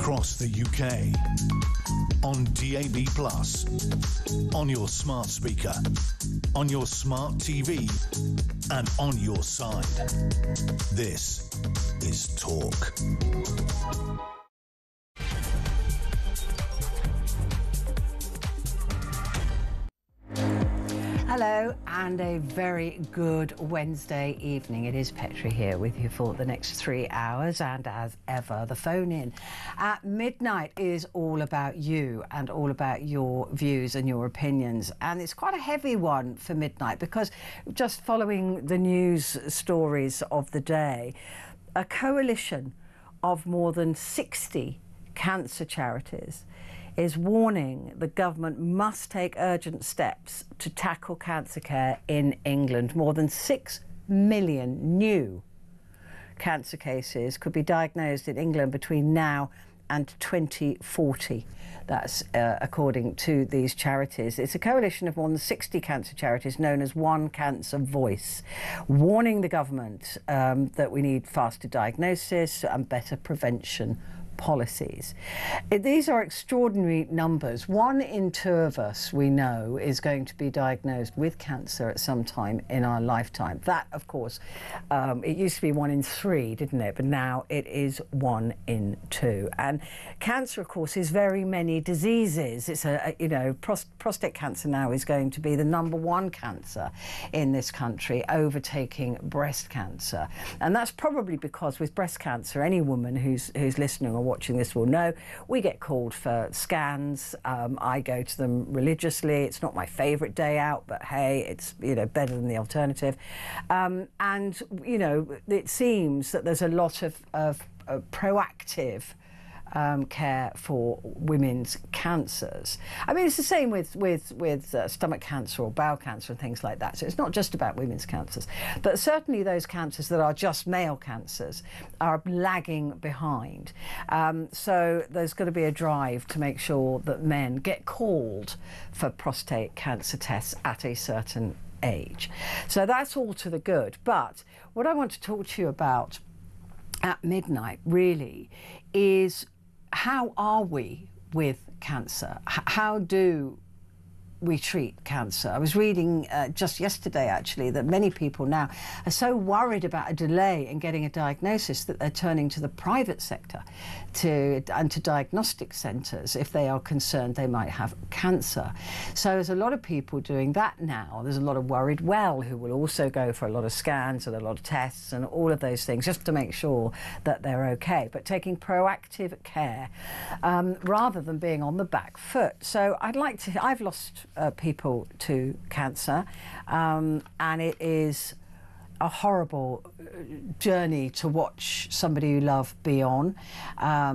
across the UK, on DAB+, on your smart speaker, on your smart TV, and on your side. This is Talk. Hello and a very good Wednesday evening. It is Petrie here with you for the next 3 hours, and as ever, the phone in at midnight is all about you and all about your views and your opinions. And it's quite a heavy one for midnight because just following the news stories of the day, a coalition of more than 60 cancer charities is warning the government must take urgent steps to tackle cancer care in England. More than 6 million new cancer cases could be diagnosed in England between now and 2040. That's according to these charities. It's a coalition of more than 60 cancer charities known as One Cancer Voice, warning the government that we need faster diagnosis and better prevention policies. These are extraordinary numbers. 1 in 2 of us, we know, is going to be diagnosed with cancer at some time in our lifetime. That, of course, it used to be 1 in 3, didn't it? But now it is 1 in 2. And cancer, of course, is very many diseases. It's prostate cancer now is going to be the #1 cancer in this country, overtaking breast cancer. And that's probably because with breast cancer, any woman who's listening or watching this will know, we get called for scans. I go to them religiously. It's not my favourite day out, but hey, it's better than the alternative. And it seems that there's a lot of proactive care for women's cancers. I mean, it's the same with stomach cancer or bowel cancer and things like that. So it's not just about women's cancers, but certainly those cancers that are just male cancers are lagging behind. So there's got to be a drive to make sure that men get called for prostate cancer tests at a certain age. So that's all to the good. But what I want to talk to you about at midnight really is, how are we with cancer? How do we treat cancer? I was reading just yesterday, actually, that many people now are so worried about a delay in getting a diagnosis that they're turning to the private sector and to diagnostic centres if they are concerned they might have cancer. So there's a lot of people doing that now. There's a lot of worried well who will also go for a lot of scans and a lot of tests and all of those things just to make sure that they're okay, but taking proactive care rather than being on the back foot. So I've lost people to cancer, and it is a horrible journey to watch somebody you love be on. I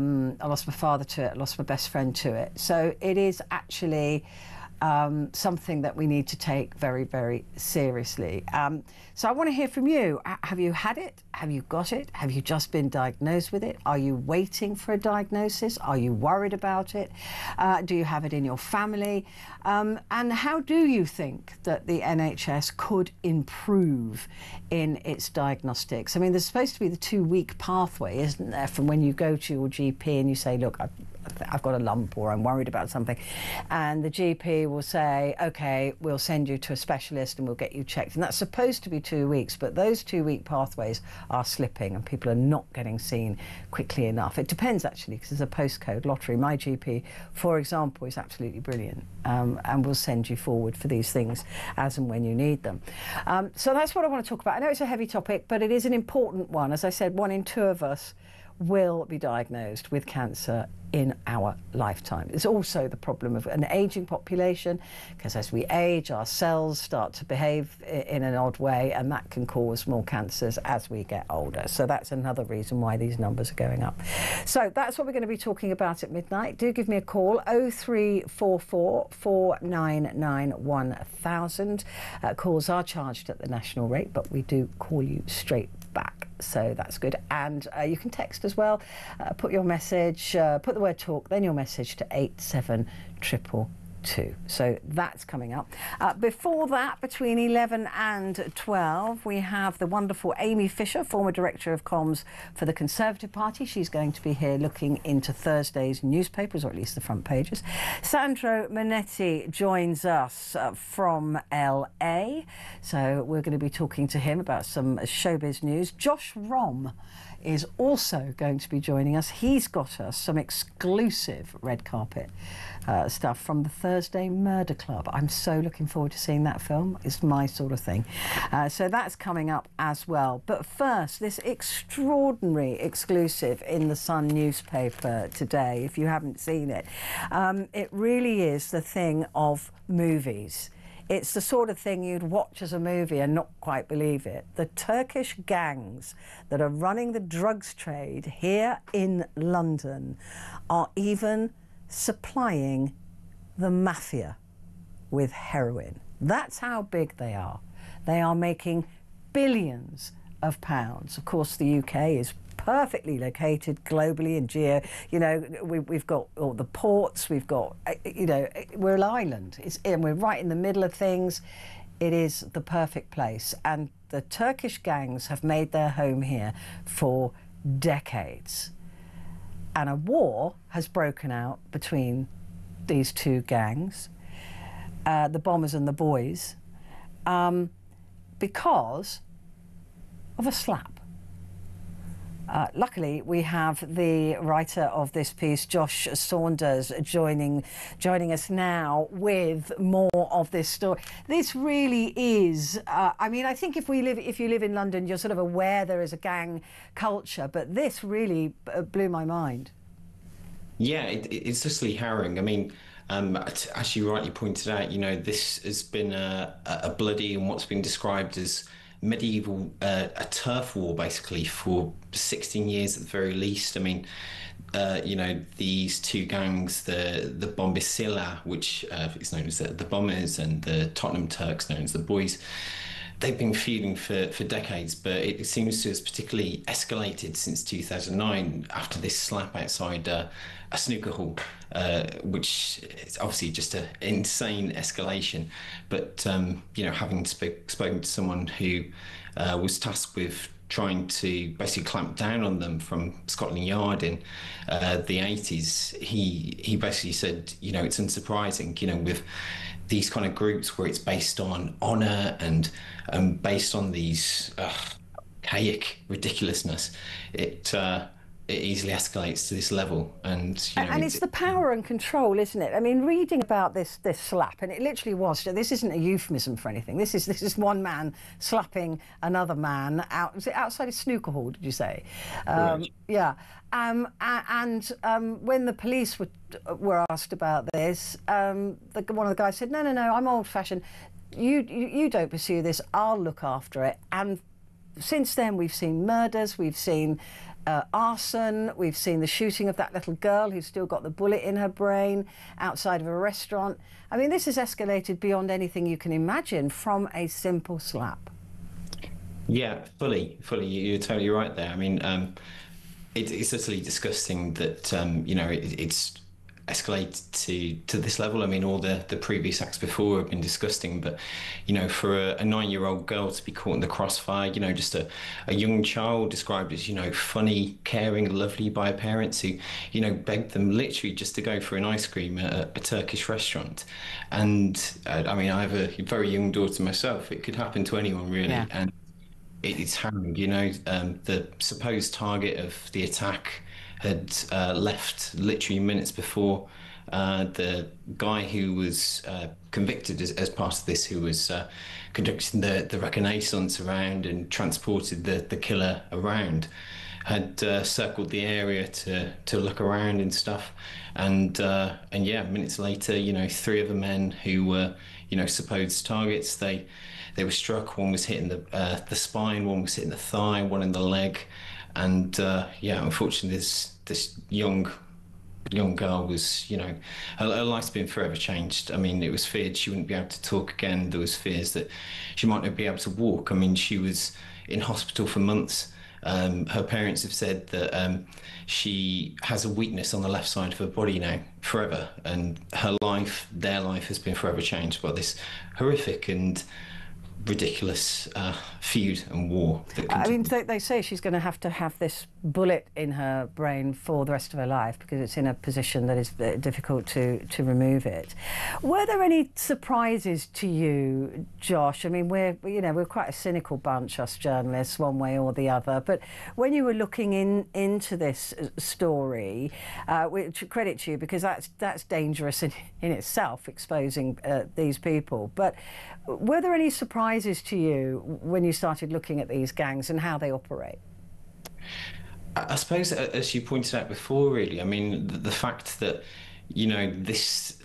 lost my father to it, I lost my best friend to it. So it is actually something that we need to take very, very seriously. So I want to hear from you. Have you had it? Have you got it? Have you just been diagnosed with it? Are you waiting for a diagnosis? Are you worried about it? Do you have it in your family? And how do you think that the NHS could improve in its diagnostics? I mean, there's supposed to be the 2-week pathway, isn't there, from when you go to your GP and you say, look, I've got a lump or I'm worried about something, and the GP will say, okay, we'll send you to a specialist and we'll get you checked. And that's supposed to be 2 weeks, but those 2-week pathways are slipping and people are not getting seen quickly enough. It depends, actually, because there's a postcode lottery. My GP, for example, is absolutely brilliant and will send you forward for these things as and when you need them. So that's what I want to talk about. I know it's a heavy topic, but it is an important one. As I said, 1 in 2 of us will be diagnosed with cancer in our lifetime. It's also the problem of an ageing population, because as we age, our cells start to behave in an odd way, and that can cause more cancers as we get older. So that's another reason why these numbers are going up. So that's what we're going to be talking about at midnight. Do give me a call, 0344 499 1000. Calls are charged at the national rate, but we do call you straight back, so that's good. And you can text as well. Put your message, put the word talk, then your message to 87222. too. So that's coming up. Before that, between 11 and 12, we have the wonderful Amy Fisher, former Director of Comms for the Conservative Party. She's going to be here looking into Thursday's newspapers, or at least the front pages. Sandro Monetti joins us from LA. So we're going to be talking to him about some showbiz news. Josh Rom is also going to be joining us. He's got us some exclusive red carpet stuff from the Thursday Murder Club. I'm so looking forward to seeing that film. It's my sort of thing. So that's coming up as well. But first, this extraordinary exclusive in the Sun newspaper today, if you haven't seen it. It really is the thing of movies. It's the sort of thing you'd watch as a movie and not quite believe it. The Turkish gangs that are running the drugs trade here in London are even supplying the mafia with heroin. That's how big they are. They are making billions of pounds. Of course, the UK is perfectly located globally in geo. You know, we've got all the ports, we've got, you know, we're an island. And we're right in the middle of things. It is the perfect place. And the Turkish gangs have made their home here for decades. And a war has broken out between these two gangs, the Bombers and the Boys, because of a slap. Luckily, we have the writer of this piece, Josh Saunders, joining us now with more of this story. This really is. I mean, I think if you live in London, you're sort of aware there is a gang culture, but this really blew my mind. Yeah, it's justly harrowing. I mean, as you rightly pointed out, you know, this has been a bloody and what's been described as medieval a turf war basically for 16 years at the very least. I mean, you know, these two gangs, the Bombasilla, which is known as the Bombers, and the Tottenham Turks, known as the Boys, they've been feuding for decades, but it seems to have particularly escalated since 2009 after this slap outside a snooker hall, which is obviously just an insane escalation. But, you know, having spoken to someone who was tasked with trying to basically clamp down on them from Scotland Yard in the 80s, he basically said, you know, it's unsurprising, you know, with these kind of groups where it's based on honour and based on these archaic ridiculousness, it easily escalates to this level. And you know, and it's the power and control, isn't it? I mean, reading about this slap, and it literally was. This isn't a euphemism for anything. This is one man slapping another man outside a snooker hall. Did you say? Right. Yeah. And when the police were asked about this, one of the guys said, "No, I'm old-fashioned. You don't pursue this. I'll look after it." And since then, we've seen murders. We've seen arson. We've seen the shooting of that little girl who's still got the bullet in her brain outside of a restaurant. I mean, this has escalated beyond anything you can imagine from a simple slap. Yeah, fully. You're totally right there. I mean, it's utterly disgusting that you know, it's escalated to this level. I mean, all the previous acts before have been disgusting, but you know, for a 9-year-old girl to be caught in the crossfire, you know, just a young child described as, you know, funny, caring, lovely by parents who, you know, begged them literally just to go for an ice cream at a Turkish restaurant. And I mean, I have a very young daughter myself. It could happen to anyone really. Yeah. And it's harrowing. You know, the supposed target of the attack had left literally minutes before. The guy who was convicted as part of this, who was conducting the reconnaissance around and transported the killer around, had circled the area to look around and stuff. And yeah, minutes later, you know, 3 of the men who were, you know, supposed targets, they were struck. One was hitting the spine, one was hitting the thigh, one in the leg. And yeah, unfortunately, this young girl was, you know, her life's been forever changed. I mean, it was feared she wouldn't be able to talk again. There was fears that she might not be able to walk. I mean, she was in hospital for months. Her parents have said that she has a weakness on the left side of her body now forever, and her life, their life, has been forever changed by this horrific and ridiculous feud and war that I mean, continues. they say she's going to have this bullet in her brain for the rest of her life because it's in a position that is difficult to remove it. Were there any surprises to you, Josh? I mean, we're quite a cynical bunch, us journalists, one way or the other. But when you were looking into this story, which credit to you, because that's dangerous in itself, exposing these people. But were there any surprises to you when you started looking at these gangs and how they operate? I suppose, as you pointed out before, really, I mean, the fact that, these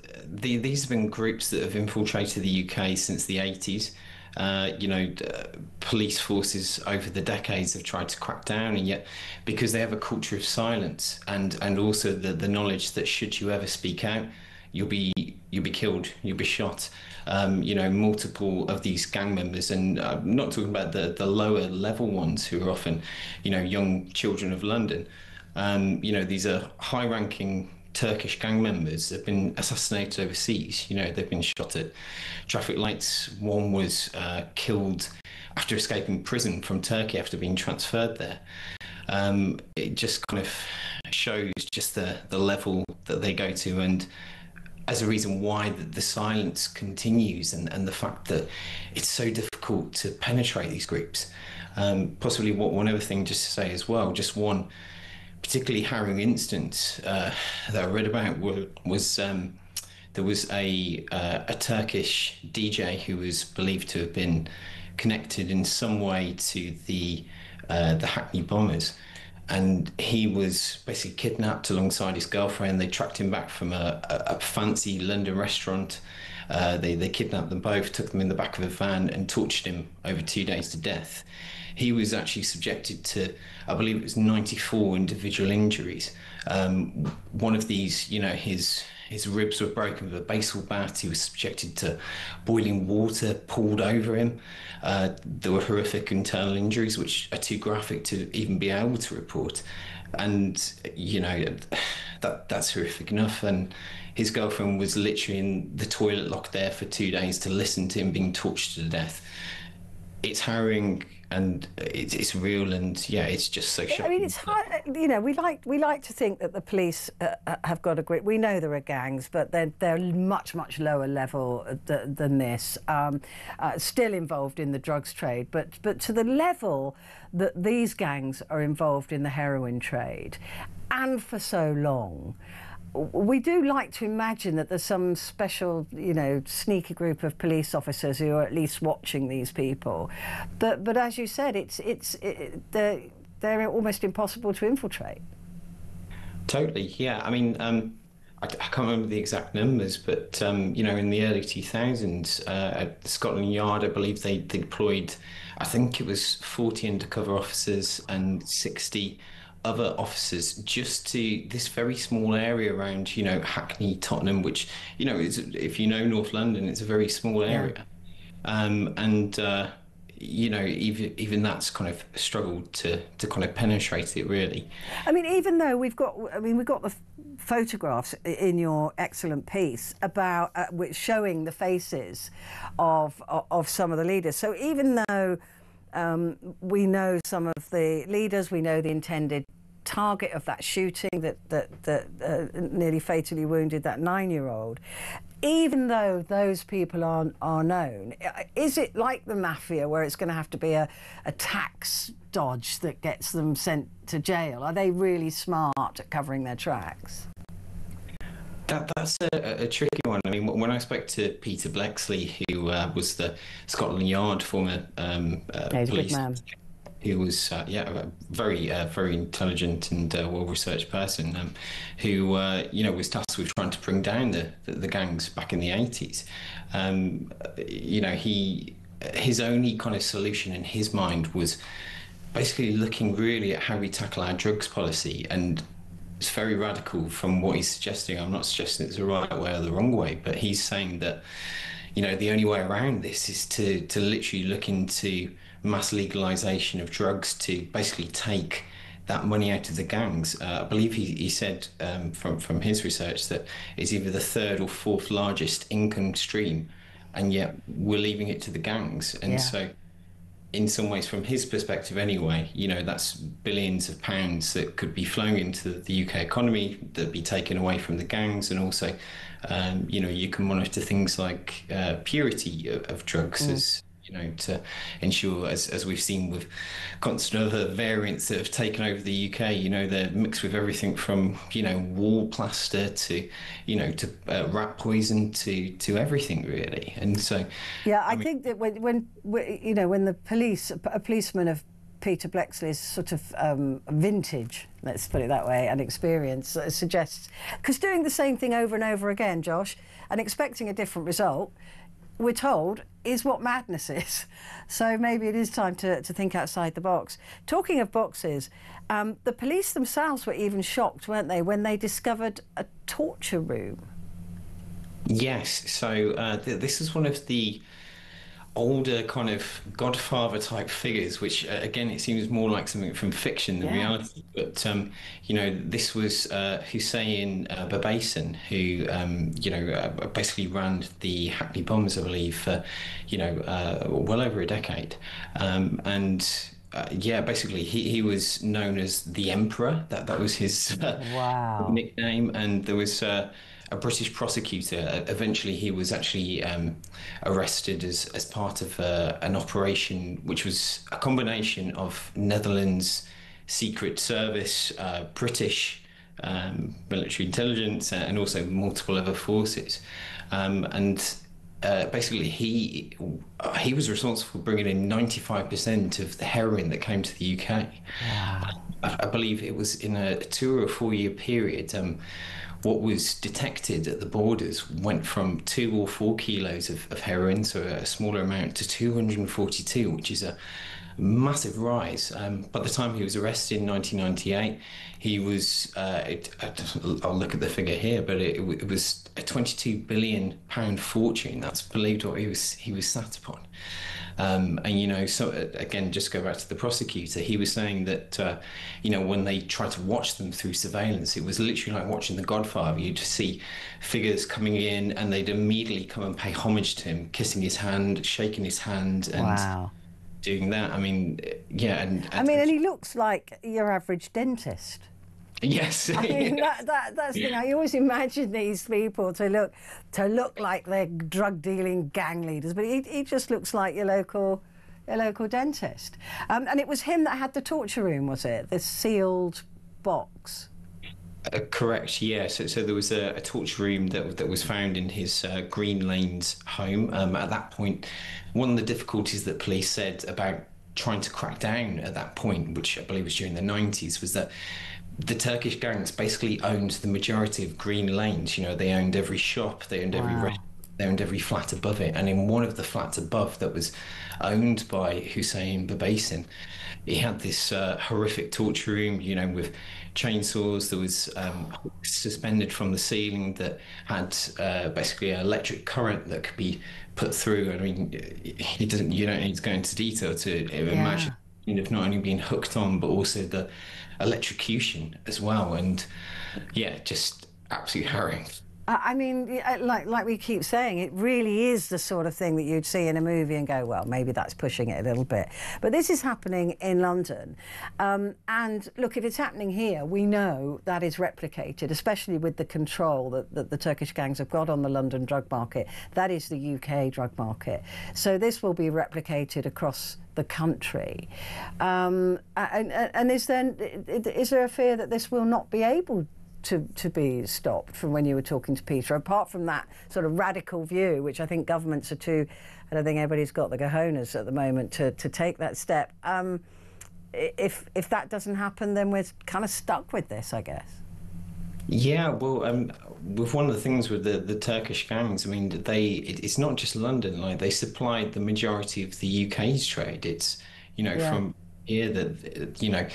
have been groups that have infiltrated the UK since the 80s. Police forces over the decades have tried to crack down, and yet, because they have a culture of silence and also the knowledge that should you ever speak out, you'll be killed, you'll be shot. Multiple of these gang members, and I'm not talking about the lower level ones who are often, young children of London. These are high-ranking Turkish gang members that have been assassinated overseas. They've been shot at traffic lights. One was killed after escaping prison from Turkey after being transferred there. It just kind of shows just the level that they go to, and as a reason why the silence continues, and the fact that it's so difficult to penetrate these groups. Possibly one other thing just to say as well, just one particularly harrowing instance that I read about was there was a Turkish DJ who was believed to have been connected in some way to the Hackney bombers. And he was basically kidnapped alongside his girlfriend. They tracked him back from a fancy London restaurant. They kidnapped them both, took them in the back of a van and tortured him over 2 days to death. He was actually subjected to, I believe it was 94 individual injuries. One of these, his ribs were broken with a baseball bat. He was subjected to boiling water poured over him. There were horrific internal injuries, which are too graphic to even be able to report. And, that's horrific enough. And his girlfriend was literally in the toilet locked there for 2 days to listen to him being tortured to death. It's harrowing, and it's real, and yeah, it's just so shocking. I mean, it's hard. We like to think that the police have got a grip. We know there are gangs, but they're much lower level than this. Still involved in the drugs trade, but to the level that these gangs are involved in the heroin trade, and for so long. We do like to imagine that there's some special, sneaky group of police officers who are at least watching these people. But as you said, they're almost impossible to infiltrate. Totally, yeah. I mean, I can't remember the exact numbers, but in the early 2000s, at Scotland Yard, I believe they deployed, I think it was 40 undercover officers and 60 other officers just to this very small area around, Hackney, Tottenham, which, is, if you know North London, it's a very small area. Yeah. Even that's kind of struggled to kind of penetrate it, really. I mean, even though we've got the photographs in your excellent piece about showing the faces of some of the leaders. So even though we know some of the leaders, we know the intended target of that shooting that nearly fatally wounded that 9-year-old. Even though those people are known, is it like the mafia where it's going to have to be a tax dodge that gets them sent to jail? Are they really smart at covering their tracks? That's a tricky one. I mean, when I spoke to Peter Blexley, who was the Scotland Yard former He's police, a good man. He was a very intelligent and well-researched person who was tasked with trying to bring down the gangs back in the 80s. His only kind of solution in his mind was basically looking really at how we tackle our drugs policy, and it's very radical from what he's suggesting. I'm not suggesting it's the right way or the wrong way, but he's saying that the only way around this is to literally look into mass legalization of drugs to basically take that money out of the gangs. I believe he said from his research that it's either the third or fourth largest income stream, and yet we're leaving it to the gangs. And Yeah. so, in some ways, from his perspective anyway, that's billions of pounds that could be flowing into the UK economy that be taken away from the gangs. And also, you can monitor things like purity of drugs as to ensure, as we've seen with constant other variants that have taken over the UK, they're mixed with everything from, wall plaster to, rat poison to everything really. And so, Yeah, I think that when the a policeman of Peter Blexley's sort of vintage, let's put it that way, and experience suggests, because doing the same thing over and over again, Josh, and expecting a different result, we're told, is what madness is. So maybe it is time to think outside the box. Talking of boxes, the police themselves were even shocked, weren't they, when they discovered a torture room? Yes, so this is one of the older kind of Godfather type figures, which again it seems more like something from fiction than reality. But this was Hussein Babasan, who basically ran the Hackney bombs, I believe, for well over a decade, basically he was known as the Emperor. That was his Wow. nickname, and there was a British prosecutor. Eventually, he was actually arrested as part of an operation which was a combination of Netherlands Secret Service, British military intelligence, and also multiple other forces. Basically, he was responsible for bringing in 95% of the heroin that came to the UK. Wow. I believe it was in a 2 or 4 year period. What was detected at the borders went from 2 or 4 kilos of heroin, so a smaller amount, to 242, which is a massive rise. By the time he was arrested in 1998, he was, I'll look at the figure here, but it was a £22 billion fortune. That's believed what he was sat upon. So again, just go back to the prosecutor. He was saying that, when they tried to watch them through surveillance, it was literally like watching The Godfather. You'd see figures coming in and they'd immediately come and pay homage to him, kissing his hand, shaking his hand, and Wow. doing that. I mean, yeah. And he looks like your average dentist. Yes. I mean, that's the thing. I always imagine these people to look like they're drug dealing gang leaders, but he just looks like your local dentist. And it was him that had the torture room, was it? The sealed box. Correct, yeah. So there was a torture room that was found in his Green Lanes home. At that point, one of the difficulties that police said about trying to crack down at that point, which I believe was during the 90s, was that the Turkish gangs basically owned the majority of Green Lanes. They owned every shop, they owned every restaurant, they owned every flat above it. And in one of the flats above that was owned by Hussein Babasan, he had this horrific torture room, with chainsaws. There was suspended from the ceiling that had basically an electric current that could be put through. I mean, you don't need to go into detail to imagine not only being hooked on, but also the electrocution as well. And yeah, just absolutely harrowing. I mean, like we keep saying, it really is the sort of thing that you'd see in a movie and go, well, maybe that's pushing it a little bit. But this is happening in London. And look, if it's happening here, we know that is replicated, especially with the control that the Turkish gangs have got on the London drug market. That is the UK drug market. So this will be replicated across the country. And is there a fear that this will not be able to be stopped, from when you were talking to Peter, apart from that sort of radical view, which I think governments are too, I don't think anybody's got the cojones at the moment to take that step. If that doesn't happen, then we're kind of stuck with this, I guess. Yeah, well, with one of the things with the Turkish gangs, I mean, it's not just London. Like, they supplied the majority of the UK's trade. It's from here that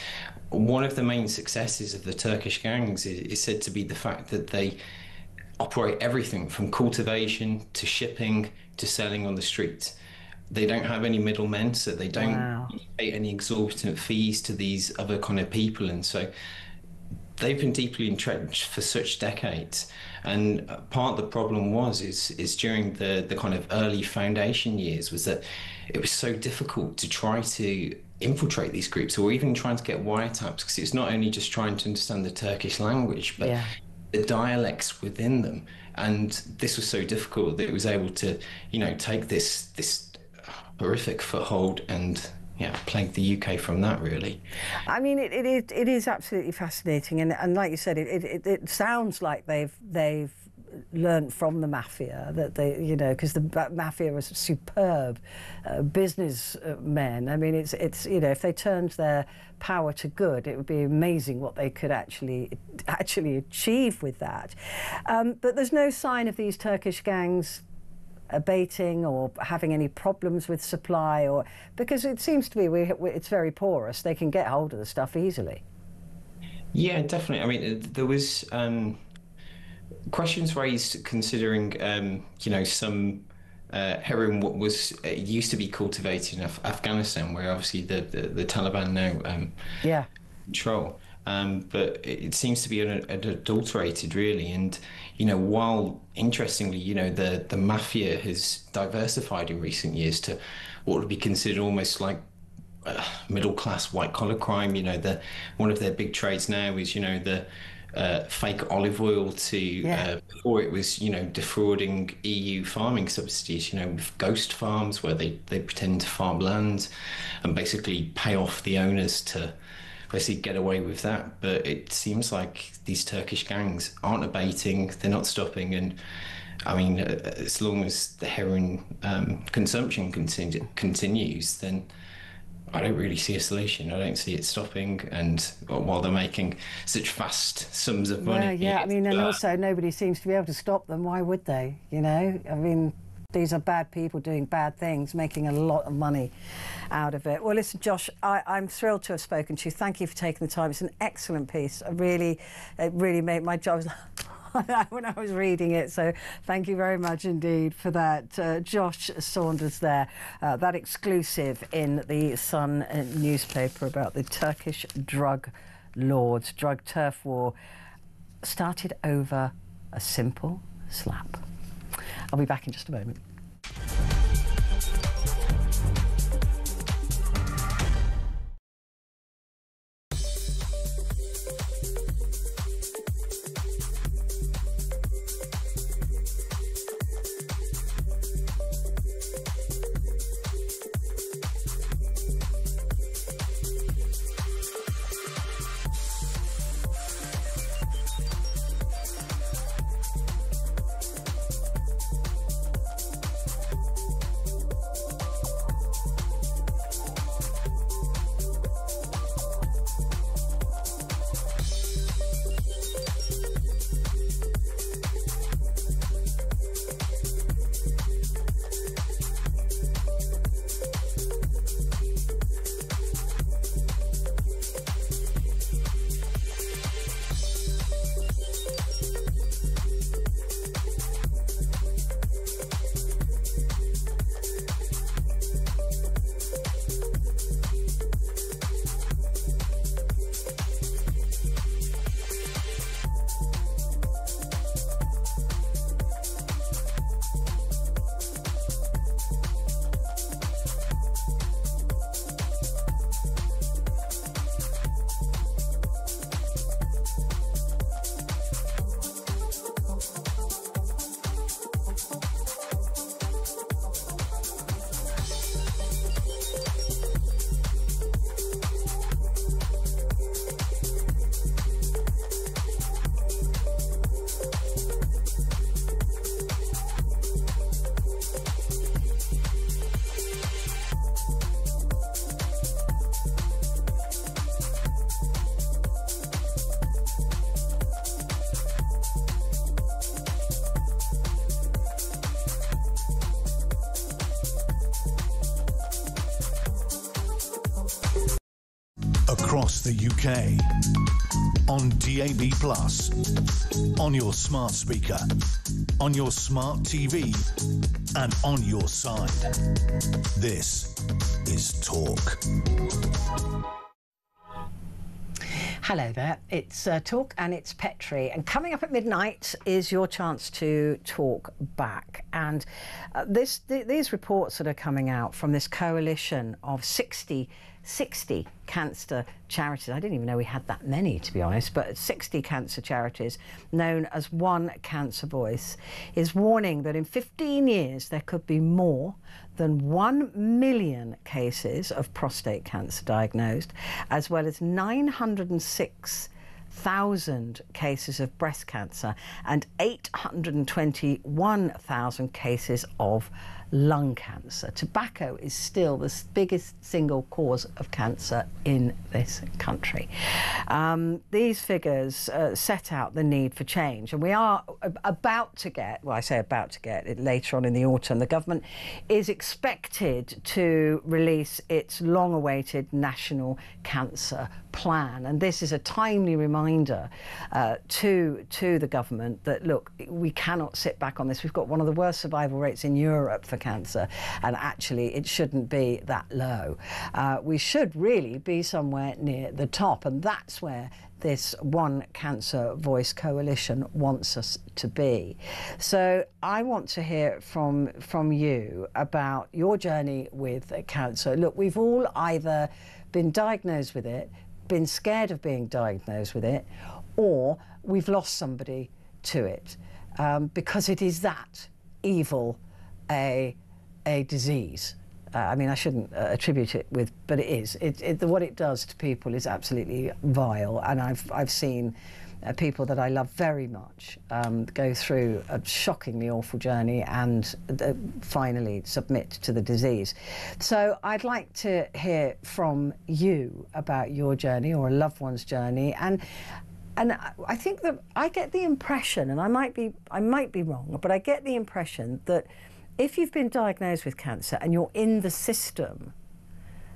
one of the main successes of the Turkish gangs is said to be the fact that they operate everything from cultivation to shipping to selling on the streets. They don't have any middlemen, so they don't Wow. pay any exorbitant fees to these other kind of people, and so they've been deeply entrenched for such decades. And part of the problem is during the kind of early foundation years was that it was so difficult to try to infiltrate these groups, or even trying to get wiretaps, because it's not only just trying to understand the Turkish language, but Yeah. the dialects within them. And this was so difficult that it was able to, take this horrific foothold and plague the UK from that, really. I mean, it is absolutely fascinating, and like you said, it sounds like they've learned from the mafia, that they, because the mafia was superb businessmen. I mean, it's if they turned their power to good, it would be amazing what they could actually achieve with that. But there's no sign of these Turkish gangs abating or having any problems with supply, or because it seems to be it's very porous. They can get hold of the stuff easily. Yeah, definitely. I mean, there was questions raised considering, some heroin what was used to be cultivated in Afghanistan, where obviously the Taliban now Yeah. control. But it seems to be adulterated, really. And, while interestingly, the mafia has diversified in recent years to what would be considered almost like middle class white collar crime. One of their big trades now is, the fake olive oil to before it was, defrauding EU farming subsidies, with ghost farms where they pretend to farm land and basically pay off the owners to basically get away with that. But it seems like these Turkish gangs aren't abating, they're not stopping. And I mean, as long as the heroin consumption continues, then I don't really see a solution. I don't see it stopping, and while they're making such vast sums of money. Well, yeah, I mean, and also nobody seems to be able to stop them. Why would they? I mean, these are bad people doing bad things, making a lot of money out of it. Well, listen, Josh, I'm thrilled to have spoken to you. Thank you for taking the time. It's an excellent piece. It really made my job when I was reading it. So thank you very much indeed for that. Josh Saunders there, that exclusive in the Sun newspaper about the Turkish drug lords. Drug turf war started over a simple slap. I'll be back in just a moment. across the UK, on DAB+, on your smart speaker, on your smart TV, and on your side. This is Talk. Hello there, it's Talk and it's Petrie, and coming up at midnight is your chance to talk back. And these reports that are coming out from this coalition of 60 cancer charities, I didn't even know we had that many, to be honest, but 60 cancer charities known as One Cancer Voice, is warning that in 15 years there could be more than 1 million cases of prostate cancer diagnosed, as well as 906,000 cases of breast cancer and 821,000 cases of lung cancer. Tobacco is still the biggest single cause of cancer in this country. These figures set out the need for change, and we are about to get, well, I say about to get it later on in the autumn, the government is expected to release its long-awaited national cancer plan, and this is a timely reminder to the government that, look, we cannot sit back on this. We've got one of the worst survival rates in Europe for cancer, and actually it shouldn't be that low. We should really be somewhere near the top, and that's where this One Cancer Voice coalition wants us to be. So I want to hear from you about your journey with cancer. Look, we've all either been diagnosed with it, been scared of being diagnosed with it, or we've lost somebody to it, because it is that evil a disease. I mean, I shouldn't attribute it with, but it is. What it does to people is absolutely vile, and I've seen people that I love very much go through a shockingly awful journey and finally submit to the disease. So I'd like to hear from you about your journey or a loved one's journey, and I think that I get the impression, and I might be wrong, but I get the impression that if you've been diagnosed with cancer and you're in the system,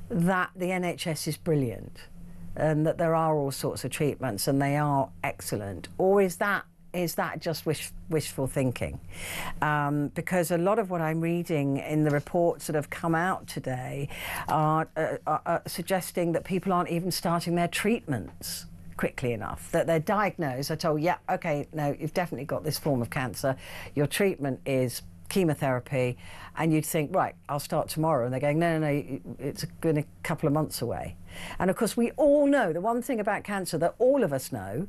that the NHS is brilliant and that there are all sorts of treatments and they are excellent, or is that just wishful thinking? Because a lot of what I'm reading in the reports that have come out today are suggesting that people aren't even starting their treatments quickly enough, that they're diagnosed, they're told, yeah, okay, no, you've definitely got this form of cancer, your treatment is chemotherapy, and you'd think, right, I'll start tomorrow, and they're going, no, it's been a couple of months away. And of course we all know, the one thing about cancer that all of us know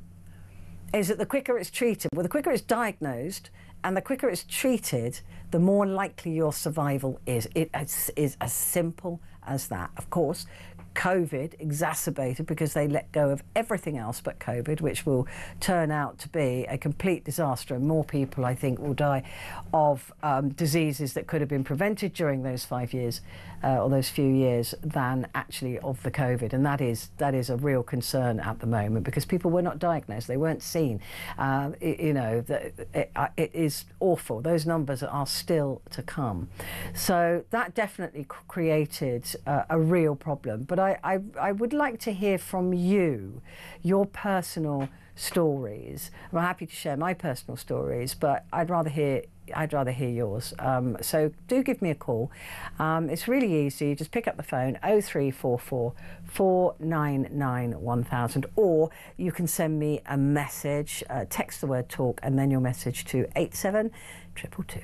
is that the quicker it's treated, well, the quicker it's diagnosed and the quicker it's treated, the more likely your survival is. It is as simple as that. Of course, COVID exacerbated because they let go of everything else but COVID, which will turn out to be a complete disaster, and more people, I think, will die of diseases that could have been prevented during those 5 years or those few years than actually of the COVID. And that is a real concern at the moment, because people were not diagnosed, they weren't seen. It is awful. Those numbers are still to come. So that definitely created a real problem. But I would like to hear from you, your personal stories. I'm happy to share my personal stories, but I'd rather hear yours. So do give me a call. It's really easy. Just pick up the phone, 0344 499 1000, or you can send me a message, text the word talk and then your message to 87222.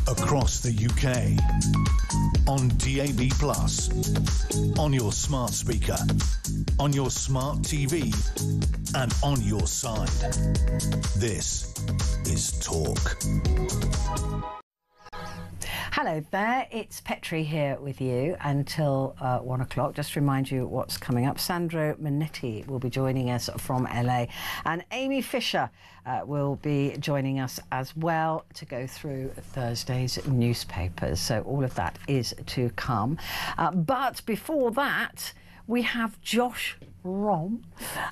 across the UK, on DAB+, on your smart speaker, on your smart TV, and on your side. This is Talk. Hello there, it's Petrie here with you until 1 o'clock. Just to remind you what's coming up. Sandro Manetti will be joining us from LA, and Amy Fisher will be joining us as well to go through Thursday's newspapers. So all of that is to come. But before that, we have Josh Rom,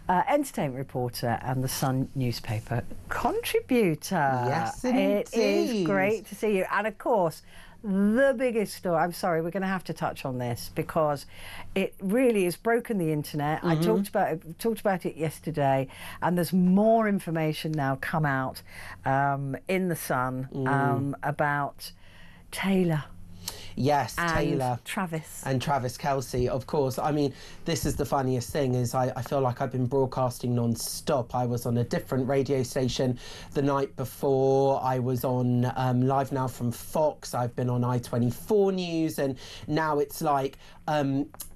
entertainment reporter and the Sun newspaper contributor. Yes, indeed. It is great to see you. And of course, the biggest story, I'm sorry, we're going to have to touch on this because it really has broken the internet. I talked about it yesterday, and there's more information now come out in the Sun about Taylor. Yes, and Taylor. Travis. And Travis Kelce, of course. I mean, this is the funniest thing, is I feel like I've been broadcasting non-stop. I was on a different radio station the night before. I was on Live Now from Fox. I've been on I-24 News. And now it's like,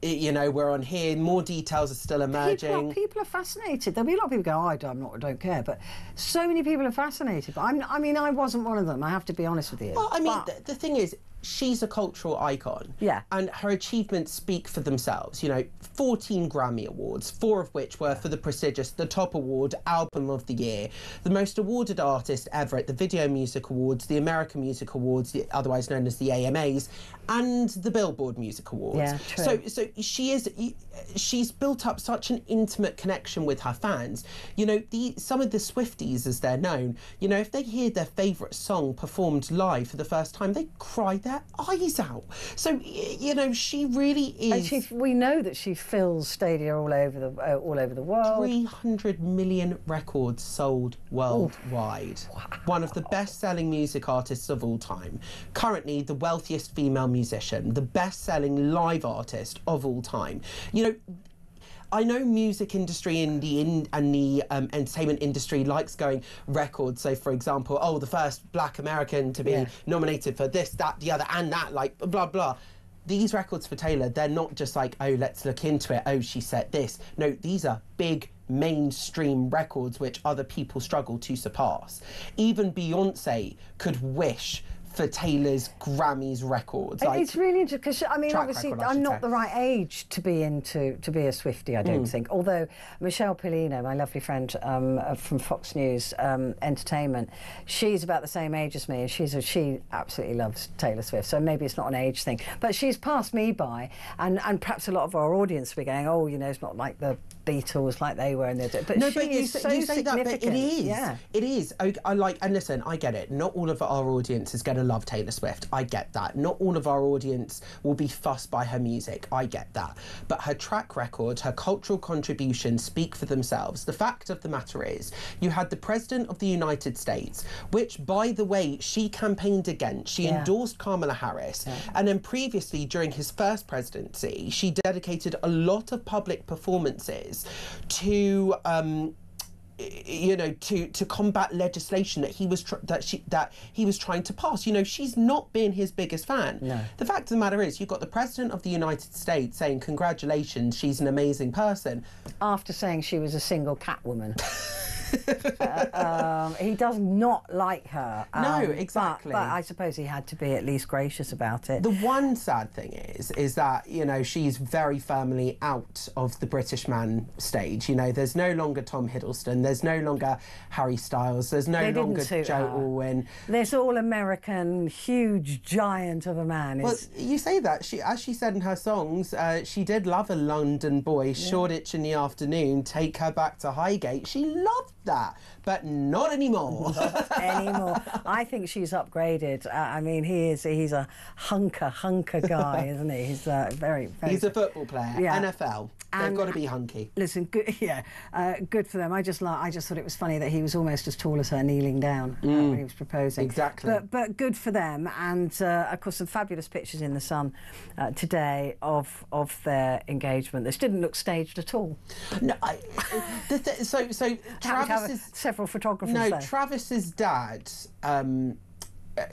you know, we're on here. More details are still emerging. People are fascinated. There'll be a lot of people go, I don't care. But so many people are fascinated. But I mean, I wasn't one of them. I have to be honest with you. Well, I mean, the thing is, she's a cultural icon. Yeah. And her achievements speak for themselves. You know, 14 Grammy Awards, 4 of which were for the prestigious The Top Award, Album of the Year, the most awarded artist ever at the Video Music Awards, the American Music Awards, otherwise known as the AMAs, and the Billboard Music Awards. Yeah, true. So she's built up such an intimate connection with her fans. You know, some of the Swifties, as they're known, you know, if they hear their favourite song performed live for the first time, they cry their eyes out. So, you know, she really is. And we know that she fills stadia all over the world. 300 million records sold worldwide. Wow. One of the best-selling music artists of all time. Currently, the wealthiest female musician, the best-selling live artist of all time. You know, I know music industry and the entertainment industry likes going records. So, for example, the first Black American to be nominated for this, that, the other, and that, like, blah, blah. These records for Taylor, they're not just like, oh, let's look into it, oh, she said this. No, these are big mainstream records which other people struggle to surpass. Even Beyonce could wish for Taylor's Grammys records. Like, it's really interesting because, I mean, obviously I'm not the right age to be a Swiftie, I don't think. Although Michelle Pellino, my lovely friend from Fox News Entertainment, she's about the same age as me, and she absolutely loves Taylor Swift. So maybe it's not an age thing, but she's passed me by, and perhaps a lot of our audience will be going, oh, you know, it's not like the Beatles like they were in their day. But no, she but is so you say that, but it is. Yeah. It is. I like, and listen, I get it. Not all of our audience is going to love Taylor Swift. I get that. Not all of our audience will be fussed by her music. I get that. But her track record, her cultural contributions speak for themselves. The fact of the matter is, you had the President of the United States, which, by the way, she campaigned against. She endorsed Kamala Harris. Yeah. And then previously, during his first presidency, she dedicated a lot of public performances to you know, to combat legislation that he was trying to pass. You know, she's not been his biggest fan. No. The fact of the matter is, you've got the President of the United States saying congratulations, she's an amazing person, after saying she was a single Catwoman. He does not like her. No, exactly. But I suppose he had to be at least gracious about it. The one sad thing is that, you know, she's very firmly out of the British man stage. You know, there's no longer Tom Hiddleston, there's no longer Harry Styles, there's no longer Joe Alwyn. This all-American, huge giant of a man. Well, you say that. As she said in her songs, she did love a London boy, Shoreditch in the afternoon, take her back to Highgate. She loved that, but not anymore. Not anymore. I think she's upgraded. I mean, he's a hunker guy, isn't he? He's very. He's a football player. Yeah. NFL. They've got to be hunky. Listen, good, good for them. I just thought it was funny that he was almost as tall as her kneeling down when he was proposing. Exactly. But good for them. And of course, some fabulous pictures in the Sun today of their engagement. This didn't look staged at all. No. So Travis. Several photographers. No, there. Travis's dad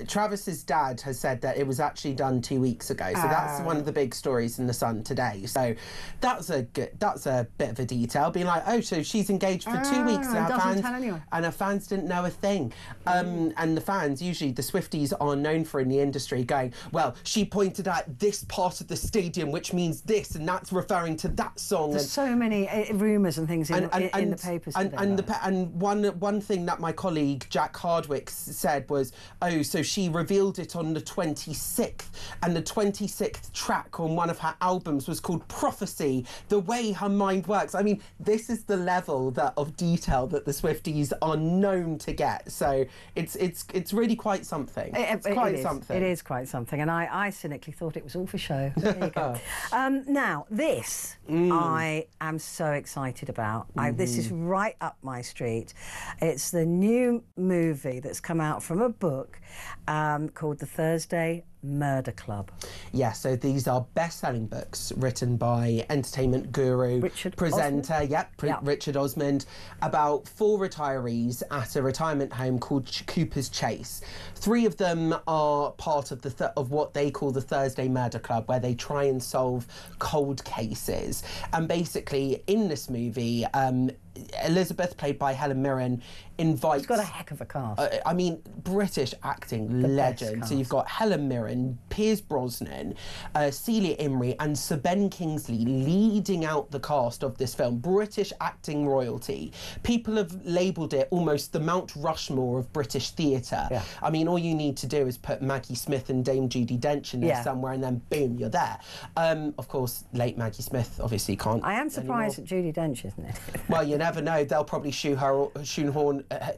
Travis's dad has said that it was actually done 2 weeks ago. So that's one of the big stories in the Sun today. So that's a bit of a detail, being like, oh, so she's engaged for 2 weeks and her fans didn't know a thing. And the fans, usually the Swifties, are known for in the industry going, well, she pointed out this part of the stadium, which means this, and that's referring to that song. There's so many rumours and things in the papers. And one thing that my colleague Jack Hardwick said was, oh, so she revealed it on the 26th, and the 26th track on one of her albums was called Prophecy, the way her mind works. I mean, this is the level of detail that the Swifties are known to get. So it's really quite something. It's quite something. It is quite something, and I cynically thought it was all for show. There you go. Now, this I am so excited about. This is right up my street. It's the new movie that's come out from a book called The Thursday Murder Club. Yeah, so these are best-selling books written by entertainment guru, presenter, Richard Osmond, about 4 retirees at a retirement home called Cooper's Chase. 3 of them are part of of what they call the Thursday Murder Club, where they try and solve cold cases. And basically, in this movie, Elizabeth, played by Helen Mirren, invites... She's got a heck of a cast. I mean, British acting legend. So you've got Helen Mirren, Pierce Brosnan, Celia Imrie and Sir Ben Kingsley leading out the cast of this film. British acting royalty. People have labelled it almost the Mount Rushmore of British theatre. Yeah. I mean, all you need to do is put Maggie Smith and Dame Judi Dench in there somewhere, and then boom, you're there. Of course, late Maggie Smith obviously can't. I am surprised at Judi Dench, isn't it? Well, you never know. They'll probably shoehorn.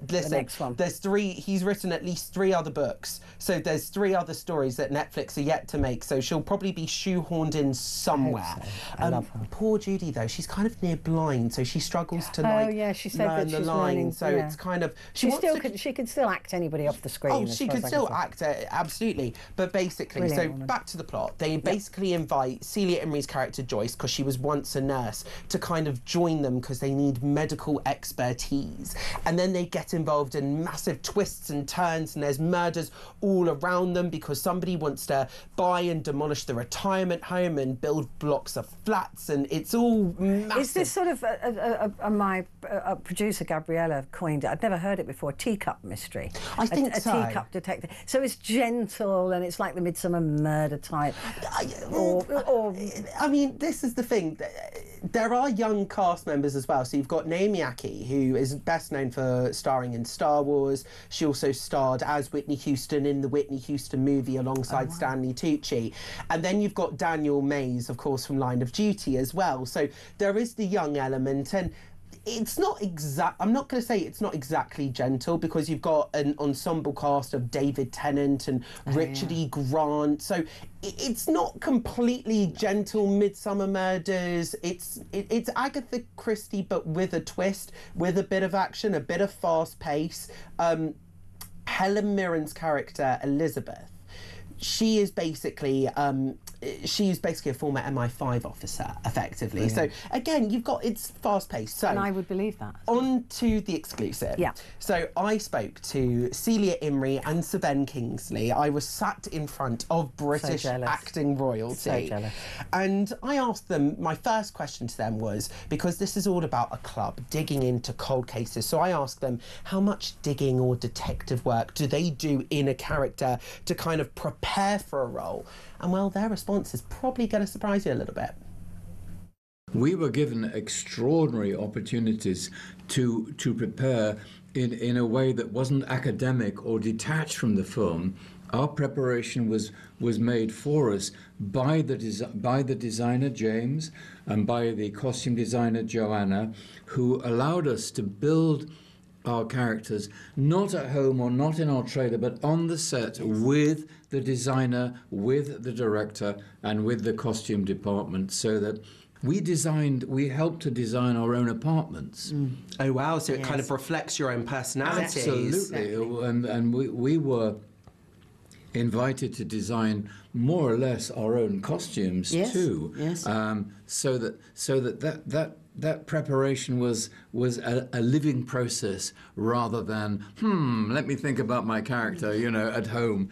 Listen, the next one. There's 3. He's written at least 3 other books, so there's 3 other stories that Netflix are yet to make. So she'll probably be shoehorned in somewhere. I love her. Poor Judy though, she's kind of near blind, so she struggles to she said learn that the she's line. learning, so it's kind of she could still act anybody off the screen. Oh, she could still act absolutely. But basically, Brilliant so woman. Back to the plot. They basically invite Celia Imrie's character Joyce, because she was once a nurse, to kind of join them because they need medical expertise. And then they get involved in massive twists and turns, and there's murders all around them because somebody wants to buy and demolish the retirement home and build blocks of flats, and it's all massive. Is this sort of my producer Gabriella coined it? I'd never heard it before. Teacup mystery. I think a teacup detective. So it's gentle and it's like the Midsummer Murder type. I mean, this is the thing. There are young cast members as well. So you've got Naomi Ackie, who is best known for starring in Star Wars. She also starred as Whitney Houston in the Whitney Houston movie alongside Stanley Tucci. And then you've got Daniel Mays, of course, from Line of Duty as well. So there is the young element, and it's not I'm not going to say it's not exactly gentle, because you've got an ensemble cast of David Tennant and Richard E. Grant. So it's not completely gentle Midsummer Murders. It's Agatha Christie, but with a twist, with a bit of action, a bit of fast pace. Helen Mirren's character Elizabeth, she is basically a former MI5 officer, effectively. Brilliant. So again, it's fast paced. So, and I would believe that. On to the exclusive. Yeah. So I spoke to Celia Imrie and Sir Ben Kingsley. I was sat in front of British acting royalty. So jealous. And I asked them, my first question to them was, because this is all about a club digging into cold cases, so I asked them, how much digging or detective work do they do in a character to kind of prepare for a role? And well, their response is probably going to surprise you a little bit. We were given extraordinary opportunities to prepare in a way that wasn't academic or detached from the film. Our preparation was made for us by the designer James and by the costume designer Joanna, who allowed us to build our characters not at home or not in our trailer, but on the set with the designer, with the director, and with the costume department, so that we helped to design our own apartments. Oh wow, so it kind of reflects your own personalities. Absolutely. And we were invited to design more or less our own costumes too. Yes. So that preparation was a living process rather than let me think about my character, at home.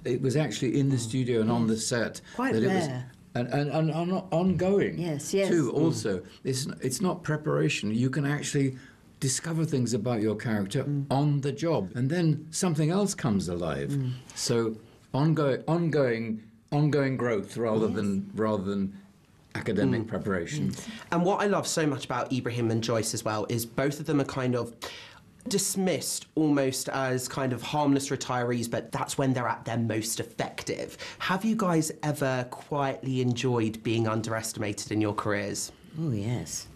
It was actually in the studio and on the set. Quite that rare. It was, and ongoing. Yes. Too. Also, it's not preparation. You can actually discover things about your character on the job, and then something else comes alive. So ongoing growth rather than academic preparation. And what I love so much about Ibrahim and Joyce as well is both of them are kind of dismissed almost as kind of harmless retirees, but that's when they're at their most effective. Have you guys ever quietly enjoyed being underestimated in your careers? Oh, yes.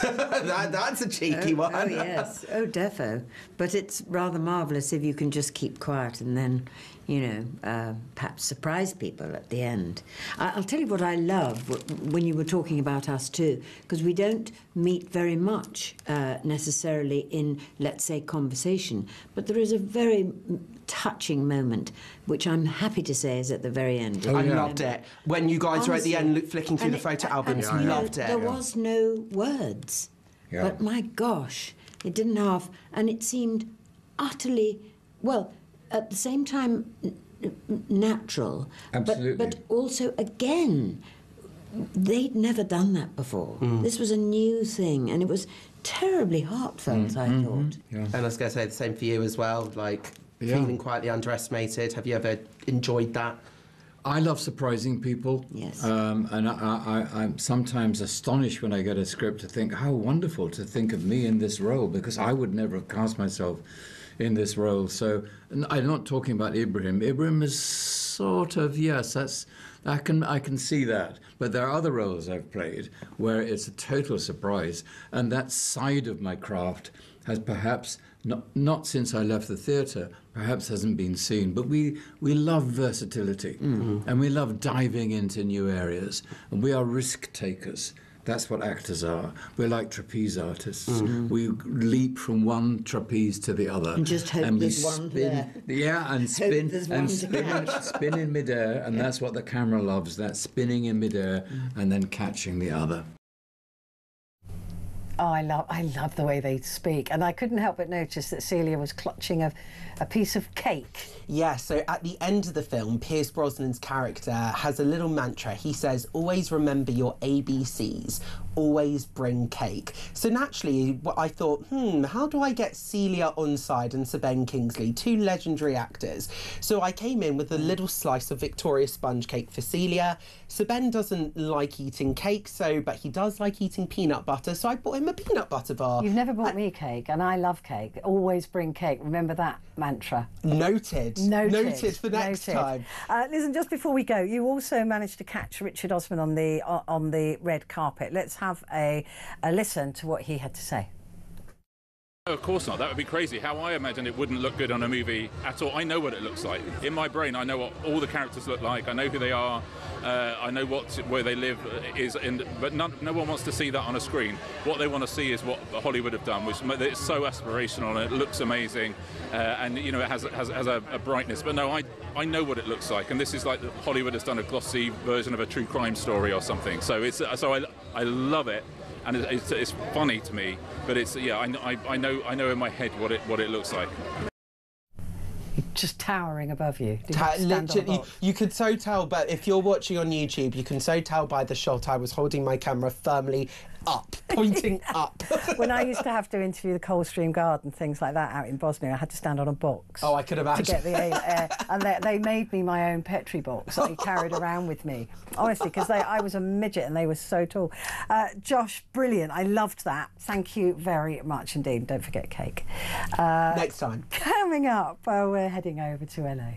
That's a cheeky one. Oh, yes. Oh, defo. But it's rather marvellous if you can just keep quiet and then, perhaps surprise people at the end. I'll tell you what I love when you were talking about us too, because we don't meet very much necessarily in, let's say, conversation, but there is a very touching moment, which I'm happy to say is at the very end. I loved it. When you guys were at the end flicking through the photo albums, loved it. There was no words, but my gosh, it didn't have, and it seemed utterly, well, at the same time, natural. Absolutely. But also, again, they'd never done that before. This was a new thing, and it was terribly heartfelt, I thought. And I was going to say the same for you as well, like feeling quietly underestimated. Have you ever enjoyed that? I love surprising people. Yes. And I'm sometimes astonished when I get a script to think, how wonderful to think of me in this role, because I would never have cast myself in this role. So I'm not talking about Ibrahim. Ibrahim is sort of, yes, I can see that. But there are other roles I've played where it's a total surprise, and that side of my craft has perhaps not since I left the theatre, perhaps hasn't been seen. But we love versatility, and we love diving into new areas, and we are risk takers. That's what actors are. We're like trapeze artists. We leap from one trapeze to the other. And just hope there's one there. Yeah, and spin in midair, and that's what the camera loves, that spinning in midair and then catching the other. Oh, I love the way they speak. And I couldn't help but notice that Celia was clutching a piece of cake. Yeah, so at the end of the film, Pierce Brosnan's character has a little mantra. He says, always remember your ABCs, always bring cake. So naturally, I thought, how do I get Celia on side and Sir Ben Kingsley, two legendary actors? So I came in with a little slice of Victoria sponge cake for Celia. Sir Ben doesn't like eating cake, but he does like eating peanut butter, so I bought him a peanut butter bar. You've never bought me cake, and I love cake. Always bring cake. Remember that mantra. Noted. Noted for next time. Listen, just before we go, you also managed to catch Richard Osman on the red carpet. Let's have a listen to what he had to say. No, of course not. That would be crazy. How I imagine it wouldn't look good on a movie at all. I know what it looks like. In my brain, I know what all the characters look like. I know who they are. I know where they live is. But no one wants to see that on a screen. What they want to see is what Hollywood have done, which it's so aspirational and it looks amazing, and it has a brightness. But no, I know what it looks like, and this is like Hollywood has done a glossy version of a true crime story or something. So I love it. And it's funny to me, but I know in my head what it looks like. Just towering above you. Literally, you could so tell, but if you're watching on YouTube, you can so tell by the shot I was holding my camera firmly up, pointing up. When I used to have to interview the Coldstream Guard and things like that out in Bosnia, I had to stand on a box. Oh, I could imagine. To get the air. And they made me my own Petrie box that I carried around with me. Honestly, because I was a midget and they were so tall. Josh, brilliant. I loved that. Thank you very much indeed. Don't forget cake. Next time. Coming up, we're heading over to LA.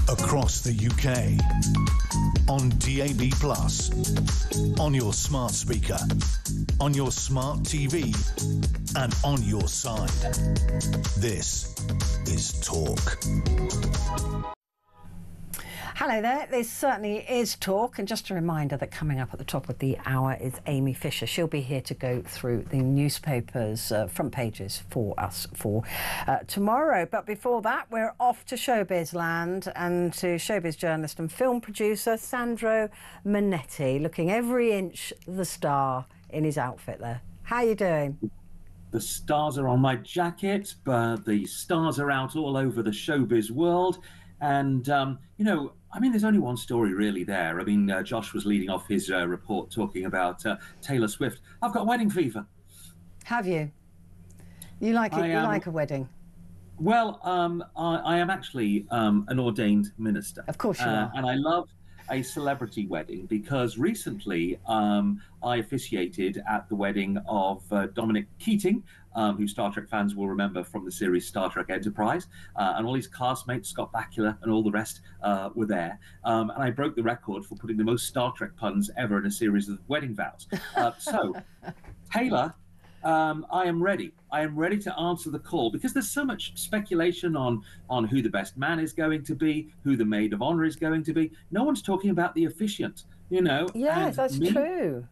across the UK, on DAB+, on your smart speaker, on your smart TV, and on your side. This is Talk. Hello there, this certainly is Talk, and just a reminder that coming up at the top of the hour is Amy Fisher. She'll be here to go through the newspapers' front pages for us for tomorrow. But before that, we're off to showbiz land and to showbiz journalist and film producer Sandro Manetti, looking every inch the star in his outfit there. How are you doing? The stars are on my jacket, but the stars are out all over the showbiz world. And, you know, I mean, there's only one story really there. I mean, Josh was leading off his report talking about Taylor Swift. I've got wedding fever. Have you? You like it? You like a wedding? Well, I am actually an ordained minister. Of course you are. And I love a celebrity wedding because recently I officiated at the wedding of Dominic Keating, who Star Trek fans will remember from the series Star Trek Enterprise, and all his classmates, Scott Bakula and all the rest, were there. And I broke the record for putting the most Star Trek puns ever in a series of wedding vows. So, Taylor, I am ready. I am ready to answer the call because there's so much speculation on who the best man is going to be, who the maid of honor is going to be. No one's talking about the officiant, you know. Yes, that's true.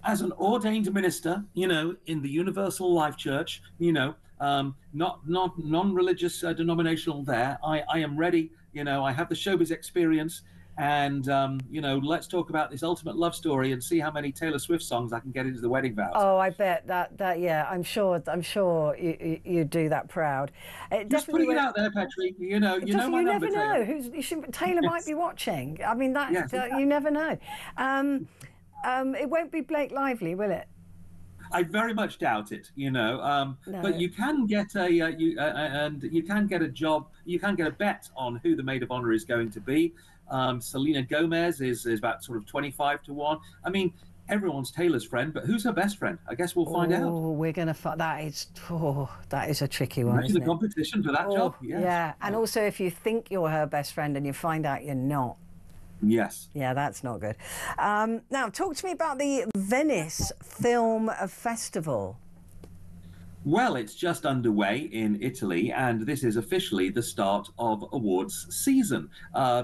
As an ordained minister, you know, in the Universal Life Church, you know, not non-religious denominational there, I am ready. You know, I have the showbiz experience. And, you know, let's talk about this ultimate love story and see how many Taylor Swift songs I can get into the wedding vows. Oh, I bet that yeah, I'm sure you do that proud. Just putting it out there, Petrie. You know my number. You never know. Taylor might be watching. I mean, you never know. It won't be Blake Lively, will it? I very much doubt it, you know. No. But you can get you can get a job. You can get a bet on who the maid of honor is going to be. Selena Gomez is about sort of 25 to 1. I mean, everyone's Taylor's friend, but who's her best friend? I guess we'll find out. Oh, we're going to find that is a tricky one. Imagine the competition for that job. Yes. Yeah, and also if you think you're her best friend and you find out you're not. Yes. Yeah, that's not good. Now, talk to me about the Venice Film Festival. Well, it's just underway in Italy, and this is officially the start of awards season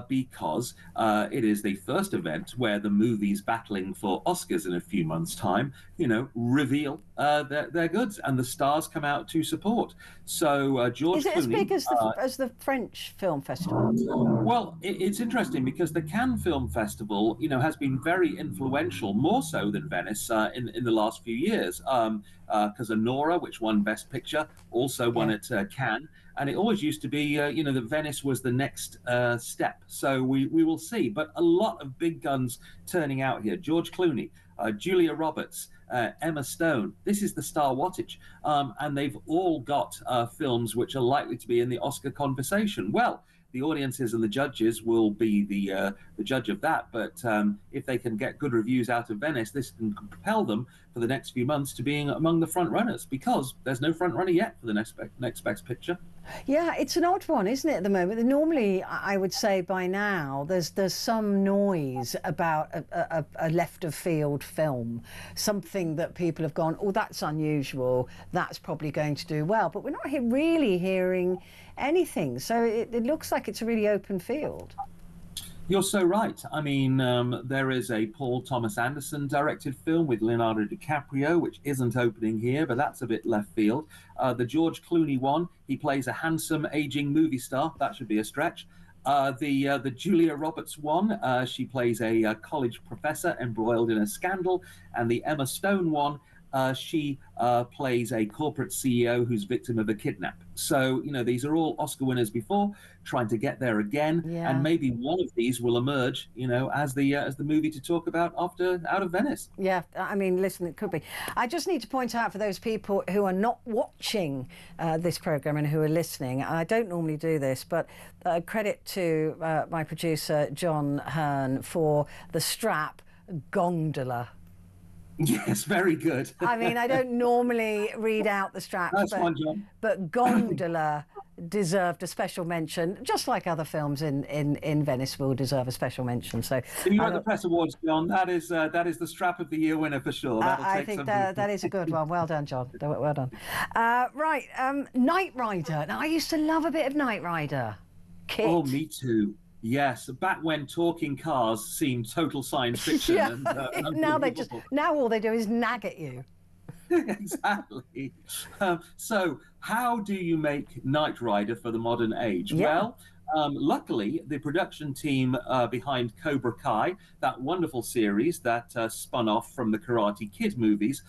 because it is the first event where the movies battling for Oscars in a few months' time, you know, reveal their goods, and the stars come out to support. So George Clooney... Is it as big as the French Film Festival? Well, it's interesting because the Cannes Film Festival, you know, has been very influential, more so than Venice, in the last few years. Because Anora, which won Best Picture, also won at Cannes. And it always used to be, you know, that Venice was the next step. So we will see. But a lot of big guns turning out here. George Clooney, Julia Roberts, Emma Stone. This is the star wattage. And they've all got films which are likely to be in the Oscar conversation. Well, the audiences and the judges will be the judge of that. But if they can get good reviews out of Venice, this can propel them for the next few months to being among the front runners, because there's no front runner yet for the next Best Picture. Yeah, it's an odd one, isn't it, at the moment? Normally, I would say by now, there's some noise about a left-of-field film, something that people have gone, oh, that's unusual, that's probably going to do well. But we're not really hearing anything. So it looks like it's a really open field. You're so right. I mean, there is a Paul Thomas Anderson directed film with Leonardo DiCaprio, which isn't opening here, but that's a bit left field. The George Clooney one, he plays a handsome, aging movie star. That should be a stretch. The Julia Roberts one, she plays a college professor embroiled in a scandal. And the Emma Stone one, she plays a corporate CEO who's victim of a kidnap. So, you know, these are all Oscar winners before, trying to get there again. Yeah. And maybe one of these will emerge, you know, as the movie to talk about after Out of Venice. Yeah, I mean, listen, it could be. I just need to point out for those people who are not watching this programme and who are listening, and I don't normally do this, but credit to my producer, John Hearn, for the strap gondola. Yes, very good. I mean, I don't normally read out the straps, That's one, John. But gondola deserved a special mention, just like other films in Venice will deserve a special mention. So if you're at the Press Awards, John, that is the Strap of the Year winner for sure. I think that is a good one. Well done, John. Well done. Right, Knight Rider. Now, I used to love a bit of Knight Rider. Kit. Oh, me too. Yes, back when talking cars seemed total science fiction. Yeah. And now all they do is nag at you. Exactly. So how do you make Knight Rider for the modern age? Yeah. Well, luckily, the production team behind Cobra Kai, that wonderful series that spun off from the Karate Kid movies,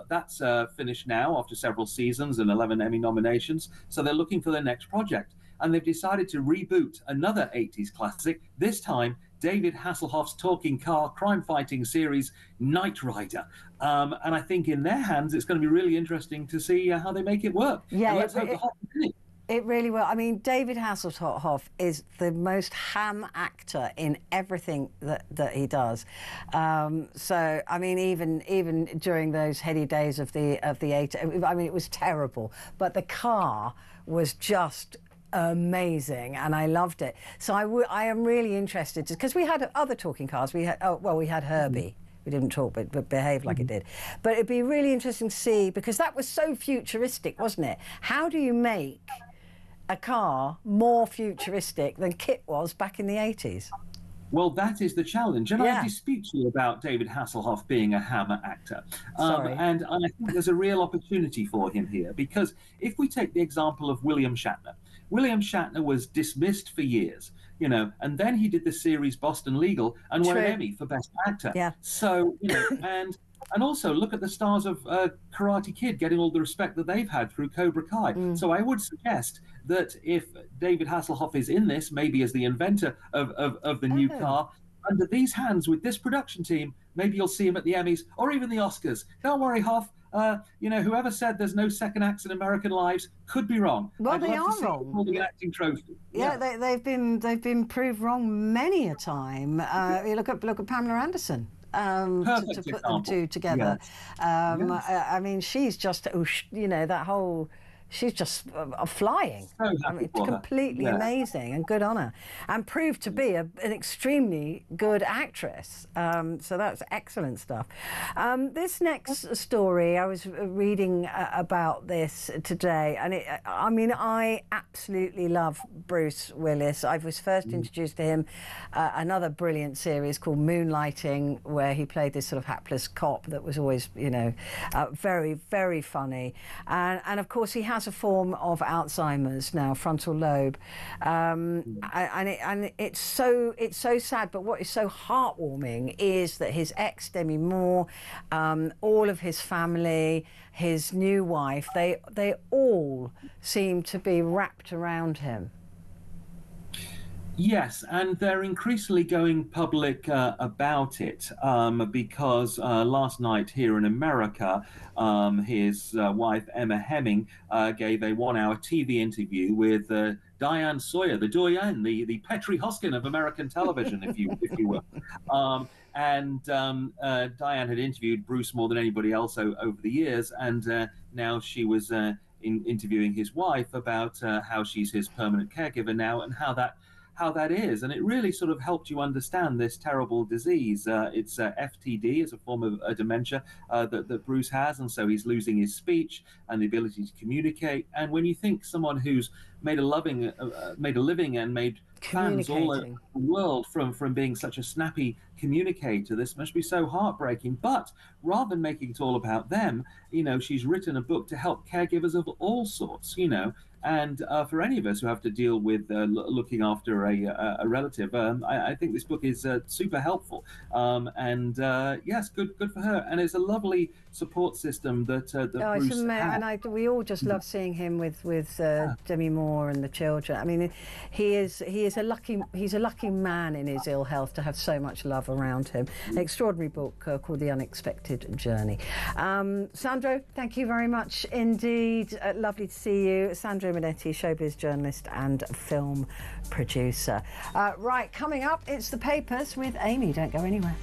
that's finished now after several seasons and 11 Emmy nominations. So they're looking for their next project. And they've decided to reboot another 80s classic, this time David Hasselhoff's talking car crime-fighting series, Knight Rider. And I think in their hands, it's going to be really interesting to see how they make it work. Yeah, let's hope the Hoff is in it. It really will. I mean, David Hasselhoff is the most ham actor in everything that he does. So, I mean, even during those heady days of the 80s, I mean, it was terrible. But the car was just amazing, and I loved it. So I am really interested, because we had other talking cars. We had we had Herbie. We didn't talk, but behaved like it did. But it'd be really interesting to see, because that was so futuristic, wasn't it? How do you make a car more futuristic than Kit was back in the 80s? Well, that is the challenge. And Yeah. I dispute you about David Hasselhoff being a hammer actor. Sorry. And I think there's a real opportunity for him here, because if we take the example of William Shatner, William Shatner was dismissed for years, you know, and then he did the series Boston Legal and won an True. Emmy for Best Actor. Yeah. So, you know, and also look at the stars of Karate Kid getting all the respect that they've had through Cobra Kai. So I would suggest that if David Hasselhoff is in this, maybe as the inventor of the new car, under these hands with this production team, maybe you'll see him at the Emmys or even the Oscars. Don't worry, Hoff. You know, whoever said there's no second acts in American lives could be wrong. Well, I'd they love to are see wrong. them the acting trophy. Yeah, they've been proved wrong many a time. You look at Pamela Anderson. To Perfect put them example. two together. Yes. I mean, she's just, you know, that whole. She's just flying. So happy I mean, for her. completely Yeah. amazing, and good on her, and proved to be an extremely good actress. So that's excellent stuff. This next story, I was reading about this today, and I mean, I absolutely love Bruce Willis. I was first introduced to him another brilliant series called Moonlighting, where he played this sort of hapless cop that was always, you know, very, very funny, and of course he has a form of Alzheimer's now, frontal lobe, and it's so sad. But what is so heartwarming is that his ex Demi Moore, all of his family, his new wife, they all seem to be wrapped around him. Yes, and they're increasingly going public about it because last night here in America, his wife Emma Hemming gave a 1-hour TV interview with Diane Sawyer, the doyen, the Petrie Hosken of American television, if you will. And Diane had interviewed Bruce more than anybody else over the years, and now she was interviewing his wife about how she's his permanent caregiver now, and how that is. And it really sort of helped you understand this terrible disease. It's FTD, is a form of dementia that Bruce has, and so he's losing his speech and the ability to communicate. And when you think someone who's made a living and made fans all over the world from being such a snappy communicator, this must be so heartbreaking. But rather than making it all about them, you know, she's written a book to help caregivers of all sorts, you know. And for any of us who have to deal with looking after a relative, I think this book is super helpful. And yes, good for her. And it's a lovely support system that Bruce had. And we all just love seeing him with Demi Moore and the children. I mean, he's a lucky man in his ill health to have so much love around him. An extraordinary book called The Unexpected Journey. Sandro, thank you very much indeed. Lovely to see you. Sandro Minetti, showbiz journalist and film producer. Right, coming up, it's the papers with Amy. Don't go anywhere.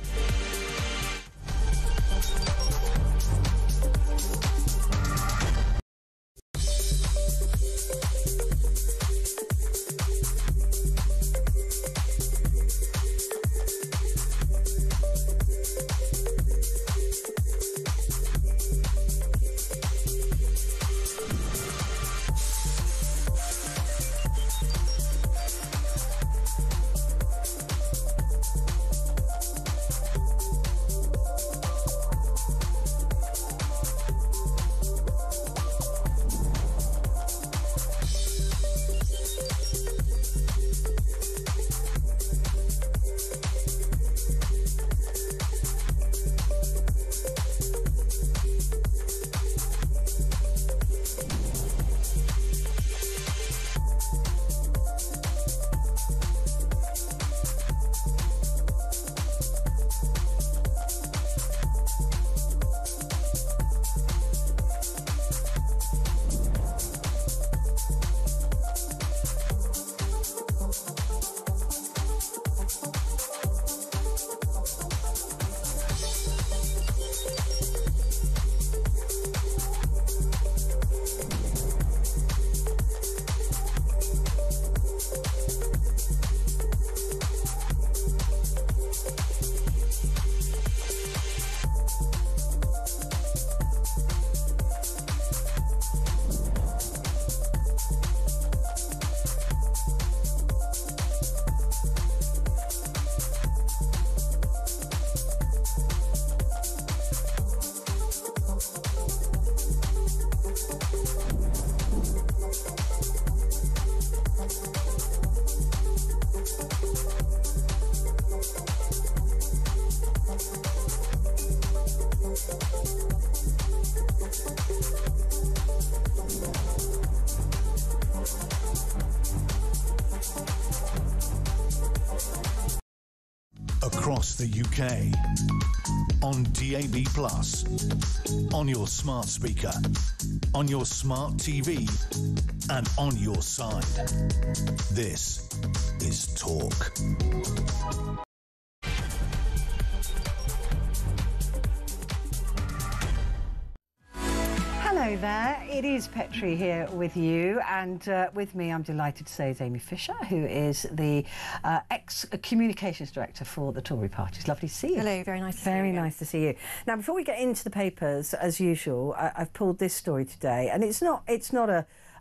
across the UK, on DAB+, on your smart speaker, on your smart TV, and on your side. This is Talk. Hello there, it is Petrie here with you, and with me, I'm delighted to say, is Amy Fisher, who is the ex-communications director for the Tory party. It's lovely to see you. Hello, very nice to see you. Very nice to see you. Now, before we get into the papers, as usual, I've pulled this story today, and it's not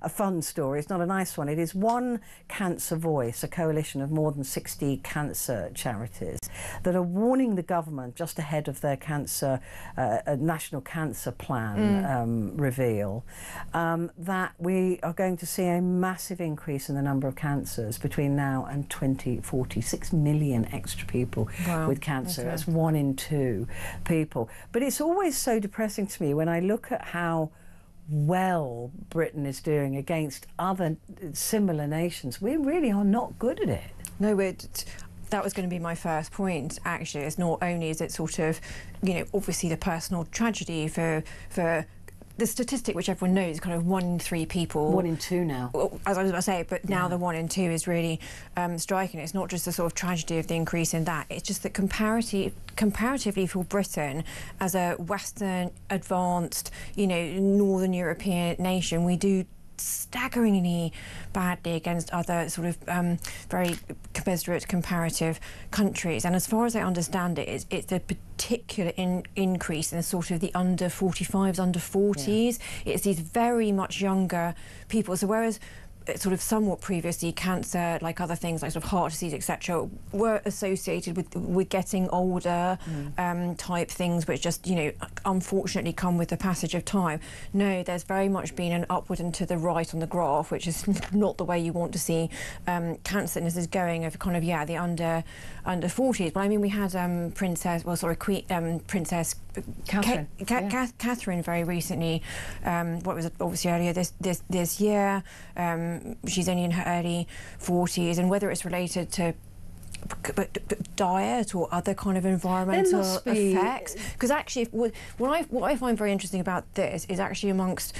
a fun story, it's not a nice one. It is One Cancer Voice, a coalition of more than 60 cancer charities that are warning the government just ahead of their cancer, national cancer plan reveal, that we are going to see a massive increase in the number of cancers between now and 2040. 6 million extra people with cancer. Okay. That's 1 in 2 people. But it's always so depressing to me when I look at how well Britain is doing against other similar nations. We really are not good at it. No, that was going to be my first point, actually. It's not only is it sort of, you know, obviously the personal tragedy for the statistic which everyone knows is kind of 1 in 3 people. 1 in 2 now. As I was about to say, but now the 1 in 2 is really striking. It's not just the sort of tragedy of the increase in that. It's just that comparatively for Britain, as a Western, advanced, you know, Northern European nation, we do staggeringly badly against other sort of very commiserate comparative countries. And as far as I understand it, it's a particular increase in sort of the under 45s, under 40s. Yeah. It's these very much younger people. So whereas sort of somewhat previously cancer, like other things like sort of heart disease, etc., were associated with getting older type things, which just, you know, unfortunately come with the passage of time. No, there's very much been an upward and to the right on the graph, which is not the way you want to see cancer is going of kind of, yeah, the under 40s. But I mean, we had Princess Catherine. Catherine very recently, what was it, obviously earlier this year. She's only in her early 40s, and whether it's related to diet or other kind of environmental effects, because actually what I find very interesting about this is actually amongst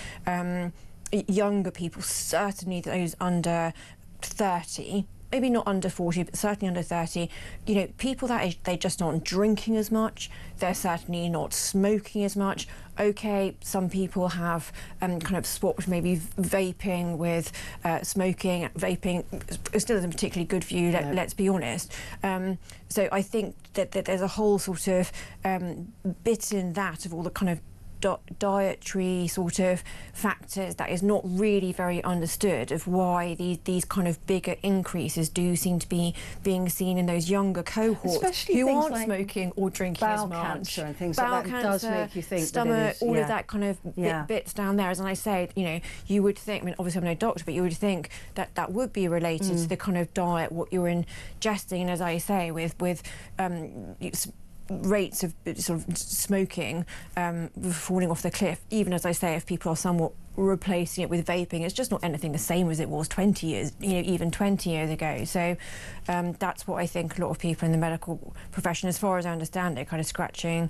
younger people, certainly those under 30, maybe not under 40, but certainly under 30, you know, people that age, they're just not drinking as much, they're certainly not smoking as much. Okay, some people have kind of swapped maybe vaping with smoking. Vaping still isn't particularly good for you, let's be honest. So I think that there's a whole sort of bit in that of all the kind of dietary sort of factors that is not really very understood of why these kind of bigger increases do seem to be being seen in those younger cohorts, especially who aren't like smoking or drinking as much. Bowel cancer and things like that does make you think stomach, that it is, all of that kind of bits down there. As I say, you know, you would think, I mean, obviously I'm no doctor, but you would think that that would be related to the kind of diet, what you're ingesting, and as I say, with rates of sort of smoking falling off the cliff, even as I say, if people are somewhat replacing it with vaping, it's just not anything the same as it was 20 years, you know, even 20 years ago. So that's what I think a lot of people in the medical profession, as far as I understand it, kind of scratching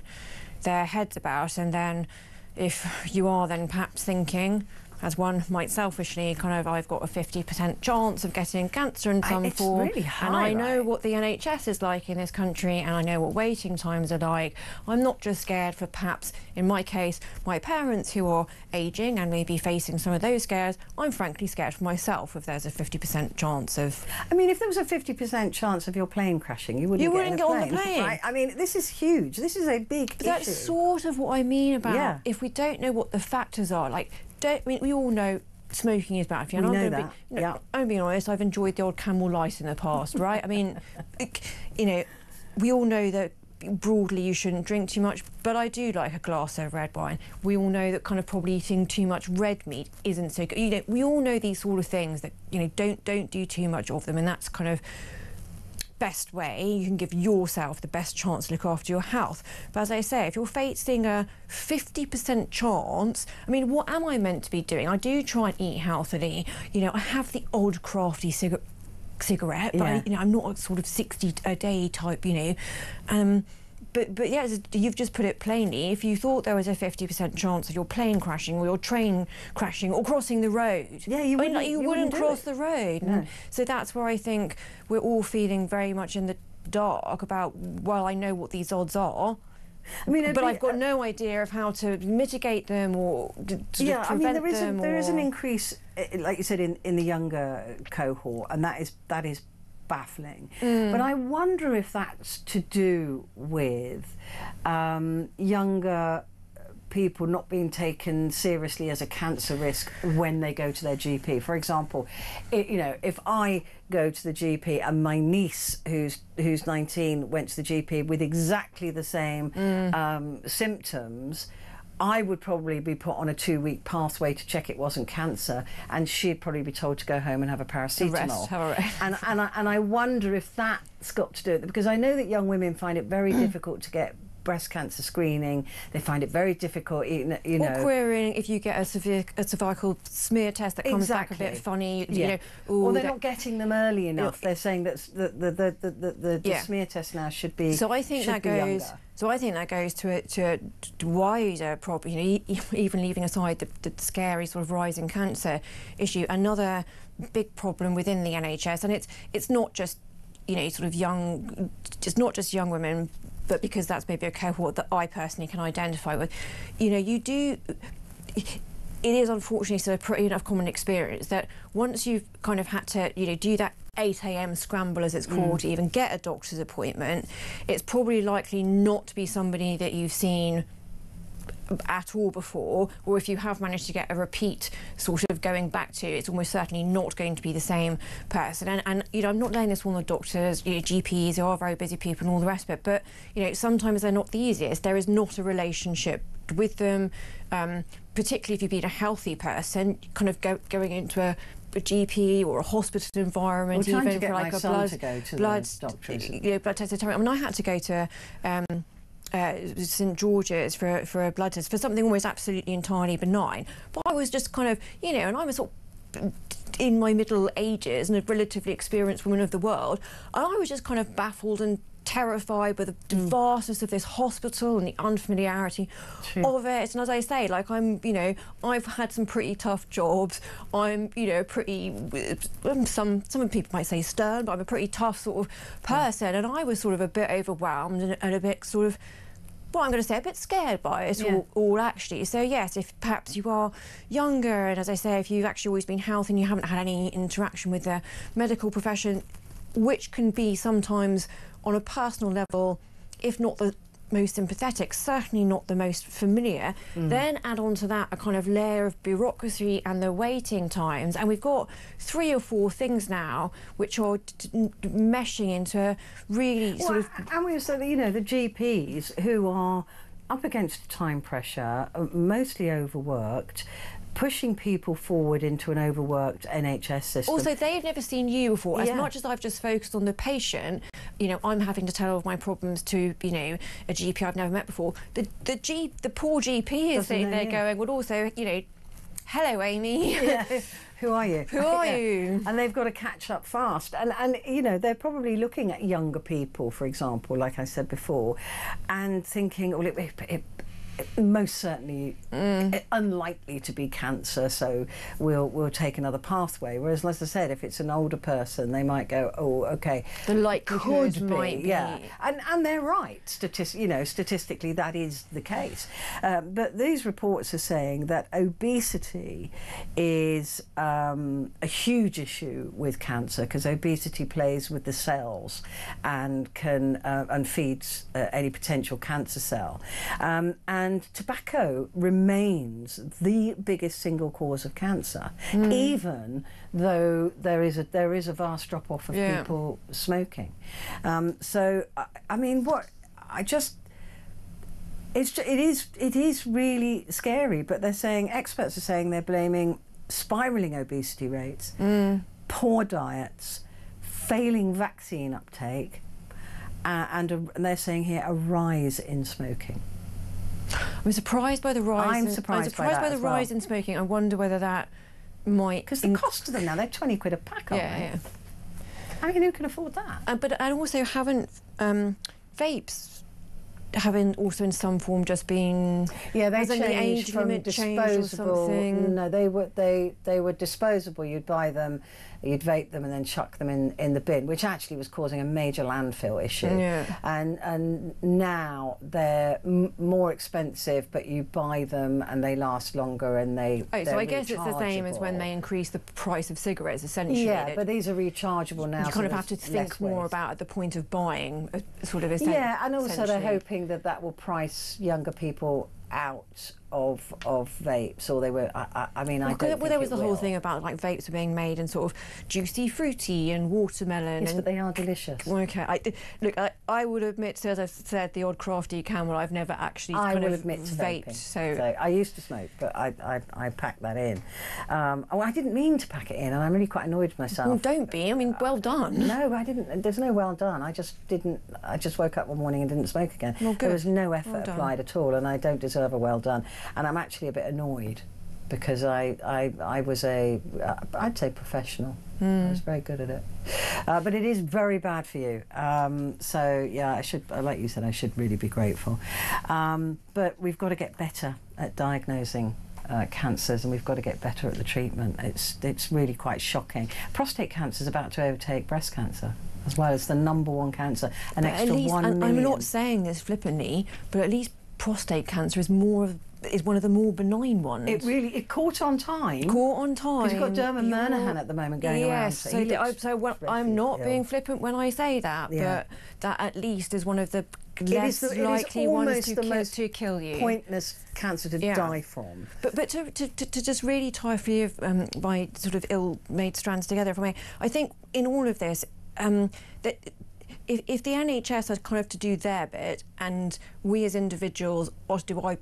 their heads about. And then if you are then perhaps thinking, as one might selfishly, kind of, I've got a 50% chance of getting cancer in some form. It's really high, and I know what the NHS is like in this country, and I know what waiting times are like. I'm not just scared for perhaps, in my case, my parents who are ageing and maybe facing some of those scares. I'm frankly scared for myself if there's a 50% chance of... I mean, if there was a 50% chance of your plane crashing, you wouldn't get on the plane. Right? I mean, this is huge. This is a big issue. That's sort of what I mean about if we don't know what the factors are. Like, I mean, we all know smoking is bad for you. I'm being honest, I've enjoyed the old Camel Light in the past, right? I mean, you know, we all know that broadly you shouldn't drink too much, but I do like a glass of red wine. We all know that kind of probably eating too much red meat isn't so good. You know, we all know these sort of things that, you know, don't do too much of them, and that's kind of best way you can give yourself the best chance to look after your health. But as I say, if you're facing a 50% chance, I mean, what am I meant to be doing? I do try and eat healthily. You know, I have the odd crafty cigarette. cigarette, but I'm not a sort of 60 a day type, But yeah, you've just put it plainly. If you thought there was a 50% chance of your plane crashing or your train crashing or crossing the road, you wouldn't cross the road. No. So that's where I think we're all feeling very much in the dark about, well, I know what these odds are. I mean, but I've got no idea of how to mitigate them or to prevent them. There is an increase, like you said, in the younger cohort, and that is baffling. But I wonder if that's to do with younger people not being taken seriously as a cancer risk when they go to their GP. For example, if I go to the GP and my niece, who's 19, went to the GP with exactly the same symptoms, I would probably be put on a 2-week pathway to check it wasn't cancer, and she'd probably be told to go home and have a paracetamol. And I wonder if that's got to do with it, because I know that young women find it very difficult to get breast cancer screening. They find it very difficult, Or querying if you get a cervical smear test that comes back a bit funny, or they're not getting them early enough. They're saying that the smear test now should be. So I think that goes. Younger. So I think that goes to a wider problem. Even leaving aside the scary sort of rising cancer issue, another big problem within the NHS, and it's not just sort of young, it's not just young women, but because that's maybe a cohort that I personally can identify with. It is unfortunately sort of pretty enough common experience that once you've kind of had to do that 8 a.m. scramble, as it's called, to even get a doctor's appointment, it's probably likely not to be somebody that you've seen at all before, or if you have managed to get a repeat sort of going back to, it's almost certainly not going to be the same person. And I'm not laying this on the doctors, GPs, who are very busy people and all the rest of it, but sometimes they're not the easiest. There is not a relationship with them, particularly if you've been a healthy person, kind of going into a GP or a hospital environment, even for like a blood doctor. Blood test. I mean, I had to go to St George's for a blood test for something almost absolutely entirely benign, but I was just kind of and I was sort of in my middle ages and a relatively experienced woman of the world, and I was just kind of baffled and terrified by the vastness of this hospital and the unfamiliarity of it. And as I say, like I've had some pretty tough jobs. I'm pretty some people might say stern, but I'm a pretty tough sort of person, and I was sort of a bit overwhelmed and a bit sort of, well, I'm going to say a bit scared by it all actually. So yes, if perhaps you are younger, and as I say, if you've actually always been healthy and you haven't had any interaction with the medical profession, which can be sometimes on a personal level, if not the most sympathetic, certainly not the most familiar, then add on to that a kind of layer of bureaucracy and the waiting times, and we've got 3 or 4 things now which are meshing into really sort of. And we also, the GPs who are up against time pressure, mostly overworked, pushing people forward into an overworked NHS system. Also, they've never seen you before. As much as I've just focused on the patient, I'm having to tell all of my problems to, a GP I've never met before. The poor GP is sitting there going, well, also, hello, Amy. Who are you? Who are you? And they've got to catch up fast. And they're probably looking at younger people, for example, like I said before, and thinking, well, it most certainly unlikely to be cancer, so we'll take another pathway. Whereas, as I said, if it's an older person, they might go, oh, okay, the likelihood might be. And they're right. Statistically, that is the case. But these reports are saying that obesity is a huge issue with cancer, because obesity plays with the cells and can and feeds any potential cancer cell. And tobacco remains the biggest single cause of cancer, even though there is a vast drop-off of people smoking. So, I mean, it is really scary. But experts are saying they're blaming spiralling obesity rates, poor diets, failing vaccine uptake, and they're saying here a rise in smoking. I'm surprised by the rise. I'm surprised by the rise in smoking. I wonder whether that might, because the cost of them now, they're 20 quid a pack, aren't they? I mean, who can afford that? But also haven't vapes having also in some form just been they hasn't the changed age from limit changed or disposable. something? No, they were disposable. You'd buy them, you'd vape them, and then chuck them in the bin, which actually was causing a major landfill issue. Yeah. And now they're more expensive, but you buy them and they last longer, and so I guess it's the same as when they increase the price of cigarettes, essentially. Yeah, but these are rechargeable now. You kind of have to think more about at the point of buying, sort of. Yeah, and also they're hoping that will price younger people out of vapes, or they were. I mean, I don't think there was it the whole will. thing about like vapes are being made in sort of juicy, fruity, and watermelon. Yes, but they are delicious. Okay, I would admit, as I've said, the odd crafty camel, I've never actually kind of vaped. So I used to smoke, but I packed that in. I didn't mean to pack it in, and I'm really quite annoyed with myself. Well, don't be. I mean, well done. No, I didn't. There's no well done. I just didn't. I just woke up one morning and didn't smoke again. Well, good. There was no effort Well done. applied at all, and I don't deserve a well done. And I'm actually a bit annoyed because I was I'd say professional. I was very good at it. But it is very bad for you. So yeah, I should, like you said, I should really be grateful. But we've got to get better at diagnosing cancers, and we've got to get better at the treatment. It's really quite shocking. Prostate cancer is about to overtake breast cancer as well as the #1 cancer. An But extra at least, 1 million. I'm not saying this flippantly, but at least prostate cancer is one of the more benign ones. It caught on time. Caught on time. Because you've got Dermot Murnahan at the moment going around. Yes, I'm not being flippant when I say that, Yeah. but that at least is one of the less likely ones to kill you. Pointless cancer to die from. But to just really tie a few of my sort of ill-made strands together for me, I think in all of this, that if the NHS had kind of to do their bit, and we as individuals ought to do our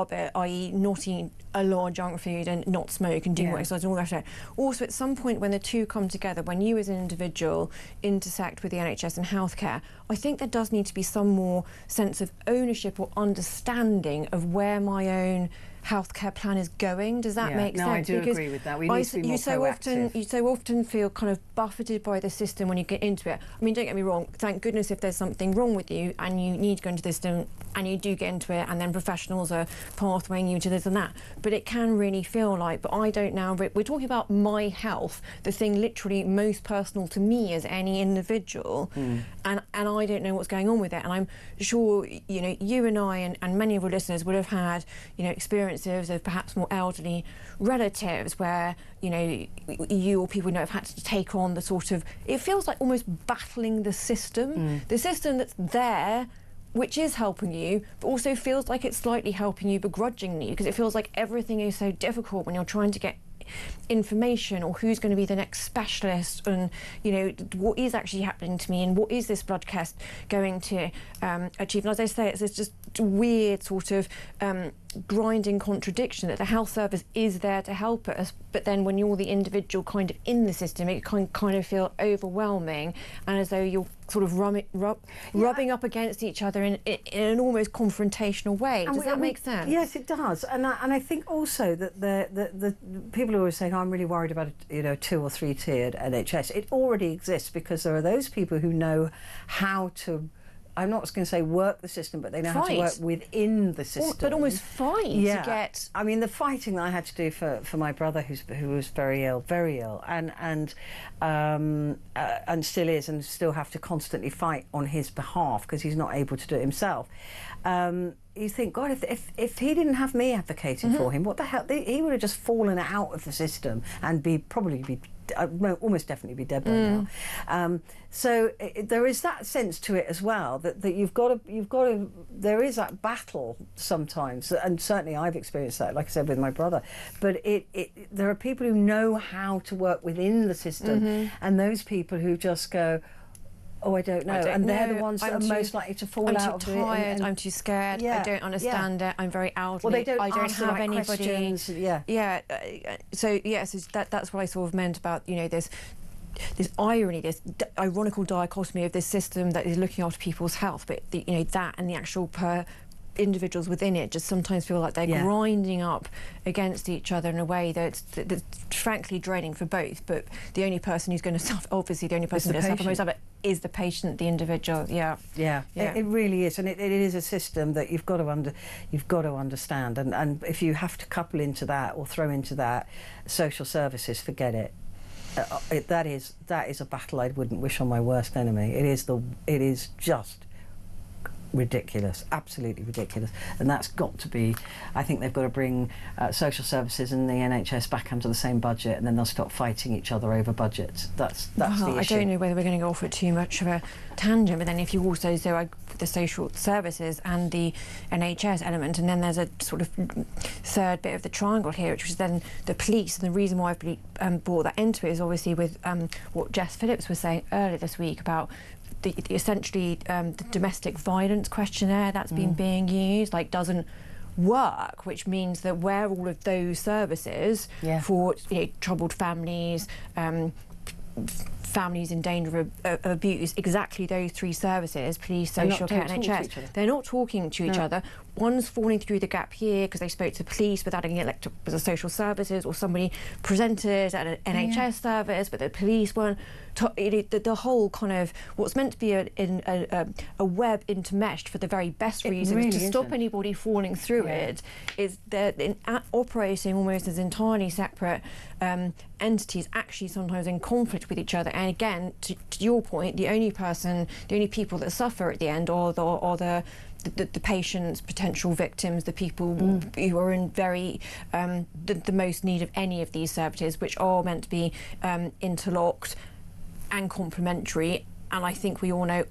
bit, i.e. not eat a lot of junk food and not smoke and do more exercise and all that. Also, at some point when the two come together, when you as an individual intersect with the NHS and healthcare, I think there does need to be some more sense of ownership or understanding of where my own healthcare plan is going. Does that make sense? No, I do because agree with that. We need to be more proactive. You so often feel kind of buffeted by the system when you get into it. I mean, don't get me wrong, thank goodness if there's something wrong with you and you need to go into the system and you do get into it, and then professionals are pathwaying you to this and that. But it can really feel like, but I don't now, we're talking about my health, the thing literally most personal to me as any individual, and I don't know what's going on with it. And I'm sure, you know, you and I and many of our listeners would have had, you know, experiences of perhaps more elderly relatives where, you know, you or people you know have had to take on the sort of, it feels like almost battling the system that's there, which is helping you, but also feels like it's slightly helping you begrudgingly, because it feels like everything is so difficult when you're trying to get information, or who's going to be the next specialist, and you know what is actually happening to me, and what is this blood test going to achieve. And as I say, it's just weird sort of grinding contradiction that the health service is there to help us, but then when you're the individual kind of in the system, it can kind of feel overwhelming, and as though you're sort of rubbing up against each other in an almost confrontational way. Does that make sense? Yes, it does. And I think also that the people who are saying, oh, I'm really worried about a 2 or 3 tiered NHS, it already exists because there are those people who know how to, I'm not going to say work the system, but they know how to work within the system. But almost fight to get... I mean, the fighting that I had to do for my brother, who was very ill, and still is, and still have to constantly fight on his behalf because he's not able to do it himself. You think, God, if he didn't have me advocating for him, what the hell? He would have just fallen out of the system and almost definitely be dead by now. So there is that sense to it as well, that you've got to. There is that battle sometimes, and certainly I've experienced that, like I said, with my brother. But there are people who know how to work within the system, and those people who just go, oh, I don't know. They're the ones that are most likely to fall out of it. I'm too tired, I'm too scared, I don't understand it, I'm very elderly, well, they don't I don't ask the have right anybody. Questions. So that's what I sort of meant about, you know, this irony, this ironical dichotomy of this system that is looking after people's health, but that and the actual individuals within it just sometimes feel like they're grinding up against each other in a way that's frankly draining for both. But the only person who's going to suffer, obviously, the only person who's going to suffer most of it is the patient, the individual. It really is, and it is a system that you've got to understand. And if you have to couple into that or throw into that social services, forget it. That is a battle I wouldn't wish on my worst enemy. It is just ridiculous, absolutely ridiculous, and that's got to be. I think they've got to bring social services and the NHS back under the same budget, and then they'll stop fighting each other over budgets. That's the issue. I don't know whether we're going to go off at too much of a tangent, but then if you also the social services and the NHS element, and then there's a sort of third bit of the triangle here, which was then the police. And the reason why I've brought that into it is obviously with what Jess Phillips was saying earlier this week about essentially the domestic violence questionnaire that's been being used doesn't work, which means that where all of those services for troubled families, families in danger of abuse, exactly those three services, police, social care, NHS, they're not talking to each other. One's falling through the gap here because they spoke to police without getting elected as a social services, or somebody presented at an NHS service but the police weren't. The whole kind of what's meant to be a web intermeshed for the very best reasons really to stop anybody falling through it, is they're operating almost as entirely separate entities, actually sometimes in conflict with each other. And again, to your point, the only people that suffer at the end are the patients, potential victims, the people who are in the most need of any of these services, which are meant to be interlocked and complementary, and I think we all know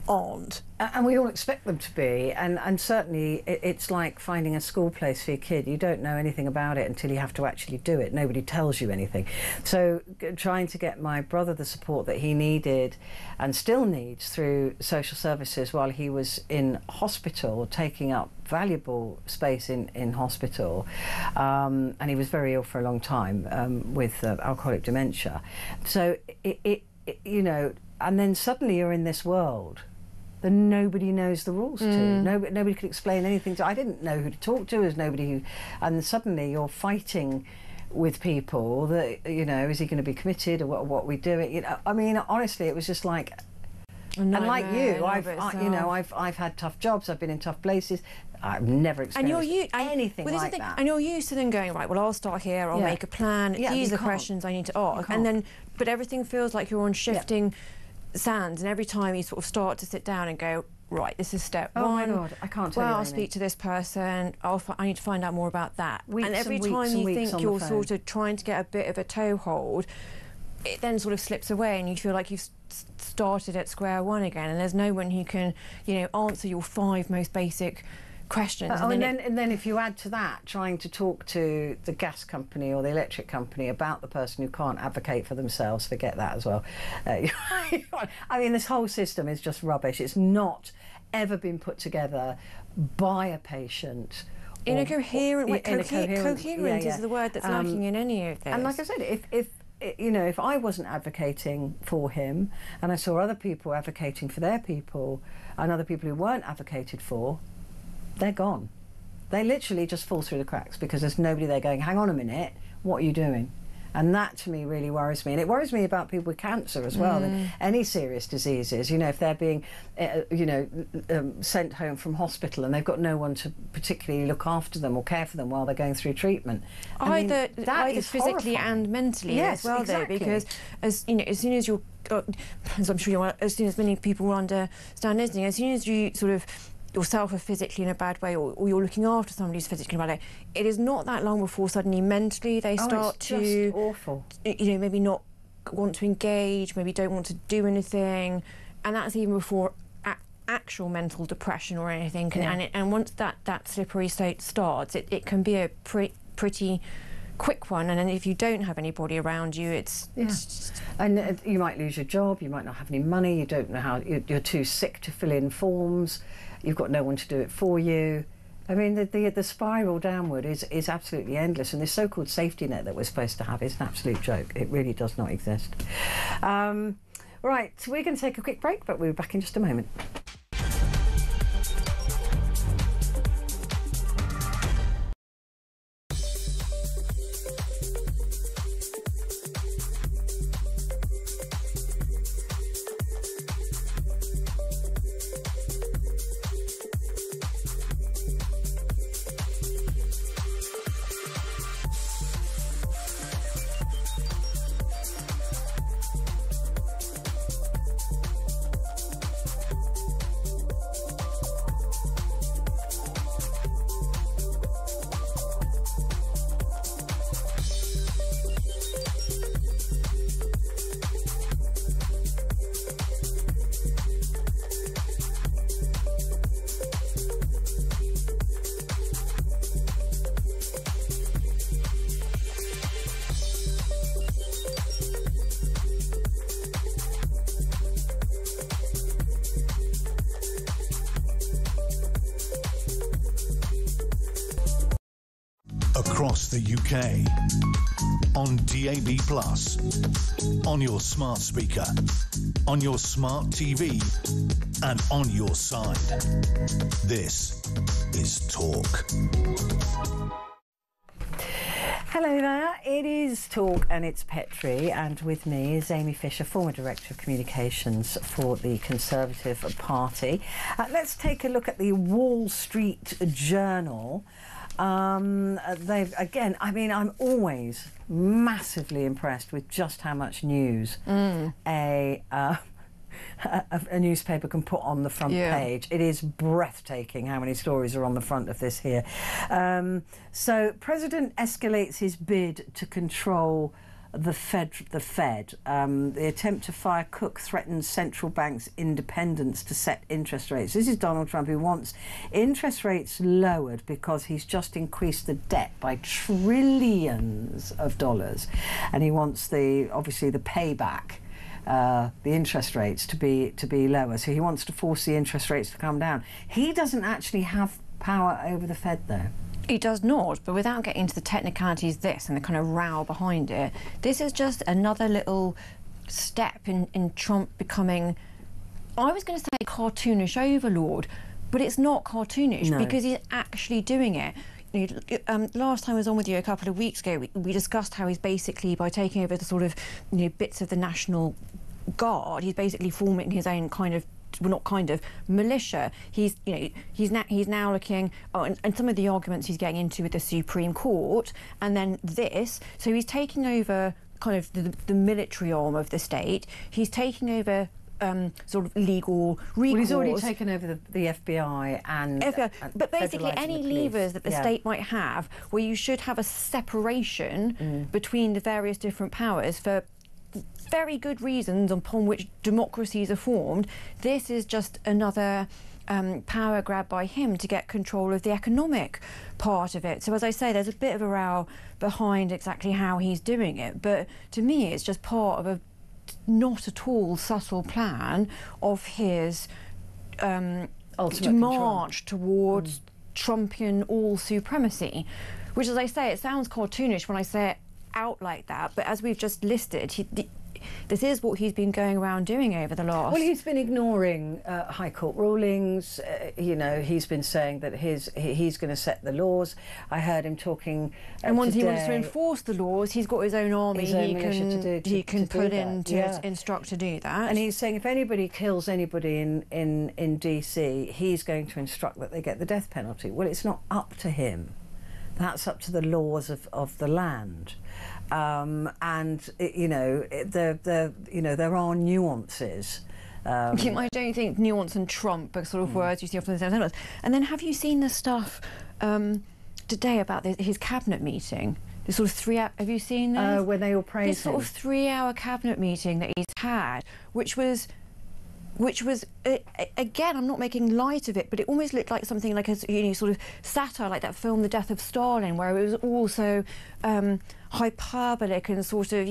aren't. And we all expect them to be, and certainly it's like finding a school place for your kid. You don't know anything about it until you have to actually do it. Nobody tells you anything. So trying to get my brother the support that he needed and still needs through social services while he was in hospital, taking up valuable space in hospital, and he was very ill for a long time with alcoholic dementia. So and then suddenly you're in this world that nobody knows the rules to. Nobody could explain anything to. I didn't know who to talk to. There's nobody who, and suddenly you're fighting with people that, is he going to be committed, or what we do? I mean, honestly, it was just like. And like you, I've had tough jobs. I've been in tough places. I've never experienced anything like that. And you're used to then going, right, well, I'll start here, I'll make a plan, these are the questions I need to ask. And then, but everything feels like you're on shifting sands, and every time you sort of start to sit down and go, right, this is step one. Oh my God, I can't tell you I'll speak to this person, I need to find out more about that. And every time you think you're sort of trying to get a bit of a toehold, it then sort of slips away and you feel like you've started at square one again, and there's no one who can, answer your 5 most basic questions. And then if you add to that trying to talk to the gas company or the electric company about the person who can't advocate for themselves, forget that as well. I mean, this whole system is just rubbish. It's not ever been put together by a patient. In a coherent way. Coherent is the word that's lacking in any of this. And like I said, if I wasn't advocating for him, and I saw other people advocating for their people, and other people who weren't advocated for, they're gone. They literally just fall through the cracks because there's nobody there going, hang on a minute, what are you doing? And that to me really worries me. And it worries me about people with cancer as well, and any serious diseases. If they're being, sent home from hospital and they've got no one to particularly look after them or care for them while they're going through treatment. Either physically horrifying. And mentally as well, exactly. Though, because as soon as you're, as I'm sure as soon as many people will understand listening, as soon as you sort of yourself are physically in a bad way, or you're looking after somebody who's physically in a bad way, it is not that long before suddenly mentally they start it's to just awful. Maybe not want to engage, maybe don't want to do anything, and that's even before actual mental depression or anything. And once that slippery state starts, it can be a pretty quick one, and then if you don't have anybody around you, it's and you might lose your job, you might not have any money, you don't know how, you're too sick to fill in forms, you've got no one to do it for you. I mean, the spiral downward is absolutely endless, and this so-called safety net that we're supposed to have is an absolute joke. It really does not exist. Right, so we're going to take a quick break, but we'll be back in just a moment. across the UK. On DAB+, on your smart speaker, on your smart TV, and on your side. This is Talk. Hello there, it is Talk and it's Petrie, and with me is Amy Fisher, former Director of Communications for the Conservative Party. Let's take a look at the Wall Street Journal. They've, again, I mean, I'm always massively impressed with just how much news a newspaper can put on the front page. It is breathtaking how many stories are on the front of this here. So President escalates his bid to control the Fed. The attempt to fire Cook threatens central bank's independence to set interest rates. This is Donald Trump, who wants interest rates lowered because he's just increased the debt by trillions of dollars, and he wants obviously the payback, the interest rates to be lower. So he wants to force the interest rates to come down. He doesn't actually have power over the Fed, though. He does not, but without getting into the technicalities, and the kind of row behind it, this is just another little step in Trump becoming, I was going to say cartoonish overlord, but it's not cartoonish because he's actually doing it. Last time I was on with you a couple of weeks ago, we discussed how he's basically, by taking over the sort of bits of the National Guard, he's basically forming his own kind of, well, not kind of, militia. He's now looking, and some of the arguments he's getting into with the Supreme Court, and then this. So he's taking over kind of the military arm of the state. He's taking over sort of legal recourse. Well, he's already taken over the FBI and FBI, but basically any levers that the state might have, where you should have a separation between the various different powers for very good reasons upon which democracies are formed. This is just another power grab by him to get control of the economic part of it. So as I say, there's a bit of a row behind exactly how he's doing it, but to me it's just part of a not at all subtle plan of his march towards Trumpian all supremacy, which, as I say, it sounds cartoonish when I say it out like that, but as we've just listed, this is what he's been going around doing over the last... Well, he's been ignoring High Court rulings. He's been saying that he's going to set the laws. I heard him talking and once today, he wants to enforce the laws, he's got his own army he can put in to instruct to do that. And he's saying if anybody kills anybody in DC, he's going to instruct that they get the death penalty. Well, it's not up to him. That's up to the laws of the land. And there are nuances. I don't think nuance and Trump are sort of words you see often in the same sentence. And then have you seen the stuff today about his cabinet meeting? The sort of 3 hour, have you seen this? When they all praised this sort of 3-hour cabinet meeting that he's had, which was again, I'm not making light of it, but it almost looked like something like a sort of satire, like that film The Death of Stalin, where it was also hyperbolic and sort of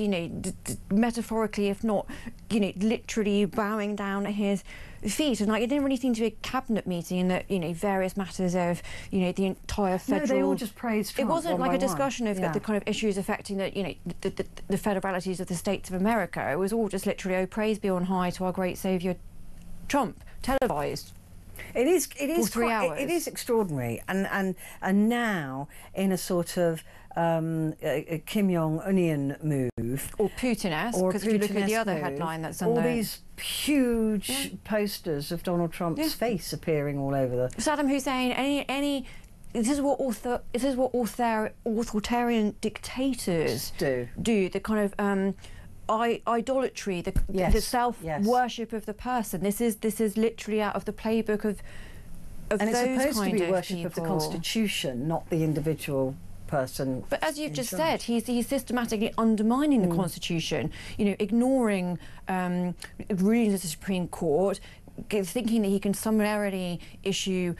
metaphorically, if not literally, bowing down at his feet. And like, it didn't really seem to be a cabinet meting in that various matters of the entire federal... No, they all just praised Trump. It wasn't like a discussion of the kind of issues affecting the federalities of the states of America. It was all just literally, oh, praise be on high to our great saviour Trump, televised. It is 3 hours. It is extraordinary, and now in a sort of a Kim Jong-unian move, or Putin-esque, because if you look at the other headline that's on all these huge posters of Donald Trump's face appearing all over the... Saddam Hussein, any this is what authoritarian dictators do. The kind of idolatry, the self-worship of the person. This is literally out of the playbook of and those it's supposed kind to be of worship people. of the Constitution, not the individual person. But as you've just said, he's systematically undermining the Constitution. Ignoring rulings of the Supreme Court, thinking that he can summarily issue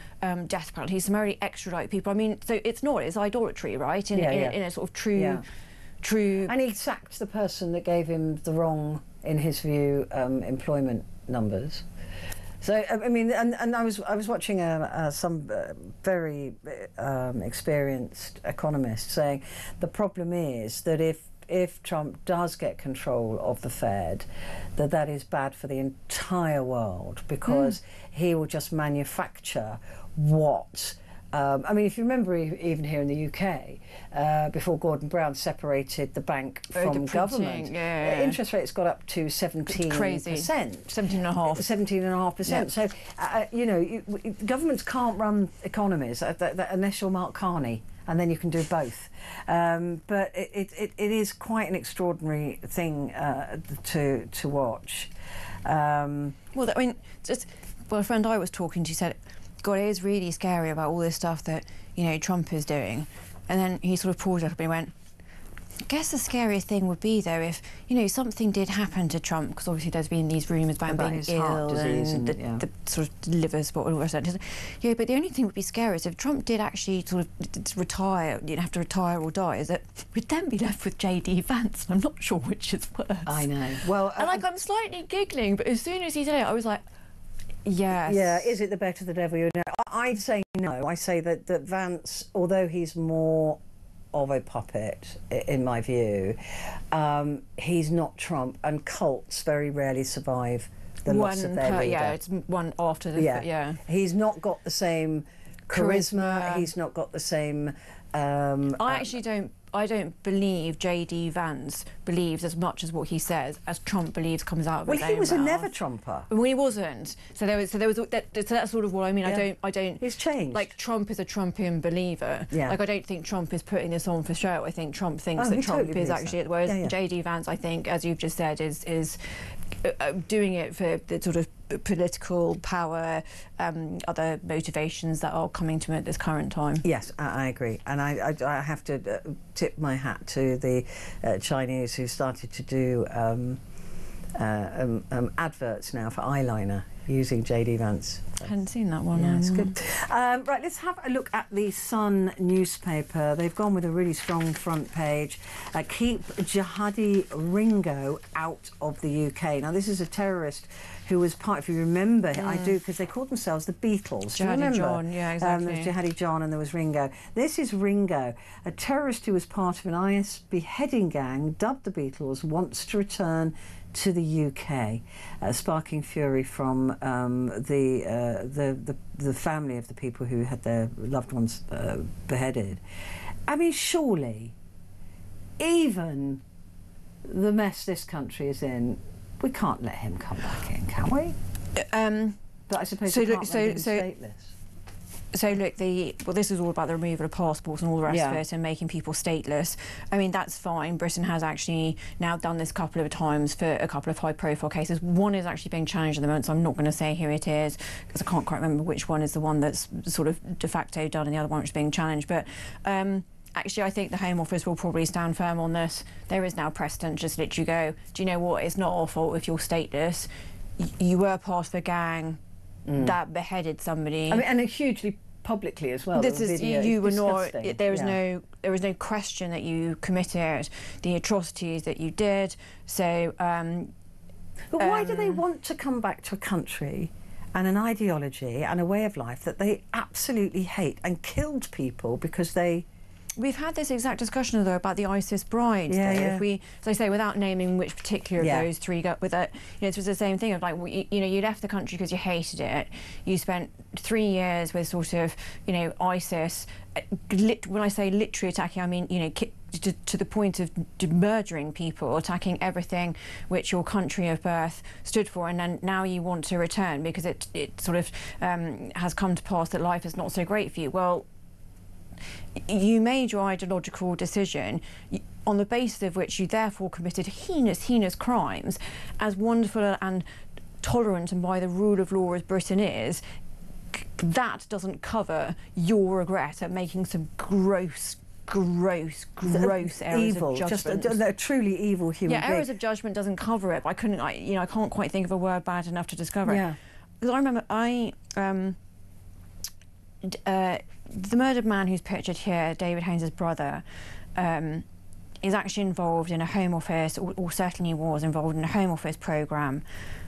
death penalties, summarily extradite people. I mean, so it's idolatry, right? In a sort of true. And he sacked the person that gave him the wrong, in his view, employment numbers. So I mean, and I was watching some very experienced economist saying the problem is that if Trump does get control of the Fed, that is bad for the entire world, because he will just manufacture what. I mean, if you remember, even here in the UK, before Gordon Brown separated the bank from government, interest rates got up to 17%. Crazy. 17.5%. 17.5%. Yep. So, you know, governments can't run economies unless you're Mark Carney, and then you can do both. But it is quite an extraordinary thing to watch. Well, I mean, a friend I was talking to said, God, it is really scary about all this stuff that, you know, Trump is doing. And then he sort of paused up and went, I guess the scariest thing would be, though, if, you know, something did happen to Trump, because obviously there's been these rumours about being his ill heart disease and the sort of liver spot and all the rest of it. Yeah, but the only thing that would be scary is if Trump did actually sort of retire, you'd have to retire or die, is that we'd then be left with J.D. Vance, and I'm not sure which is worse. I know. Well, and, like, I'm slightly giggling, but as soon as he said it, I was like, yes. Yeah, is it the better the devil you know? I'd say no. I say that Vance, although he's more of a puppet, in my view, he's not Trump, and cults very rarely survive the loss of their leader. Yeah, it's one after the... Yeah. He's not got the same charisma. He's not got the same... I don't believe J.D. Vance believes as much as what he says as Trump believes comes out of his own mouth. Well, he was a never-Trumper. Well, he wasn't. So that's sort of what I mean. Yeah. I don't. He's changed. Like, Trump is a Trumpian believer. Yeah. Like, I don't think Trump is putting this on for show. I think Trump thinks that Trump totally is actually. that. Whereas J.D. Vance, I think, as you've just said, is doing it for the sort of political power, other motivations that are coming to him at this current time. Yes, I agree, and I have to tip my hat to the Chinese who started to do adverts now for eyeliner using J.D. Vance. I hadn't seen that one. Yeah, it's good. Right, let's have a look at the Sun newspaper. They've gone with a really strong front page. Keep Jihadi Ringo out of the UK. Now, this is a terrorist who was part, if you remember, I do, because they called themselves the Beatles. Jihadi John, yeah, exactly. There was Jihadi John and there was Ringo. This is Ringo, a terrorist who was part of an IS beheading gang dubbed the Beatles, wants to return to the UK, sparking fury from the family of the people who had their loved ones beheaded. I mean, surely, even the mess this country is in, we can't let him come back in, can we? But I suppose we can't let him stateless. So look, this is all about the removal of passports and all the rest of it, and making people stateless. I mean, that's fine. Britain has actually now done this a couple of times for a couple of high-profile cases. One is actually being challenged at the moment, so I'm not going to say who it is, because I can't quite remember which one is the one that's sort of de facto done and the other one which is being challenged. But actually, I think the Home Office will probably stand firm on this. There is now precedent. Just literally go, do you know what? It's not our fault if you're stateless. You were part of a gang that beheaded somebody. I mean, and hugely publicly as well. This is you were not. There is no question that you committed the atrocities that you did. So, but why do they want to come back to a country and an ideology and a way of life that they absolutely hate and killed people because they? We've had this exact discussion, though, about the ISIS brides. Yeah. If we, as I say, without naming which particular of those three got with it, it was the same thing of like, you left the country because you hated it. You spent 3 years with sort of, ISIS. When I say literally attacking, I mean, to the point of murdering people, attacking everything which your country of birth stood for, and then now you want to return because it sort of has come to pass that life is not so great for you. Well, you made your ideological decision on the basis of which you therefore committed heinous crimes. As wonderful and tolerant and by the rule of law as Britain is, that doesn't cover your regret at making some gross errors evil, of judgment. Just a truly evil human being. Errors of judgment doesn't cover it. But I can't quite think of a word bad enough to discover it. Because I remember the murdered man who's pictured here, David Haynes' brother, is actually involved in a Home Office, or certainly was involved in a Home Office programme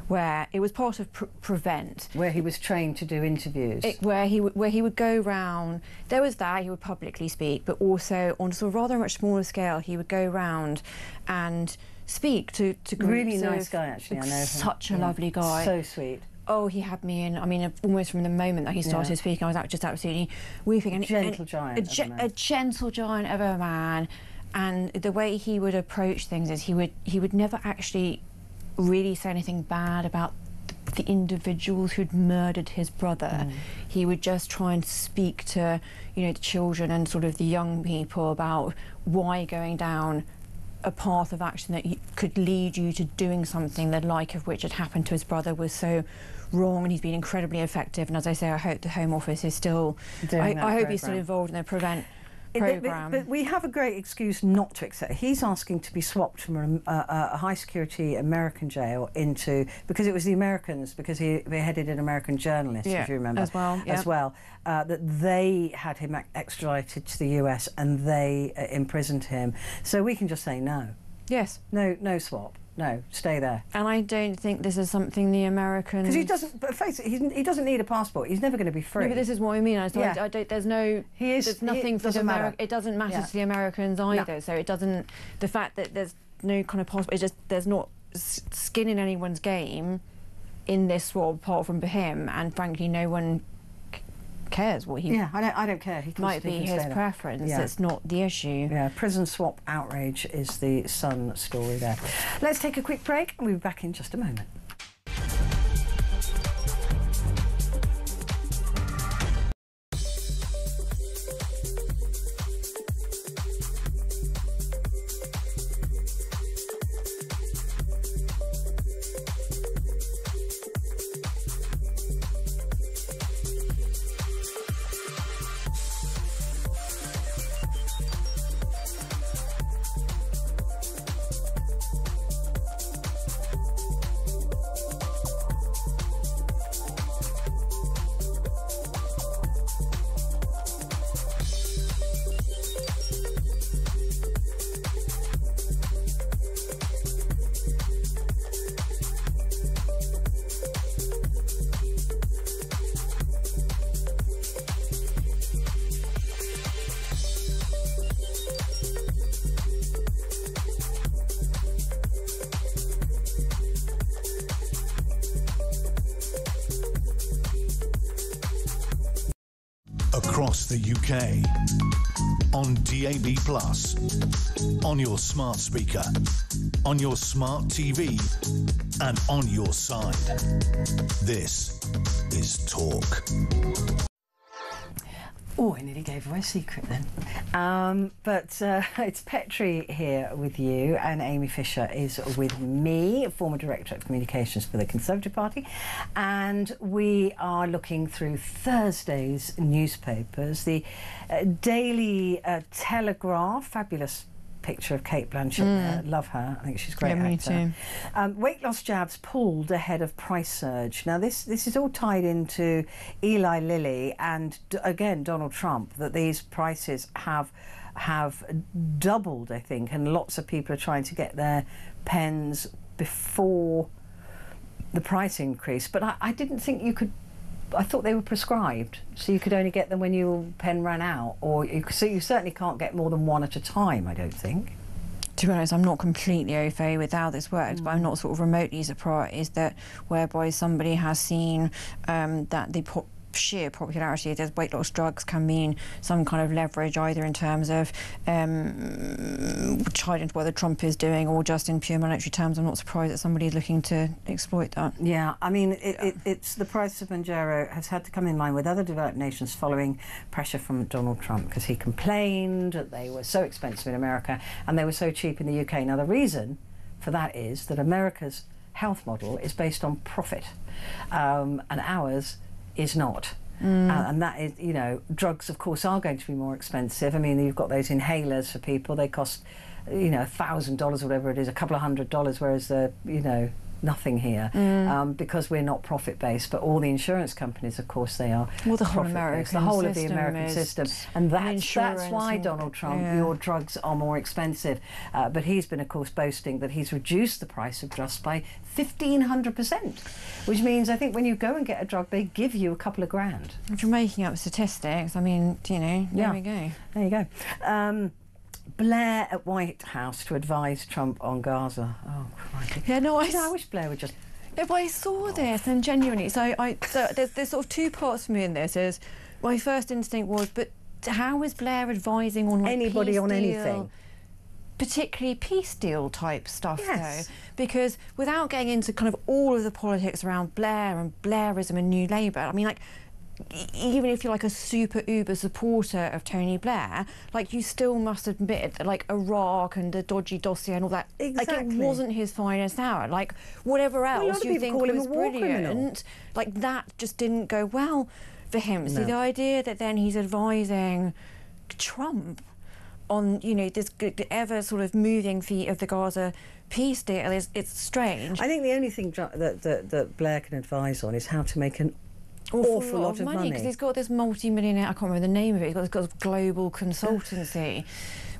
where it was part of Prevent. Where he was trained to do interviews. Where he would go round. There was that, he would publicly speak, but also on a sort of rather much smaller scale, he would go round and speak to groups. Really nice guy, actually, I know him. Such a lovely guy. So sweet. Oh, he had me in. I mean, almost from the moment that he started speaking, I was just absolutely weeping. A gentle giant. A gentle giant of a man. And the way he would approach things is he would never actually really say anything bad about the individuals who'd murdered his brother. He would just try and speak to, you know, the children and sort of the young people about why going down a path of action that could lead you to doing something the like of which had happened to his brother was so wrong. And he's been incredibly effective. And as I say, I hope the Home Office is still I hope he's still involved in the Prevent programme. But we have a great excuse not to accept. He's asking to be swapped from a high security American jail into, because it was the Americans, because he beheaded an American journalist, if you remember, as well, that they had him extradited to the US and they imprisoned him. So we can just say no. Yes. No swap. No, stay there. And I don't think this is something the Americans... Because he doesn't, but face it, he doesn't need a passport. He's never going to be free. No, but this is what I mean. I don't, there's no... There's nothing for the Americans. It doesn't matter to the Americans either. No. So it doesn't... The fact that there's no kind of passport, it's just there's not skin in anyone's game in this swap apart from him, and frankly no one cares what he... Yeah, I don't care. He might be his preference. It's not the issue. Yeah, prison swap outrage is the Sun story there. Let's take a quick break and we'll be back in just a moment. Across the UK, on DAB+, on your smart speaker, on your smart TV, and on your side. This is Talk. Oh, I nearly gave away a secret then. It's Petrie here with you, and Amy Fisher is with me, former Director of Communications for the Conservative Party, and we are looking through Thursday's newspapers. The Daily Telegraph, fabulous picture of Kate Blanchett there. Love her. I think she's a great actor. Me too. Weight loss jabs pulled ahead of price surge. Now this is all tied into Eli Lilly and again Donald Trump, that these prices have doubled, I think, and lots of people are trying to get their pens before the price increase. But I didn't think you could. I thought they were prescribed, so you could only get them when your pen ran out, so you certainly can't get more than one at a time, I don't think. To be honest, I'm not completely au fait with how this works, but I'm not sort of remotely surprised that whereby somebody has seen that the sheer popularity of those weight loss drugs can mean some kind of leverage, either in terms of tied into what the Trump is doing or just in pure monetary terms. I'm not surprised that somebody is looking to exploit that. Yeah, I mean, it's the price of Mounjaro has had to come in line with other developed nations following pressure from Donald Trump, because he complained that they were so expensive in America and they were so cheap in the UK. Now, the reason for that is that America's health model is based on profit, and ours is not. And that is, you know, drugs of course are going to be more expensive. I mean, you've got those inhalers for people, they cost, you know, $1,000 or whatever it is, a couple of $100, whereas the, you know, nothing here because we're not profit-based, but all the insurance companies, of course, they are. Well, the whole profit-based. American the whole of the system American is system, and that's why and- Donald Trump, your drugs are more expensive. But he's been, of course, boasting that he's reduced the price of drugs by 1,500%, which means I think when you go and get a drug, they give you a couple of grand. If you're making up statistics, I mean, you know, there we go. There you go. Blair at White House to advise Trump on Gaza. Oh, crikey. Yeah, no, I wish Blair would just... If I saw this, and genuinely, so there's sort of two parts for me in this. Is my first instinct was, but how is Blair advising on like, anybody peace on deal, anything? particularly peace deal type stuff, Yes. though? Because without getting into kind of all of the politics around Blair and Blairism and New Labour, I mean, like, even if you're like a super uber supporter of Tony Blair, like you still must admit that like Iraq and the dodgy dossier and all that, like it wasn't his finest hour. Like whatever else you think was brilliant, like that just didn't go well for him. No. So the idea that then he's advising Trump on, you know, this ever sort of moving feet of the Gaza peace deal it's strange. I think the only thing that Blair can advise on is how to make an awful lot of money, because he's got this multi-millionaire, I can't remember the name of it, he's got this global consultancy,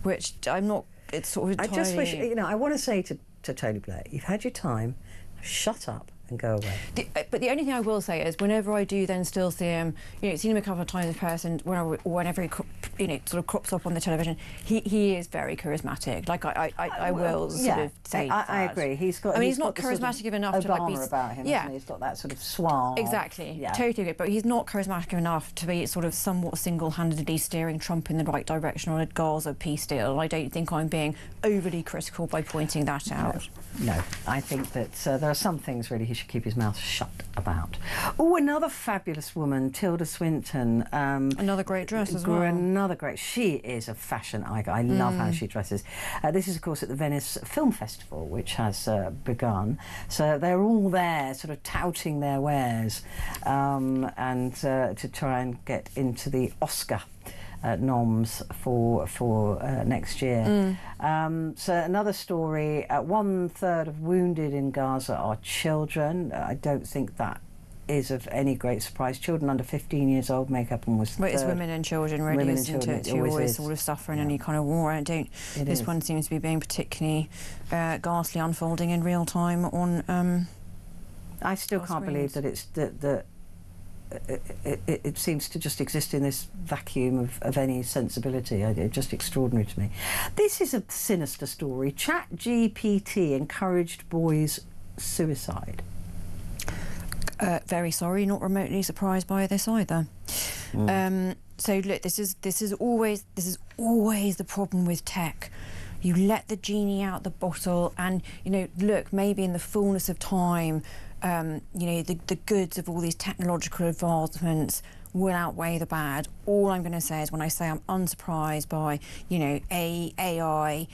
which I'm not, it's sort of entirely... I just wish, you know, I want to say to Tony Blair, you've had your time, shut up and go away. But the only thing I will say is whenever I do then still see him, you know, seen him a couple of times in person, whenever he, you know, sort of crops up on the television, he is very charismatic. Like I will sort of say I agree. He's got. I mean, he's not charismatic sort of enough Obama to like be about him. Yeah, hasn't he? He's got that sort of suave. Exactly. Totally good. But he's not charismatic enough to be sort of somewhat single-handedly steering Trump in the right direction on a Gaza peace deal. I don't think I'm being overly critical by pointing that out. No, I think that there are some things really he should keep his mouth shut about. Oh, another fabulous woman, Tilda Swinton. Another great dress as well. Another great. She is a fashion icon. I love how she dresses. This is, of course, at the Venice Film Festival, which has begun. So they're all there, sort of touting their wares, and to try and get into the Oscar noms for next year. So another story, 1/3 of wounded in Gaza are children. I don't think that is of any great surprise. Children under 15 years old make up almost Well, it's women and children, really, women and isn't children, it? Who always sort of suffer in any kind of war. This one seems to be being particularly ghastly, unfolding in real time on I still can't believe that it's that it seems to just exist in this vacuum of any sensibility. It's just extraordinary to me. This is a sinister story. ChatGPT encouraged boys' suicide. Very sorry, not remotely surprised by this either. So look, this is always the problem with tech. You let the genie out the bottle, and you know, look, maybe in the fullness of time, you know, the goods of all these technological advancements will outweigh the bad. All I'm going to say is, when I say I'm unsurprised by, you know, AI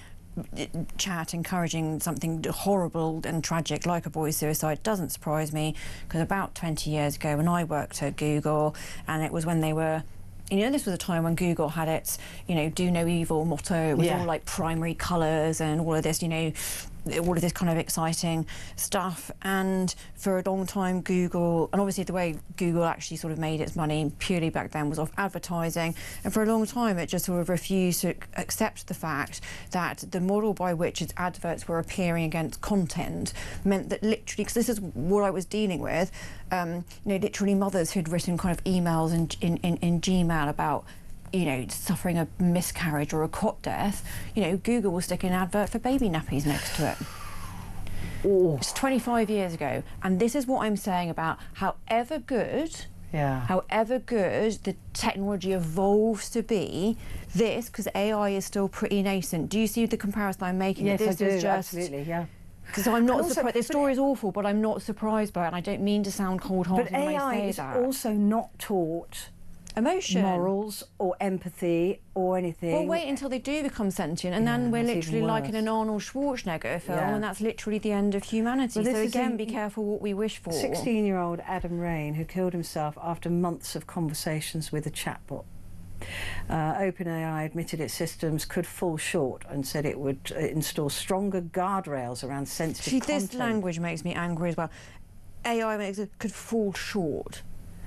chat encouraging something horrible and tragic like a boy's suicide, doesn't surprise me, because about 20 years ago when I worked at Google, and it was when they were, you know, this was a time when Google had its, you know, do no evil motto with all like primary colours and all of this, you know, all of this kind of exciting stuff. And for a long time Google, and obviously the way Google actually sort of made its money purely back then was off advertising, and for a long time it just sort of refused to accept the fact that the model by which its adverts were appearing against content meant that literally, because this is what I was dealing with, you know, literally mothers who'd written kind of emails in Gmail about, you know, suffering a miscarriage or a cot death, you know, Google will stick an advert for baby nappies next to it. It's 25 years ago, and this is what I'm saying about however good the technology evolves to be, this, because AI is still pretty nascent. Do you see the comparison I'm making? Yes, this I do, is just, absolutely, yeah. Because I'm not surprised. This story is awful, but I'm not surprised by it, and I don't mean to sound cold-hearted when I say that. But AI is also not taught emotion, morals or empathy or anything. Well, wait until they do become sentient, and then we're literally like in an Arnold Schwarzenegger film, and that's literally the end of humanity. So again, be careful what we wish for. 16-year-old Adam Rain, who killed himself after months of conversations with a chatbot. OpenAI admitted its systems could fall short and said it would install stronger guardrails around sensitive content. This language makes me angry as well. AI could fall short.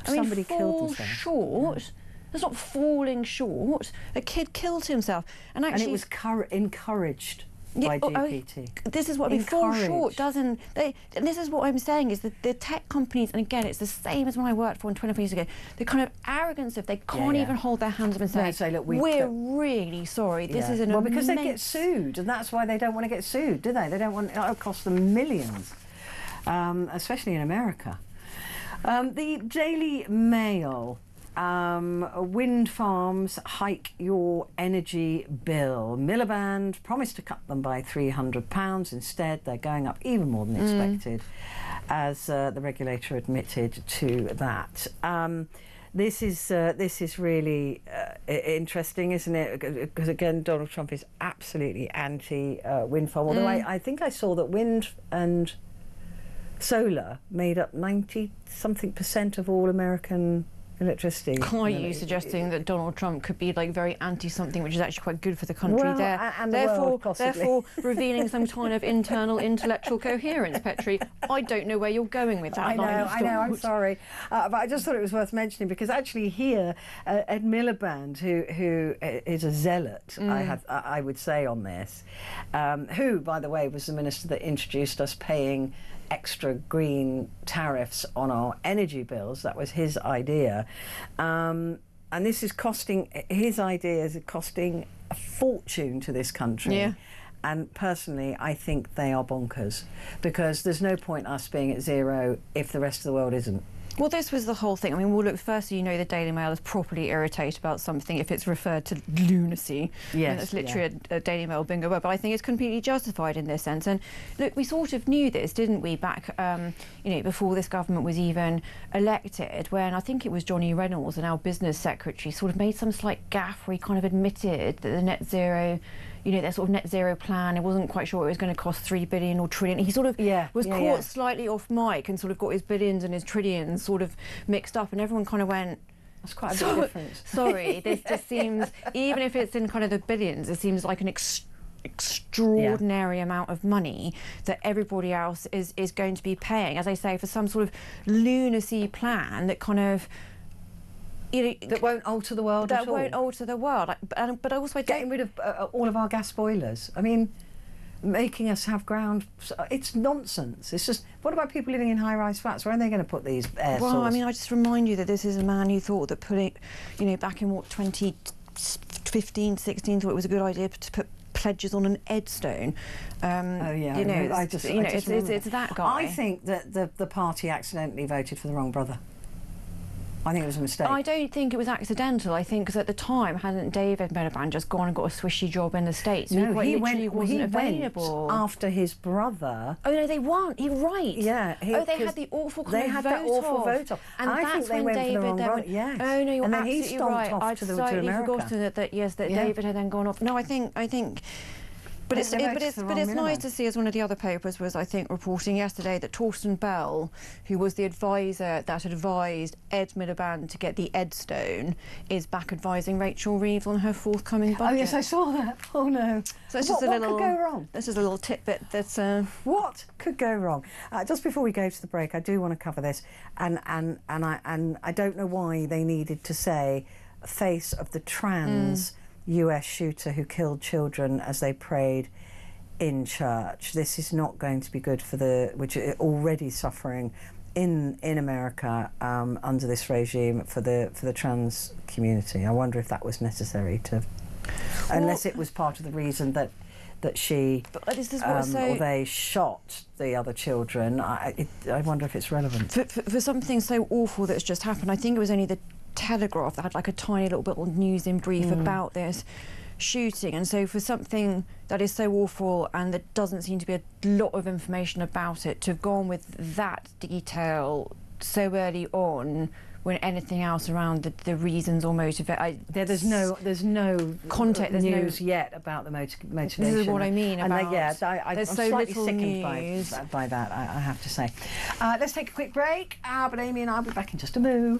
Somebody killed themselves. themselves. Short? That's not falling short. A kid killed himself. And actually... And it was encouraged by GPT. This is what I mean. Fall short doesn't... and this is what I'm saying, is that the tech companies, and again, it's the same as when I worked for 20 years ago, the kind of arrogance of they can't even hold their hands up and say, look, we're really sorry, this is an Well, because they get sued, and that's why they don't want to get sued, do they? They don't want... It'll cost them millions, especially in America. The Daily Mail... wind farms hike your energy bill. Miliband promised to cut them by £300. Instead, they're going up even more than expected, as the regulator admitted to that. This is really interesting, isn't it? Because again, Donald Trump is absolutely anti-wind farm. Although I think I saw that wind and solar made up 90-something% of all American electricity. Are you suggesting that Donald Trump could be like very anti-something, which is actually quite good for the country? Well, and therefore revealing some kind of internal intellectual coherence, Petrie. I don't know where you're going with that. I know. I'm sorry, but I just thought it was worth mentioning because actually here, Ed Miliband, who is a zealot, I would say on this, who, by the way, was the minister that introduced us paying extra green tariffs on our energy bills. That was his idea, and this is costing, his ideas are costing a fortune to this country. Yeah. And personally, I think they are bonkers, because there's no point us being at zero if the rest of the world isn't. Well, this was the whole thing. I mean, well, look, firstly, you know, the Daily Mail is properly irritated about something if it's referred to lunacy. Yes. And it's literally a Daily Mail bingo word, but I think it's completely justified in this sense. And look, we sort of knew this, didn't we, back, you know, before this government was even elected, when I think it was Johnny Reynolds and our business secretary sort of made some slight gaffe where he kind of admitted that the net zero, you know, their sort of net zero plan, it wasn't quite sure it was going to cost $3 billion or trillion. He sort of was caught slightly off mic and sort of got his billions and his trillions sort of mixed up, and everyone kind of went, that's quite a big difference. Sorry, this just seems, even if it's in kind of the billions, it seems like an extraordinary amount of money that everybody else is going to be paying, as I say, for some sort of lunacy plan that kind of, you know, that won't alter the world at all. That won't alter the world. But also, getting rid of all of our gas boilers. I mean, making us have ground. It's nonsense. It's just. What about people living in high-rise flats? Where are they going to put these air source? Well, I mean, I just remind you that this is a man who thought that putting, you know, back in what 2015, 16, thought it was a good idea to put pledges on an Edstone. Oh yeah, you know, I just it's that guy. I think that the party accidentally voted for the wrong brother. I think it was a mistake. I don't think it was accidental. I think because at the time, hadn't David Miliband just gone and got a swishy job in the States? No, he wasn't available. Went after his brother. Oh no, they weren't. You're right. Yeah. They had the awful kind of vote off. And I that's think when David the wrong then brother. Yes. Oh no, you're and then absolutely he stomped right. off I'd to slightly America. forgotten that David had then gone off. No, I think. But it's nice to see, as one of the other papers was, I think, reporting yesterday that Torsten Bell, who was the advisor that advised Ed Miliband to get the Edstone, is back advising Rachel Reeves on her forthcoming budget. Oh yes, I saw that. Oh no. So it's just what could go wrong? This is a little tidbit that's. What could go wrong? Just before we go to the break, I do want to cover this, and I don't know why they needed to say face of the trans US shooter who killed children as they prayed in church. This is not going to be good for which are already suffering in America under this regime for the trans community. I wonder if that was necessary to, unless it was part of the reason that she or they shot the other children. I wonder if it's relevant for something so awful that's just happened. I think it was only the Telegraph that had like a tiny little bit of news in brief about this shooting, and so for something that is so awful and that doesn't seem to be a lot of information about it, to have gone with that detail so early on when anything else around the reasons or motivation. There's no context. There's news yet about the motivation. This is what I mean. And about, I'm so slightly little sickened by that. I have to say. Let's take a quick break. But Amy and I'll be back in just a moo.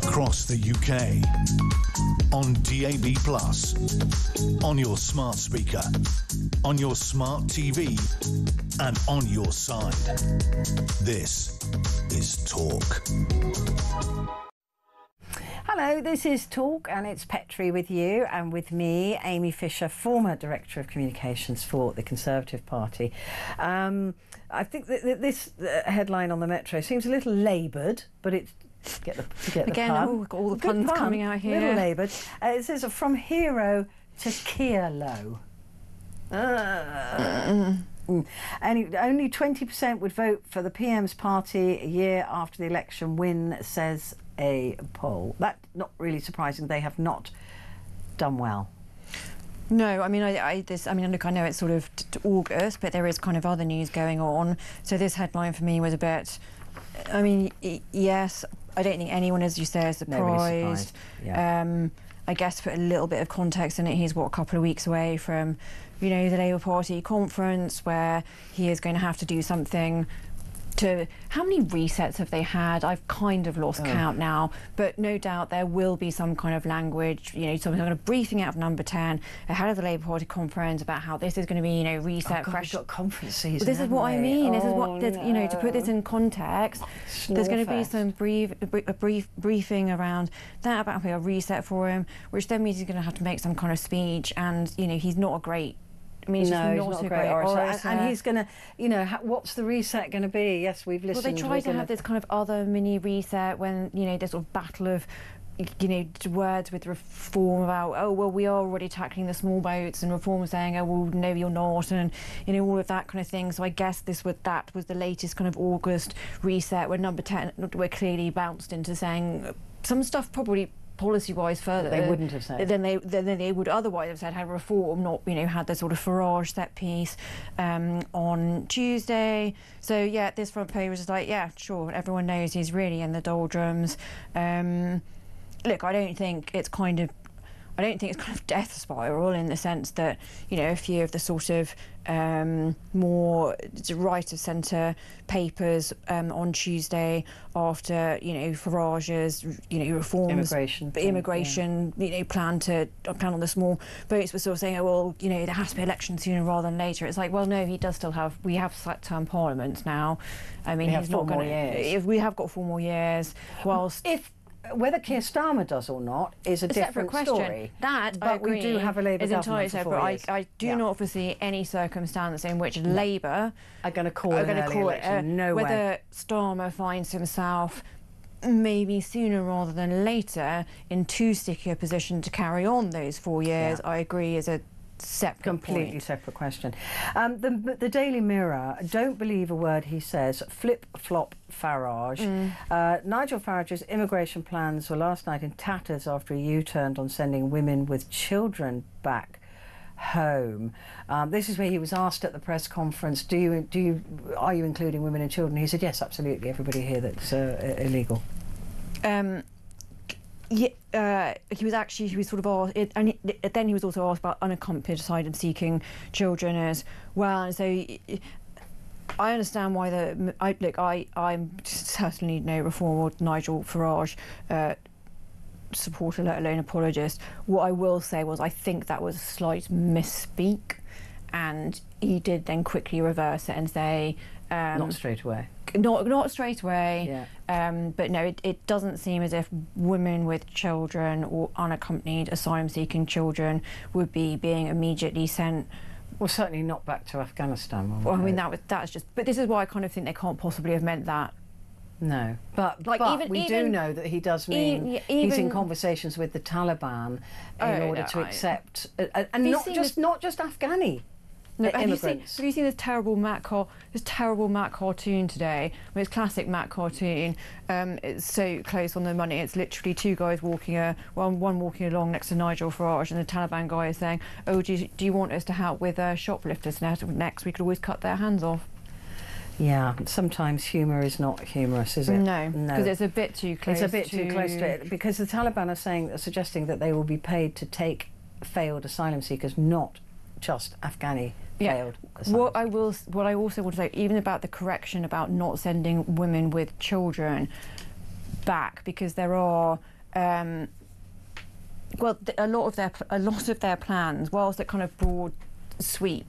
across the UK, on DAB+, on your smart speaker, on your smart TV, and on your side. This is Talk. Hello, this is Talk, and it's Petrie with you, and with me, Amy Fisher, former Director of Communications for the Conservative Party. I think that this headline on the Metro seems a little laboured, but it's get the Again, pun. we've got all the puns coming out here. Little laboured. It says from hero to Keirlow. And only 20% would vote for the PM's party a year after the election win, says a poll. That's not really surprising. They have not done well. No, I mean, look, I know it's sort of August, but there is kind of other news going on. So this headline for me was a bit, I mean, yes, I don't think anyone, as you say, is surprised. Yeah. I guess to put a little bit of context in it, he's, what, a couple of weeks away from, you know, the Labour Party conference where he is going to have to do something to... How many resets have they had? I've kind of lost count now, but no doubt there will be some kind of language, you know, some kind of briefing out of Number 10 ahead of the Labour Party conference about how this is going to be, you know, reset, fresh... We've got conference season, well, this is what I mean. This is what, you know, to put this in context, there's going to be some brief briefing around that, about a reset for him, which then means he's going to have to make some kind of speech, and, you know, he's not a great... I mean, he's not a great orator. And he's going to, you know, what's the reset going to be? Yes, we've listened. Well, they tried to have this kind of other mini reset when, you know, this sort of battle of, you know, words with Reform about, oh, well, we are already tackling the small boats, and Reform saying, oh, well, no, you're not, and, you know, all of that kind of thing. So I guess that was the latest kind of August reset where Number 10 were clearly bounced into saying some stuff probably policy-wise further they wouldn't have said than they would otherwise have said had Reform not, you know, had the sort of Farage set piece on Tuesday. So yeah, this front page was just like, yeah, sure, everyone knows he's really in the doldrums. Look, I don't think it's kind of death spiral in the sense that, you know, a few of the sort of more right of centre papers on Tuesday after, you know, Farage's, you know, reforms, immigration, you know, plan on the small boats, were sort of saying, oh, well, you know, there has to be elections sooner rather than later. It's like, well, no, he does still have, we have term parliaments now. I mean, he's not going to, we have got 4 more years, whilst... Whether Keir Starmer does or not is a different question. Story. That, but we do have a Labour government for 4 years. I do not foresee any circumstance in which Labour are going to call an early election. No way. Whether Starmer finds himself maybe sooner rather than later in too sticky a position to carry on those 4 years, I agree, is a completely separate question. The Daily Mirror, don't believe a word he says, flip-flop Farage. Nigel Farage's immigration plans were last night in tatters after he U-turned on sending women with children back home. This is where he was asked at the press conference, are you including women and children? He said, yes, absolutely, everybody here that's illegal. Yeah, he was sort of asked, and then he was also asked about unaccompanied asylum-seeking children as well. And so I understand why I'm certainly no Reform or Nigel Farage supporter, let alone apologist. What I will say was I think that was a slight misspeak, and he did then quickly reverse it and say... not straight away. Not straight away, but no, it doesn't seem as if women with children or unaccompanied asylum-seeking children would be being immediately sent. Well, certainly not back to Afghanistan. Well, I mean, that's just... But this is why I kind of think they can't possibly have meant that. No, but we do know that he does mean he's in conversations with the Taliban in order to accept, and not just Afghani. No, have you seen this terrible Matt cartoon today? I mean, it's classic Matt cartoon. It's so close on the money. It's literally 2 guys walking, one walking along next to Nigel Farage, and the Taliban guy is saying, "Oh, do you want us to help with shoplifters next? We could always cut their hands off." Yeah, sometimes humour is not humorous, is it? No, because it's a bit too close. It's a bit too close to it, because the Taliban are suggesting that they will be paid to take failed asylum seekers, not just Afghani. What I also want to say, even about the correction about not sending women with children back, because there are well, a lot of their plans, whilst that kind of broad sweep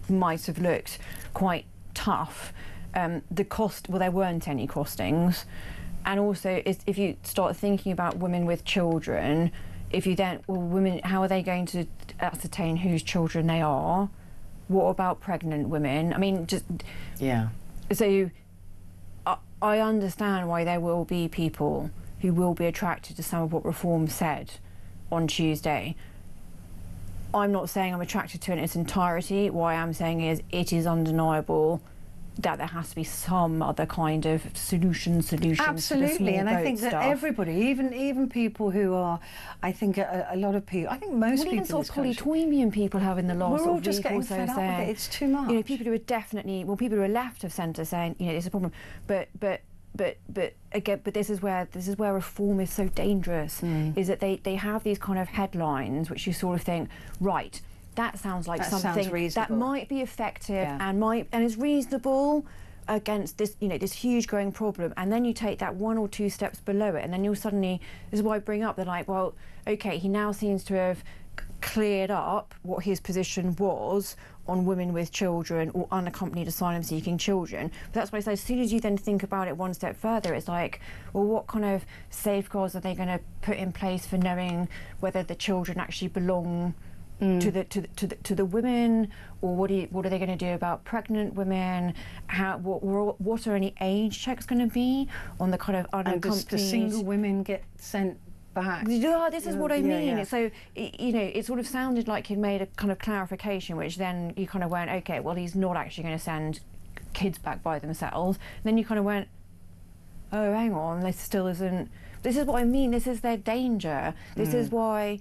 might have looked quite tough, the cost, well, there weren't any costings. And also, if you start thinking about women with children, if you then, well, women, how are they going to ascertain whose children they are? What about pregnant women? I mean, just... Yeah. So, I understand why there will be people who will be attracted to some of what Reform said on Tuesday. I'm not saying I'm attracted to it in its entirety. What I am saying is it is undeniable that there has to be some other kind of solution. Absolutely, and I think that everybody, even people who are, I think a lot of people, I think most people, even sort of polytoimian people have in the last we're all week just getting also fed up with saying, it. It's too much. You know, people who are definitely, well, people who are left of centre saying, you know, it's a problem, but again, but this is where Reform is so dangerous, is that they have these kind of headlines which you sort of think, right, that sounds like something that might be effective and is reasonable against this, you know, this huge growing problem, and then you take that 1 or 2 steps below it, and then you'll suddenly, this is why I bring up, they're like, well, okay, he now seems to have cleared up what his position was on women with children or unaccompanied asylum-seeking children. But that's why I say, as soon as you then think about it one step further, it's like, well, what kind of safeguards are they going to put in place for knowing whether the children actually belong to the women, or what are they going to do about pregnant women? What are any age checks going to be on the kind of unaccompanied? And does single women get sent back? Yeah, this is what I mean. Yeah. So, you know, it sort of sounded like he'd made a kind of clarification, which then you kind of went, okay, well, he's not actually going to send kids back by themselves. And then you kind of went, oh, hang on, this still isn't. This is what I mean. This is their danger. This is why.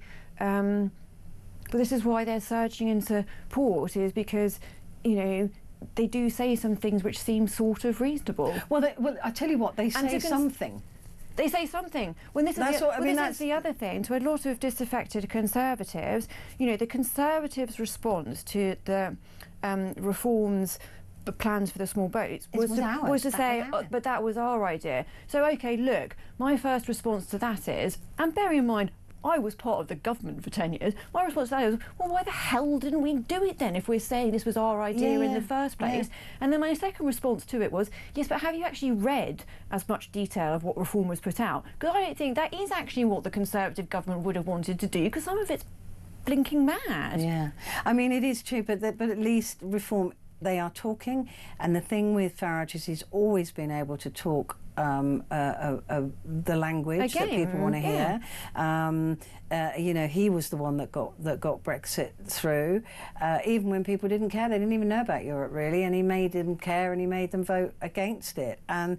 But this is why they're surging into port, is because, you know, they do say some things which seem sort of reasonable. Well, I tell you what, they say something. They say something. When this is that's the other thing. To a lot of disaffected Conservatives, you know, the Conservatives' response to the Reform's plans for the small boats was to say, but that was our idea. So, OK, look, my first response to that is, and bear in mind, I was part of the government for 10 years. My response to that is, well, why the hell didn't we do it then if we're saying this was our idea in the first place? And then my second response to it was, yes, but have you actually read as much detail of what Reform was put out? Because I don't think that is actually what the Conservative government would have wanted to do, because some of it's blinking mad. Yeah, I mean, it is true, but at least Reform, they are talking, and the thing with Farage is he's always been able to talk the language that people want to hear. You know, he was the one that got Brexit through, even when people didn't care. They didn't even know about Europe really, and he made them care, and he made them vote against it. And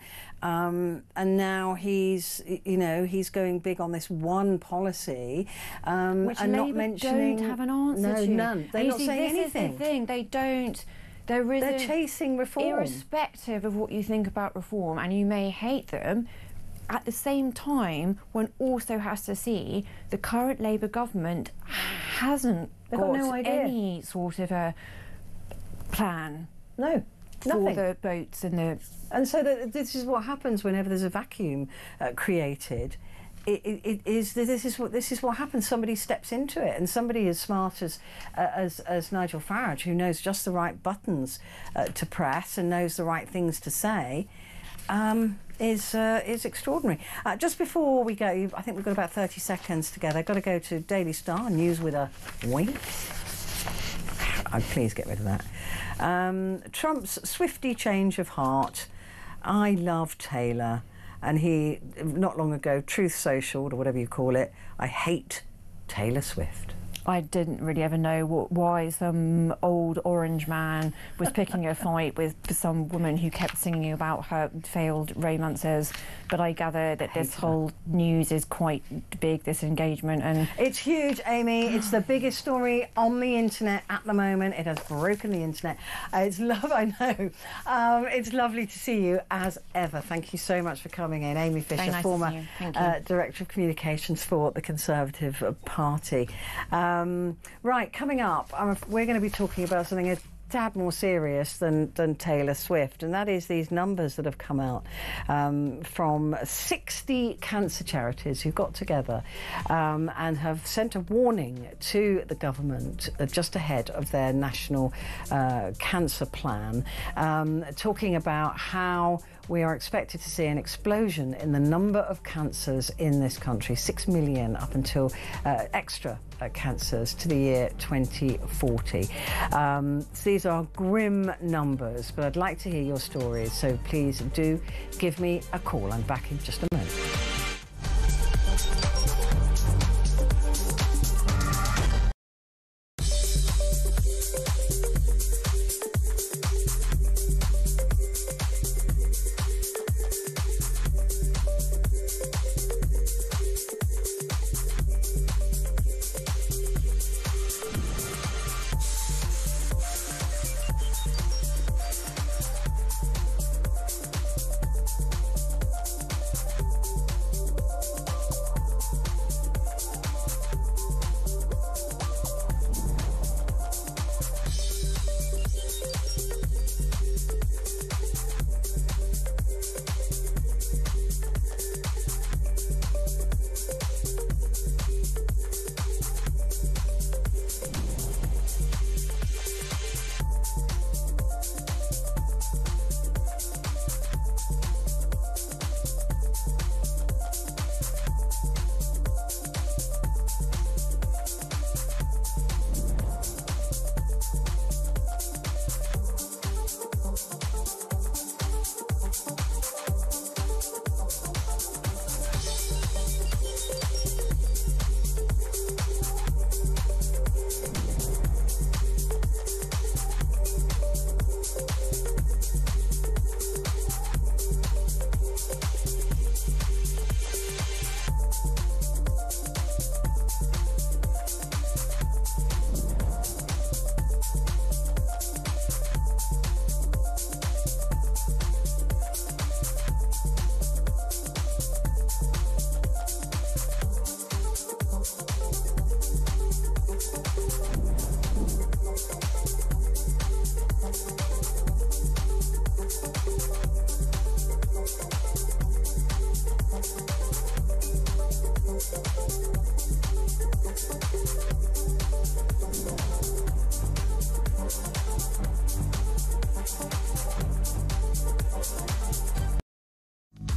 now he's, you know, he's going big on this one policy, which and Labour not mentioning. Don't have an answer to. None. They're not saying anything. This is the thing. They don't. They're chasing Reform. Irrespective of what you think about Reform, and you may hate them, at the same time, one also has to see the current Labour government hasn't got no idea. any sort of a plan. No, for nothing. the boats and the. And so this is what happens whenever there's a vacuum created. This is what happens. Somebody steps into it, and somebody as smart as Nigel Farage, who knows just the right buttons to press and knows the right things to say, is extraordinary. Just before we go, I think we've got about 30 seconds together. I've got to go to Daily Star, news with a wink. Please get rid of that. Trump's swifty change of heart. I love Taylor. And he, not long ago, Truth Social, or whatever you call it, I hate Taylor Swift. I didn't really ever know why some old orange man was picking a fight with some woman who kept singing about her failed romances. But I gather that this whole news is quite big, this engagement. And it's huge, Amy. It's the biggest story on the internet at the moment. It has broken the internet. I know. It's lovely to see you as ever. Thank you so much for coming in. Amy Fisher, nice former Director of Communications for the Conservative Party. Right, coming up, we're going to be talking about something tad more serious than Taylor Swift, and that is these numbers that have come out from 60 cancer charities who got together and have sent a warning to the government just ahead of their national cancer plan, talking about how we are expected to see an explosion in the number of cancers in this country, 6 million up until extra cancers to the year 2040. So these are grim numbers, but I'd like to hear your stories, so please do give me a call. I'm back in just a moment.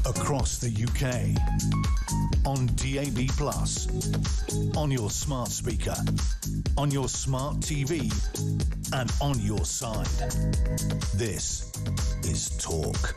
Across the UK, on DAB+, on your smart speaker, on your smart TV, and on your side. This is Talk.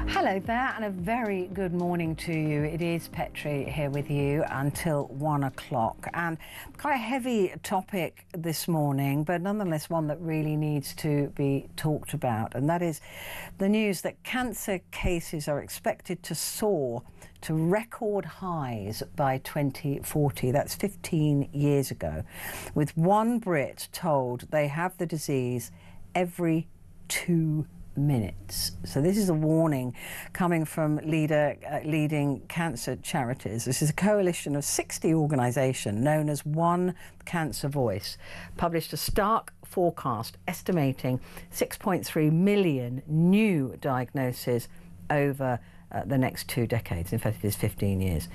Hello there, and a very good morning to you. It is Petrie here with you until 1 o'clock, and quite a heavy topic this morning, but nonetheless one that really needs to be talked about, and that is the news that cancer cases are expected to soar to record highs by 2040. That's 15 years ago, with one Brit told they have the disease every 2 minutes. So this is a warning coming from leading cancer charities. This is a coalition of 60 organisations known as One Cancer Voice, published a stark forecast estimating 6.3 million new diagnoses over the next 2 decades. In fact, it is 15 years.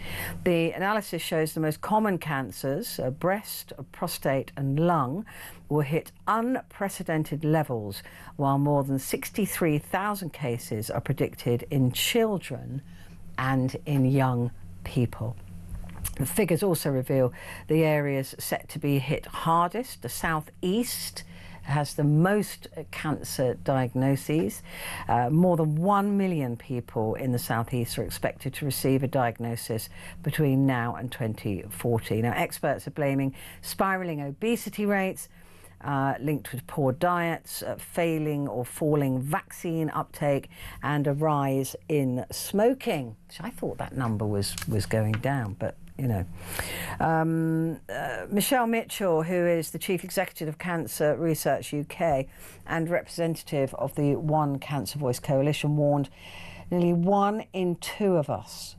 The analysis shows the most common cancers, breast, prostate and lung, will hit unprecedented levels, while more than 63,000 cases are predicted in children and in young people. The figures also reveal the areas set to be hit hardest. The southeast has the most cancer diagnoses. More than 1 million people in the southeast are expected to receive a diagnosis between now and 2040. Now, experts are blaming spiralling obesity rates linked with poor diets, failing or falling vaccine uptake, and a rise in smoking. Which I thought that number was going down, but you know. Michelle Mitchell, who is the Chief Executive of Cancer Research UK and representative of the One Cancer Voice Coalition, warned nearly 1 in 2 of us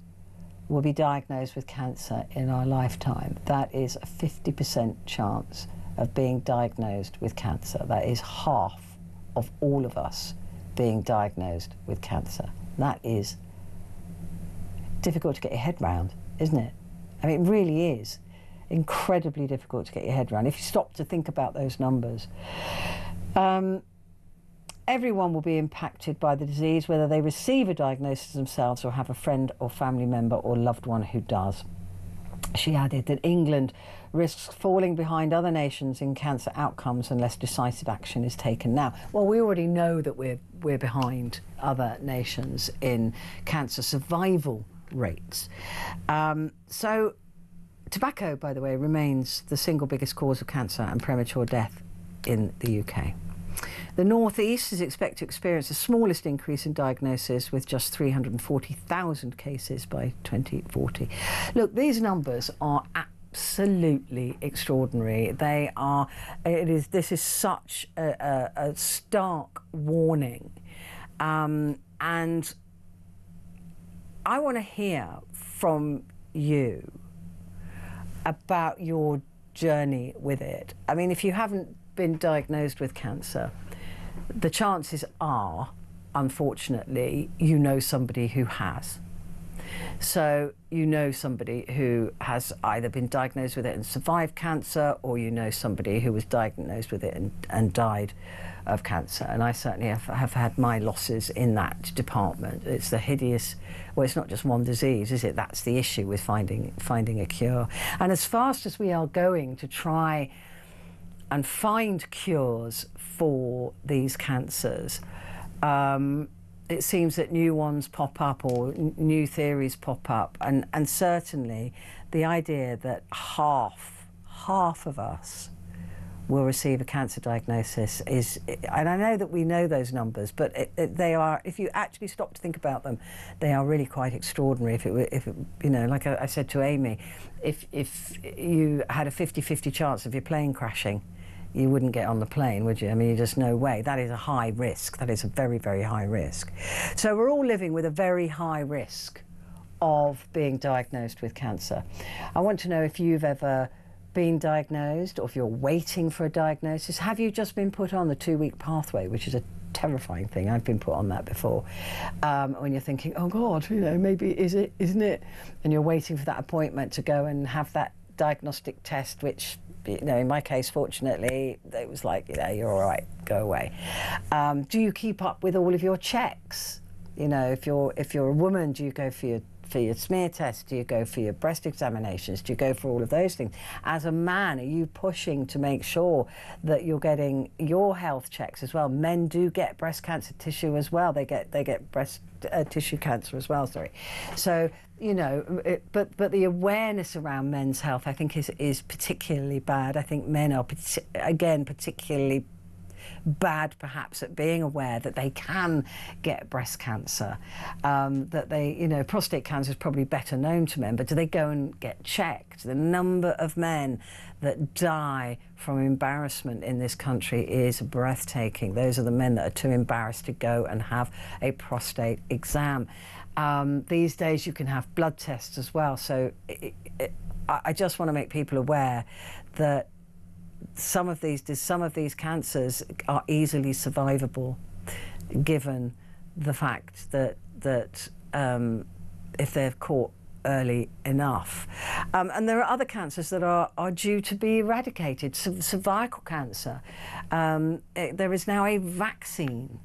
will be diagnosed with cancer in our lifetime. That is a 50% chance of being diagnosed with cancer. That is half of all of us being diagnosed with cancer. That is difficult to get your head round, isn't it? I mean, it really is incredibly difficult to get your head around if you stop to think about those numbers. Everyone will be impacted by the disease, whether they receive a diagnosis themselves or have a friend or family member or loved one who does. She added that England risks falling behind other nations in cancer outcomes unless decisive action is taken now. Well, we already know that we're behind other nations in cancer survival rates. So tobacco, by the way, remains the single biggest cause of cancer and premature death in the UK. The North East is expected to experience the smallest increase in diagnosis, with just 340,000 cases by 2040. Look, these numbers are absolutely extraordinary. They are. This is such a stark warning, and I want to hear from you about your journey with it. I mean, if you haven't been diagnosed with cancer, the chances are, unfortunately, you know somebody who has. So you know somebody who has either been diagnosed with it and survived cancer, or you know somebody who was diagnosed with it and died of cancer. And I certainly have had my losses in that department. It's the hideous, well, it's not just one disease, is it? That's the issue with finding a cure. And as fast as we are going to try and find cures for these cancers, it seems that new ones pop up, or new theories pop up, and certainly the idea that half of us will receive a cancer diagnosis is, and I know that we know those numbers, but they are, if you actually stop to think about them, they are really quite extraordinary. If it, you know, like I said to Amy, if you had a 50-50 chance of your plane crashing, you wouldn't get on the plane, would you? I mean, there's just no way. That is a high risk. That is a very, very high risk. So we're all living with a very high risk of being diagnosed with cancer. I want to know if you've ever been diagnosed, or if you're waiting for a diagnosis. Have you just been put on the 2-week pathway, which is a terrifying thing? I've been put on that before. When you're thinking, oh God, you know, maybe isn't it? And you're waiting for that appointment to go and have that diagnostic test, which, you know, in my case, fortunately, it was like, you know, you're all right, go away. Do you keep up with all of your checks? You know, if you're a woman, do you go for your smear test? Do you go for your breast examinations? Do you go for all of those things? As a man, are you pushing to make sure that you're getting your health checks as well? Men do get breast cancer tissue as well. They get breast tissue cancer as well. Sorry. So, you know, but the awareness around men's health, I think, is particularly bad. I think men are particularly bad perhaps at being aware that they can get breast cancer, that they, you know, prostate cancer is probably better known to men, but do they go and get checked? The number of men that die from embarrassment in this country is breathtaking. Those are the men that are too embarrassed to go and have a prostate exam. These days you can have blood tests as well, so I just want to make people aware that some of these cancers are easily survivable, given the fact that if they're caught early enough. And there are other cancers that are due to be eradicated. Cervical cancer. There is now a vaccine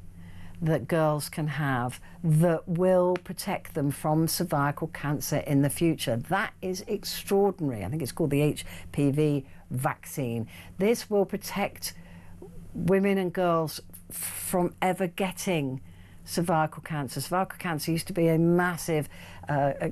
that girls can have that will protect them from cervical cancer in the future. That is extraordinary. I think it's called the HPV vaccine. This will protect women and girls from ever getting cervical cancer. Cervical cancer used to be a massive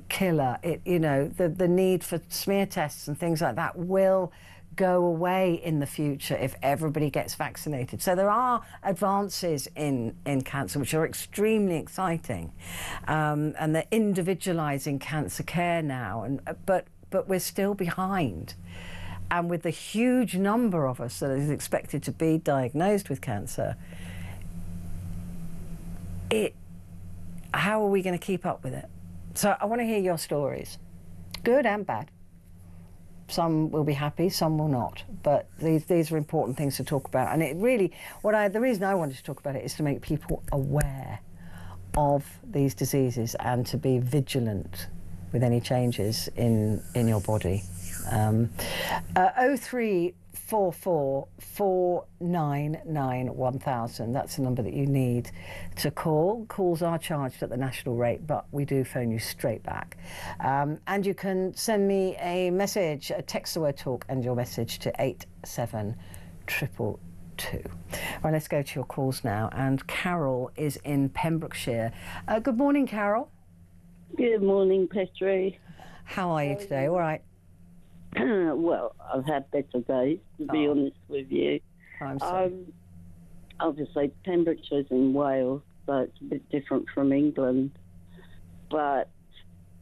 killer. You know, the need for smear tests and things like that will go away in the future if everybody gets vaccinated. So there are advances in cancer which are extremely exciting, and they're individualising cancer care now. But we're still behind. And with the huge number of us that is expected to be diagnosed with cancer, how are we going to keep up with it? So I want to hear your stories, good and bad. Some will be happy, some will not. But these are important things to talk about. And it really, the reason I wanted to talk about it is to make people aware of these diseases and to be vigilant with any changes in your body. 0344 499 1000. That's the number that you need to call. Calls are charged at the national rate, but we do phone you straight back. And you can send me a message, text the word talk and your message to 87222. Right, let's go to your calls now. And Carol is in Pembrokeshire. Good morning, Carol. Good morning, Petrie. How are you today? All right. Well, I've had better days, to be honest with you. I'm sorry. Obviously, Pembrokeshire's in Wales, so it's a bit different from England. But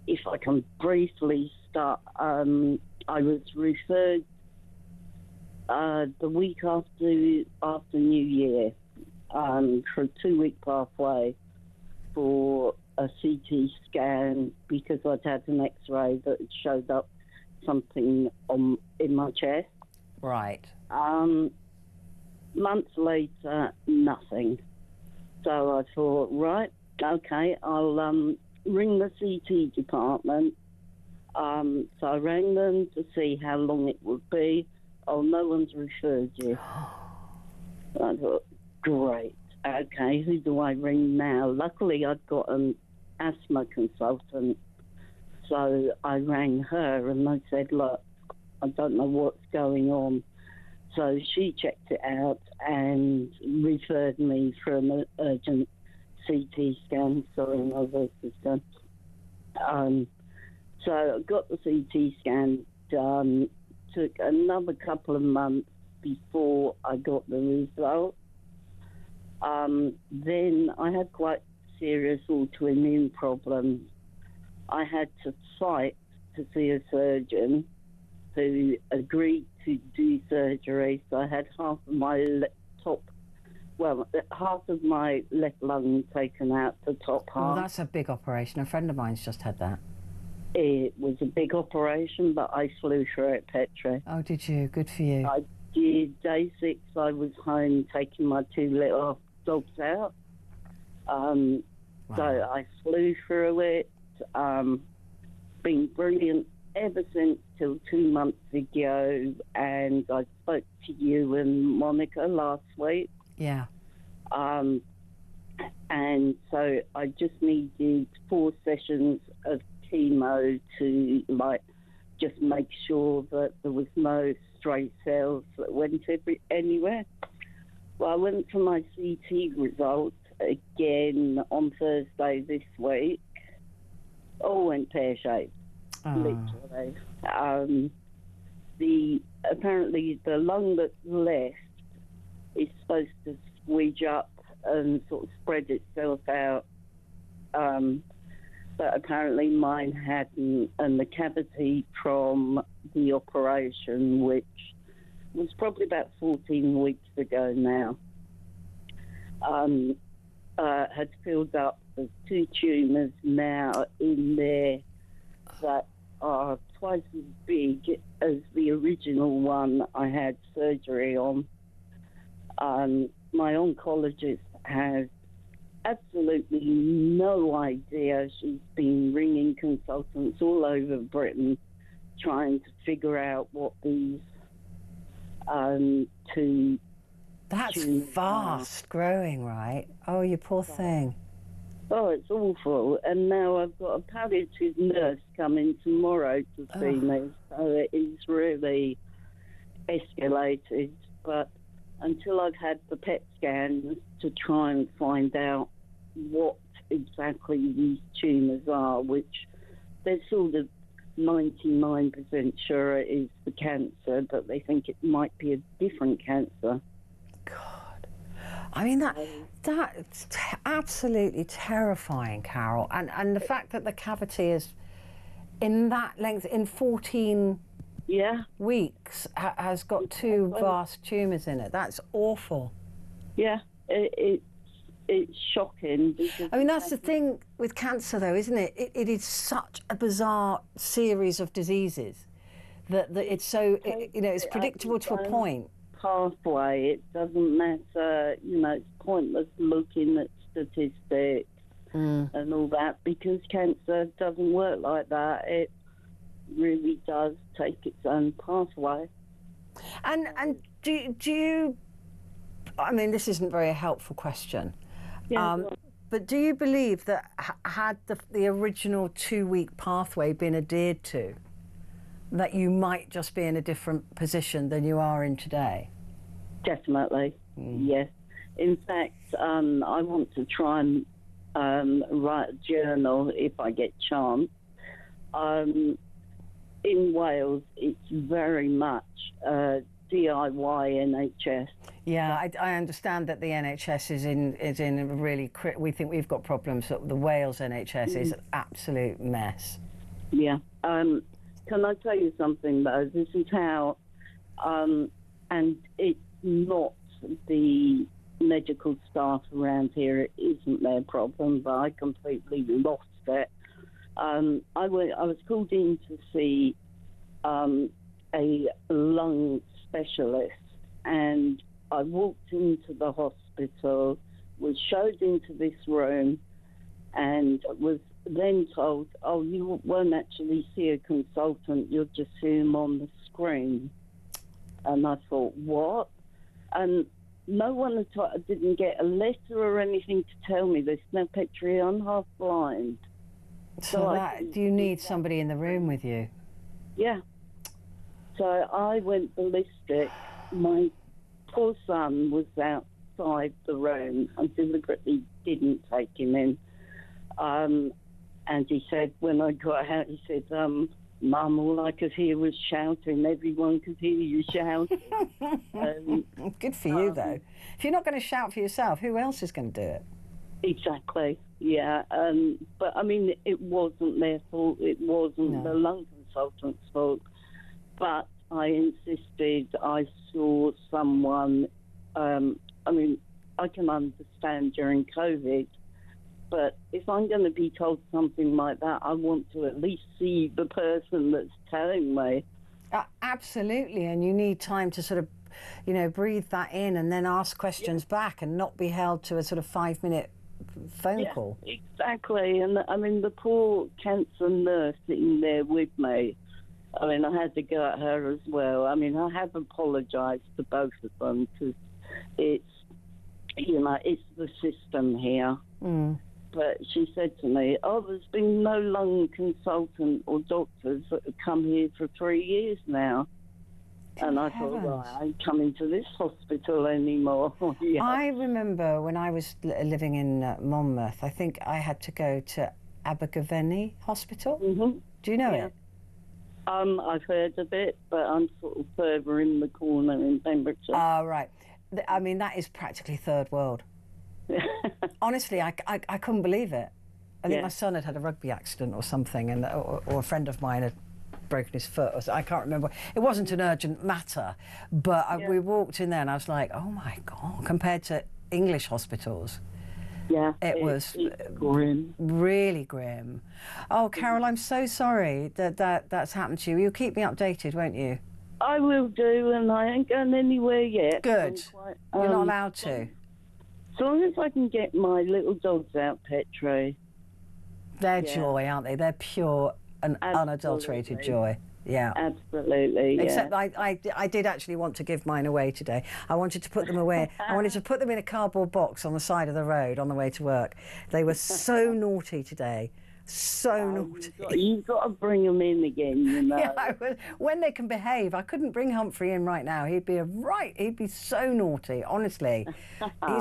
if I can briefly start, I was referred the week after New Year for a 2-week pathway for a CT scan because I'd had an X-ray that had showed up something in my chest. Right. Months later, nothing. So I thought, right, okay, I'll ring the CT department. So I rang them to see how long it would be. Oh, no one's referred you. I thought, great. Okay, who do I ring now? Luckily, I'd got an asthma consultant. So I rang her and I said, look, I don't know what's going on. So she checked it out and referred me for an urgent CT scan. Sorry, my voice is done. So I got the CT scan done. Took another couple of months before I got the result. Then I had quite serious autoimmune problems. I had to fight to see a surgeon who agreed to do surgery. So I had half of my half of my left lung taken out, the top half. Well, that's a big operation. A friend of mine's just had that. It was a big operation, but I flew through it, Petrie. Oh, did you? Good for you. I did. Day 6, I was home taking my 2 little dogs out. Wow. So I flew through it. Been brilliant ever since till 2 months ago, and I spoke to you and Monica last week. Yeah. And so I just needed 4 sessions of chemo to just make sure that there was no stray cells that went anywhere. Well, I went for my CT results again on Thursday this week. All went pear-shaped, literally. Apparently the lung that's left is supposed to squeeze up and sort of spread itself out. But apparently mine hadn't, and the cavity from the operation, which was probably about 14 weeks ago now, had filled up. There's 2 tumours now in there that are twice as big as the original one I had surgery on. My oncologist has absolutely no idea. She's been ringing consultants all over Britain trying to figure out what these 2 That's fast growing, right? Oh, you poor thing. Oh, it's awful. And now I've got a palliative nurse coming tomorrow to see me. So it is really escalated. But until I've had the PET scans to try and find out what exactly these tumours are, which they're sort of 99% sure it is the cancer, but they think it might be a different cancer. God. I mean, that's absolutely terrifying, Carol. And the fact that the cavity is in that length, in 14 weeks, has got 2 vast tumours in it. That's awful. Yeah, it's it's shocking. I mean, that's the thing with cancer, though, isn't it? It is such a bizarre series of diseases that it's so, it's predictable to a point. Pathway, it doesn't matter, it's pointless looking at statistics and all that, because cancer doesn't work like that. It really does take its own pathway. And do you, I mean, this isn't very a helpful question, but do you believe that had the original 2-week pathway been adhered to, that you might just be in a different position than you are in today? Definitely, yes. In fact, I want to try and write a journal if I get chance. In Wales, it's very much DIY NHS. Yeah, I understand that the NHS is in a really we think we've got problems. The Wales NHS is an absolute mess. Yeah. Can I tell you something, though? This is how, and it's not the medical staff around here. It isn't their problem, but I completely lost it. I was called in to see a lung specialist, and I walked into the hospital, was showed into this room, and was then told, oh, you won't actually see a consultant, you'll just see him on the screen. And I thought, what? And no one didn't get a letter or anything to tell me this. Now, Petrie, I'm half blind. So do you need somebody in the room with you? Yeah. So I went ballistic. My poor son was outside the room. I deliberately didn't take him in. And he said, when I got out, he said, Mum, all I could hear was shouting. Everyone could hear you shouting. Good for you, though. If you're not going to shout for yourself, who else is going to do it? Exactly, yeah. But, I mean, it wasn't their fault. It wasn't the lung consultant's fault. But I insisted I saw someone. I mean, I can understand during COVID, but if I'm going to be told something like that, I want to at least see the person that's telling me. Absolutely, and you need time to sort of, breathe that in and then ask questions back and not be held to a sort of 5-minute phone call. Exactly, and I mean, the poor cancer nurse sitting there with me, I mean, I had to go at her as well. I mean, I have apologised to both of them because it's, it's the system here. But she said to me, oh, there's been no lung consultant or doctors that have come here for 3 years now. And I thought, well, I ain't coming to this hospital anymore. I remember when I was living in Monmouth, I think I had to go to Abergavenny Hospital. Do you know it? I've heard of it, but I'm sort of further in the corner in Pembrokeshire. Oh, right. I mean, that is practically third world. Honestly, I couldn't believe it. I think my son had a rugby accident or something, and or a friend of mine had broken his foot. Or I can't remember. It wasn't an urgent matter, but we walked in there, and I was like, oh my God, compared to English hospitals. Yeah, it was grim. Really grim. Oh, Carol, I'm so sorry that's happened to you. You'll keep me updated, won't you? I will do, and I ain't going anywhere yet. Good. You're not allowed to. As long as I can get my little dogs out, Petrie. They're joy, aren't they? They're pure and unadulterated joy. Yeah. Absolutely. Except I did actually want to give mine away today. I wanted to put them away. I wanted to put them in a cardboard box on the side of the road on the way to work. They were so naughty today. So naughty. You've got to bring them in again, Yeah, when they can behave. I couldn't bring Humphrey in right now. He'd be so naughty, honestly. He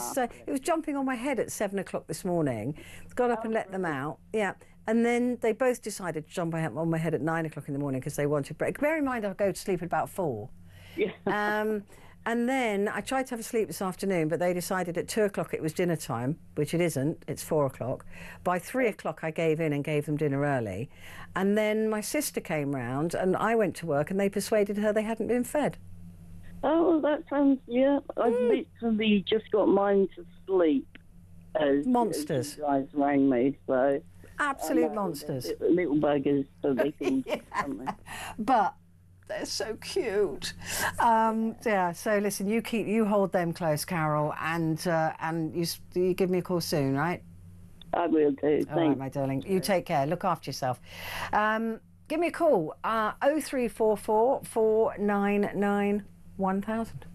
was jumping on my head at 7 o'clock this morning. Got up and let them out. Yeah. And then they both decided to jump on my head at 9 o'clock in the morning because they wanted break. Bear in mind, I'll go to sleep at about 4. Yeah. And then I tried to have a sleep this afternoon, but they decided at 2 o'clock it was dinner time, which it isn't. It's 4 o'clock. By 3 o'clock, I gave in and gave them dinner early. And then my sister came round, and I went to work, and they persuaded her they hadn't been fed. Oh, that sounds, I've literally just got mine to sleep. Monsters. You guys rang me, so Absolute monsters. Little buggers, so they can. But they're so cute. Yeah. So listen, you hold them close, Carol, and you give me a call soon, right? I will do. All right, my darling. You take care. Look after yourself. Give me a call. 0344 499 1000.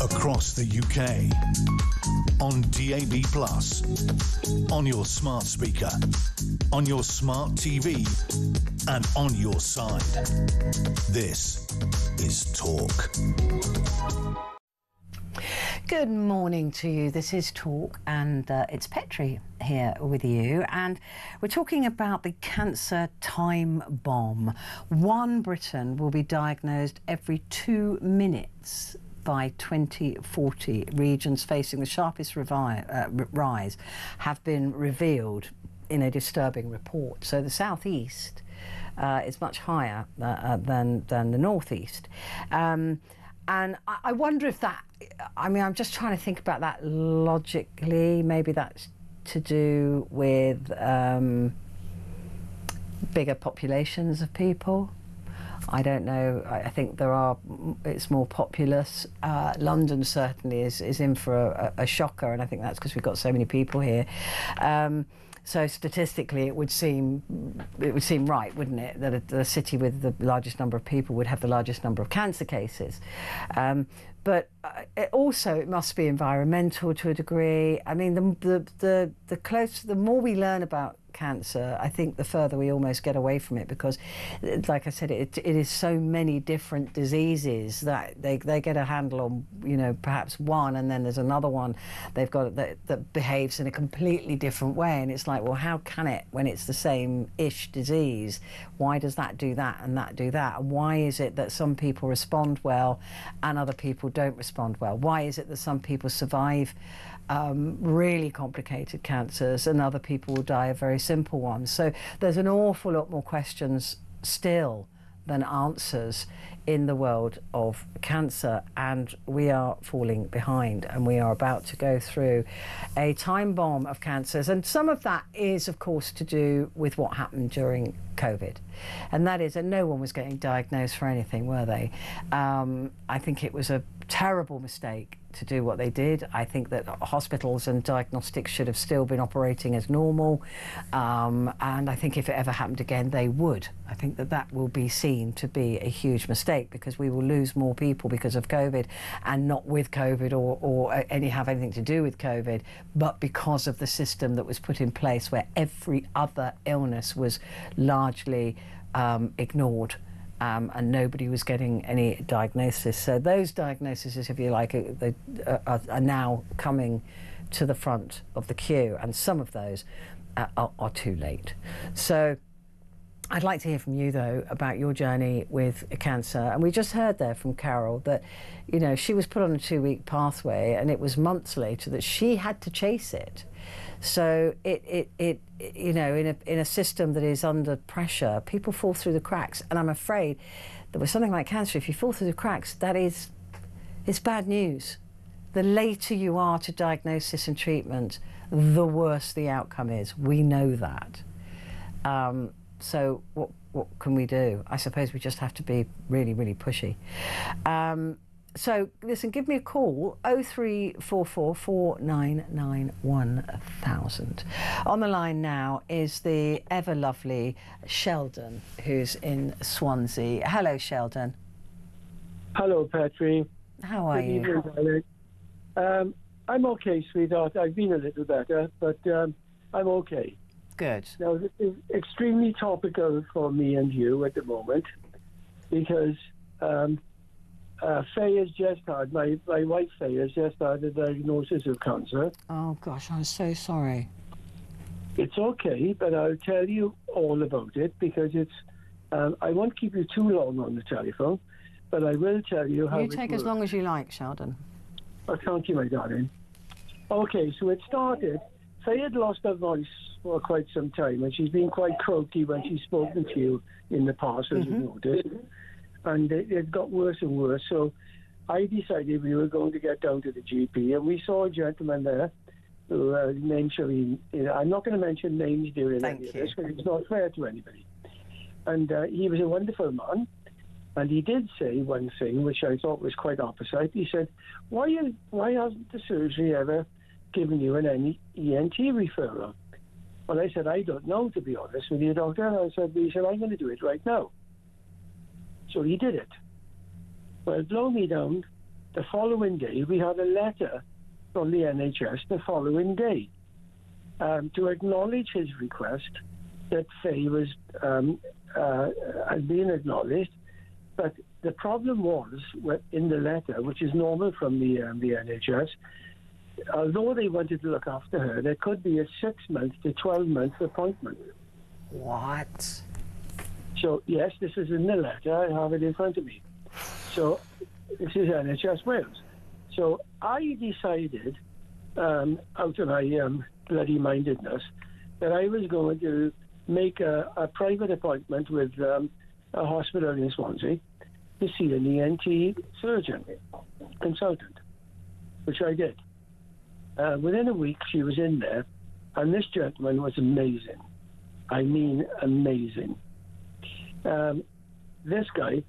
Across the UK, on DAB+, on your smart speaker, on your smart TV, and on your side. This is Talk. Good morning to you. This is Talk, and it's Petrie here with you, and we're talking about the cancer time bomb. One Briton will be diagnosed every 2 minutes by 2040. Regions facing the sharpest rise have been revealed in a disturbing report. So the southeast is much higher than the northeast. And I wonder if that, I mean, I'm just trying to think about that logically. Maybe that's to do with bigger populations of people. I don't know. I think it's more populous. London certainly is in for a shocker, and I think that's because we've got so many people here. So statistically, it would seem right, wouldn't it, that the city with the largest number of people would have the largest number of cancer cases. But it must be environmental to a degree. I mean, the more we learn about cancer, I think the further we almost get away from it, because, like I said, it is so many different diseases that they get a handle on, you know, perhaps one, and then there's another one they've got that behaves in a completely different way, and it's like, well, how can it, when it's the same-ish disease, why does that do that and that do that, and why is it that some people respond well and other people don't respond well? Why is it that some people survive really complicated cancers and other people will die of very simple ones? So there's an awful lot more questions still than answers in the world of cancer, and we are falling behind, and we are about to go through a time bomb of cancers. And some of that is, of course, to do with what happened during COVID, and that is that no one was getting diagnosed for anything, were they? I think it was a terrible mistake to do what they did. I think that hospitals and diagnostics should have still been operating as normal. And I think if it ever happened again, they would. I think that that will be seen to be a huge mistake, because we will lose more people because of COVID, and not with COVID or have anything to do with COVID, but because of the system that was put in place where every other illness was largely ignored. And nobody was getting any diagnosis. So those diagnoses, if you like, are now coming to the front of the queue, and some of those are too late. So I'd like to hear from you, though, about your journey with cancer. And we just heard there from Carol that, you know, she was put on a 2-week pathway, and it was months later that she had to chase it. So it you know, in a system that is under pressure, people fall through the cracks. And I'm afraid that with something like cancer, if you fall through the cracks, it's bad news. The later you are to diagnosis and treatment, the worse the outcome is. We know that. So what can we do? I suppose we just have to be really, really pushy. So listen, give me a call, 0344 499 1000. On the line now is the ever lovely Sheldon, who's in Swansea. Hello, Sheldon. Hello, Petrie. How are you? Good evening, I'm okay, sweetheart. I've been a little better, but I'm okay. Good. Now, this is extremely topical for me and you at the moment, because Faye has just had, my wife Faye has just had a diagnosis of cancer. Oh gosh, I'm so sorry. It's okay, but I'll tell you all about it, because it's, I won't keep you too long on the telephone, but I will tell you how it works. You take as long as you like, Sheldon. Oh, thank you, my darling. Okay, so it started, Faye had lost her voice for quite some time, and she's been quite croaky when she's spoken to you in the past, as you've noticed. And it got worse and worse. So I decided we were going to get down to the GP, and we saw a gentleman there who name shall be, I'm not going to mention names during any of this, because it's not fair to anybody. And he was a wonderful man, and he did say one thing which I thought was quite opposite. He said, why hasn't the surgery ever given you an ENT referral? Well, I said, I don't know, to be honest with you, doctor. I said, he said, I'm going to do it right now. So he did it. Well, blow me down, the following day we had a letter from the NHS the following day to acknowledge his request that Faye was had been acknowledged. But the problem was in the letter, which is normal from the NHS, although they wanted to look after her, there could be a 6-month to 12-month appointment. What? So, yes, this is in the letter. I have it in front of me. So, this is NHS Wales. So, I decided, out of my bloody mindedness, that I was going to make a private appointment with a hospital in Swansea to see an ENT surgeon, consultant, which I did. Within a week, she was in there, and this gentleman was amazing. I mean, amazing. This guy,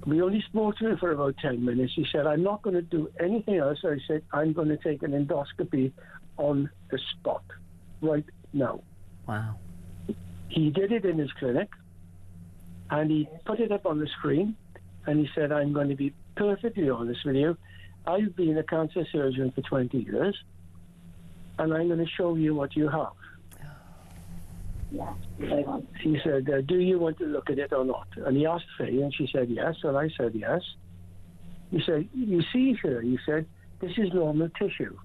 we only spoke to him for about 10 minutes. He said, I'm not going to do anything else. I said, I'm going to take an endoscopy on the spot right now. Wow. He did it in his clinic, and he put it up on the screen, and he said, I'm going to be perfectly honest with you. I've been a cancer surgeon for 20 years, and I'm going to show you what you have. He said, do you want to look at it or not? And he asked Faye, and she said yes, and I said yes. He said, you see here, he said, this is normal tissue.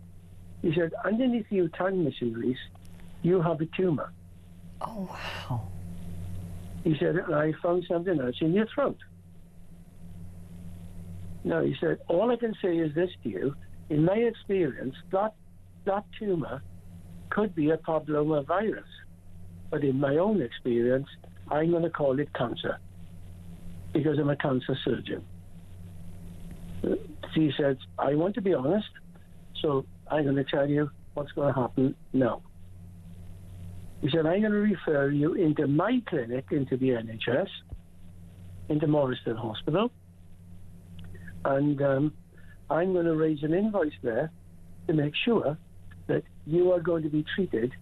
He said, underneath your tongue, Mrs. Reese, you have a tumour. Oh, wow. He said, I found something else in your throat. No, he said, all I can say is this to you. In my experience, that tumour could be a papillomavirus. But in my own experience, I'm going to call it cancer because I'm a cancer surgeon. He said, I want to be honest, so I'm going to tell you what's going to happen now. He said, I'm going to refer you into my clinic, into the NHS, into Morriston Hospital, and I'm going to raise an invoice there to make sure that you are going to be treated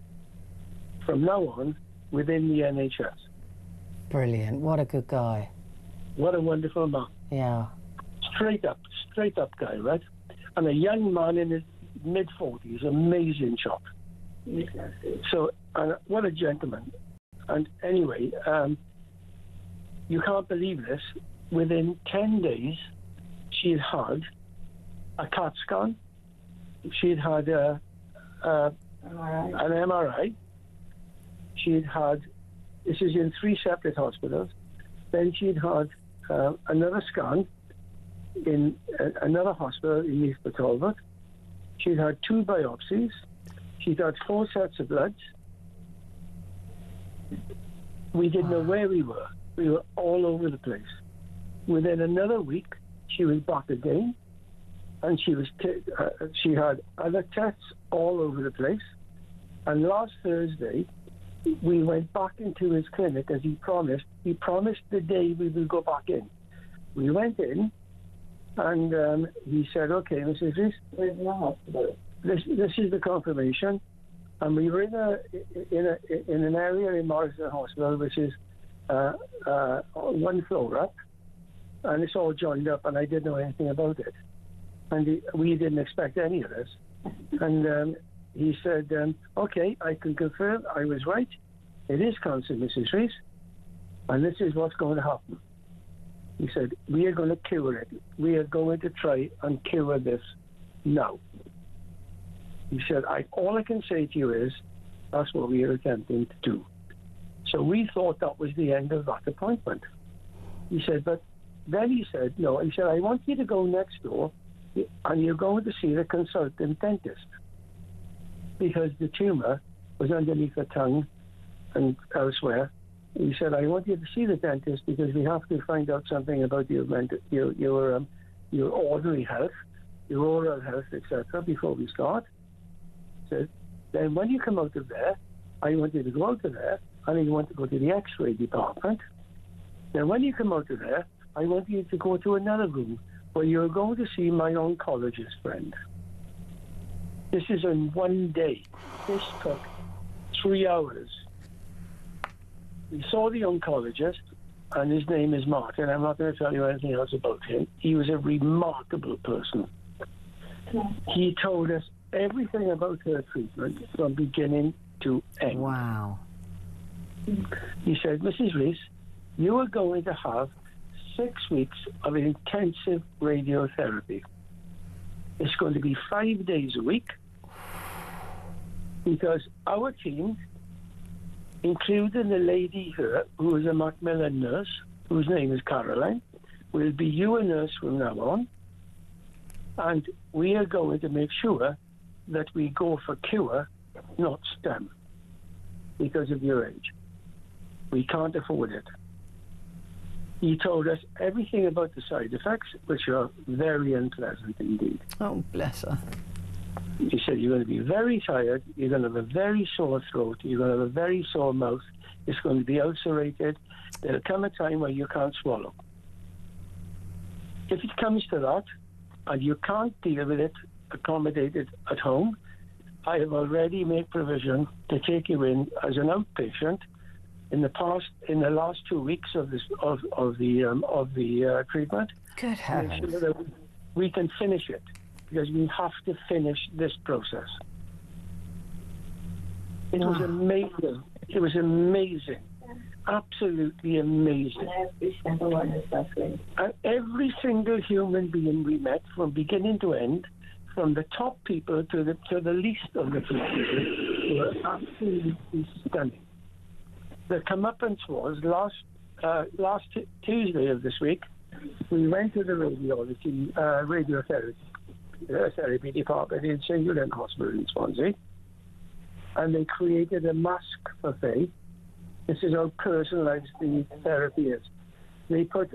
from now on within the NHS. Brilliant. What a good guy. What a wonderful man. Yeah. Straight up guy, right? And a young man in his mid-40s, amazing chap. So, what a gentleman. And anyway, you can't believe this. Within 10 days, she'd had a CAT scan. She'd had an MRI. She'd had, this is in 3 separate hospitals. Then she'd had another scan in another hospital in East Talbot. She'd had 2 biopsies. She'd had 4 sets of bloods. We didn't know where we were. We were all over the place. Within another week, she was back again, and she had other tests all over the place. And last Thursday, we went back into his clinic as he promised. He promised the day we will go back in. We went in, and he said, "Okay, Mrs. Rees, where's the hospital? This is the confirmation." And we were in an area in Morrison Hospital, which is 1 floor up, and it's all joined up, and I didn't know anything about it. And we didn't expect any of this. And he said, "Okay, I can confirm I was right. It is cancer, Mrs. Rees, and this is what's going to happen." He said, "We are going to cure it. We are going to try and cure this now." He said, all I can say to you is, that's what we are attempting to do. So we thought that was the end of that appointment. He said, but then he said, no, he said, "I want you to go next door and you're going to see the consultant dentist, because the tumour was underneath her tongue and elsewhere." He said, "I want you to see the dentist because we have to find out something about your ordinary health, your oral health, etc. before we start." Said, "Then when you come out of there, I want you to go out of there and I want to go to the X-ray department. Then when you come out of there, I want you to go to another room where you're going to see my oncologist friend." This is in 1 day. This took 3 hours. We saw the oncologist, and his name is Martin. I'm not going to tell you anything else about him. He was a remarkable person. He told us everything about her treatment from beginning to end. Wow. He said, "Mrs. Rees, you are going to have 6 weeks of intensive radiotherapy. It's going to be 5 days a week, because our team, including the lady here, who is a Macmillan nurse, whose name is Caroline, will be your nurse from now on, and we are going to make sure that we go for cure, not stem, because of your age. We can't afford it." He told us everything about the side effects, which are very unpleasant indeed. Oh, bless her. He said, "You're going to be very tired, you're going to have a very sore throat, you're going to have a very sore mouth, it's going to be ulcerated, there'll come a time where you can't swallow. If it comes to that, and you can't deal with it, accommodate it at home, I have already made provision to take you in as an outpatient in the last 2 weeks of the treatment. Good heavens. So that we can finish it, because we have to finish this process." It was amazing. It was amazing. Absolutely amazing. And every single human being we met, from beginning to end, from the top people to the least of the people, were absolutely stunning. The comeuppance was last Tuesday of this week, we went to the radiotherapy department in St. Julian Hospital in Swansea, and they created a mask for Faye. This is how personalised the therapy is. They put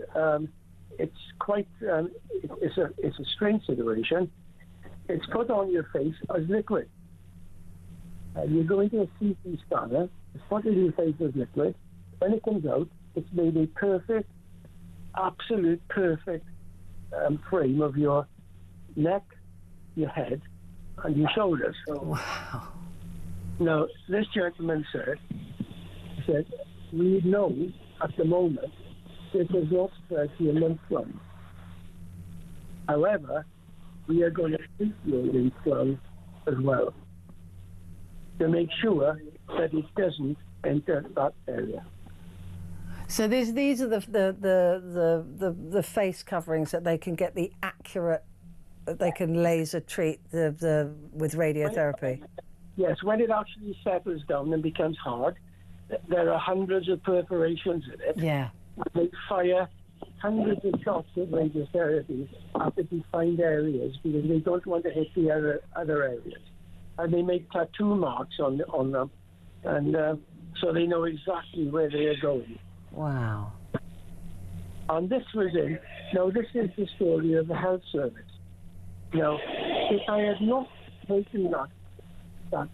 it's a strange situation. It's put on your face as liquid. You go into a CT scanner, it's put in your face as liquid. When it comes out, it's made a perfect, absolute perfect frame of your neck, your head, and your shoulders. Wow. Now, this gentleman said, we know at the moment this is not spread to your lymph glands. However, we are going to treat your lymph glands as well to make sure that it doesn't enter that area. So these are the face coverings that they can get the accurate, they can laser treat with radiotherapy. Yes, when it actually settles down and becomes hard, there are hundreds of perforations in it. Yeah. They fire hundreds of shots of radiotherapy at the defined areas because they don't want to hit the other areas. And they make tattoo marks on them, and so they know exactly where they are going. Wow. And this was in. Now, this is the story of the health service. Now, if I had not taken that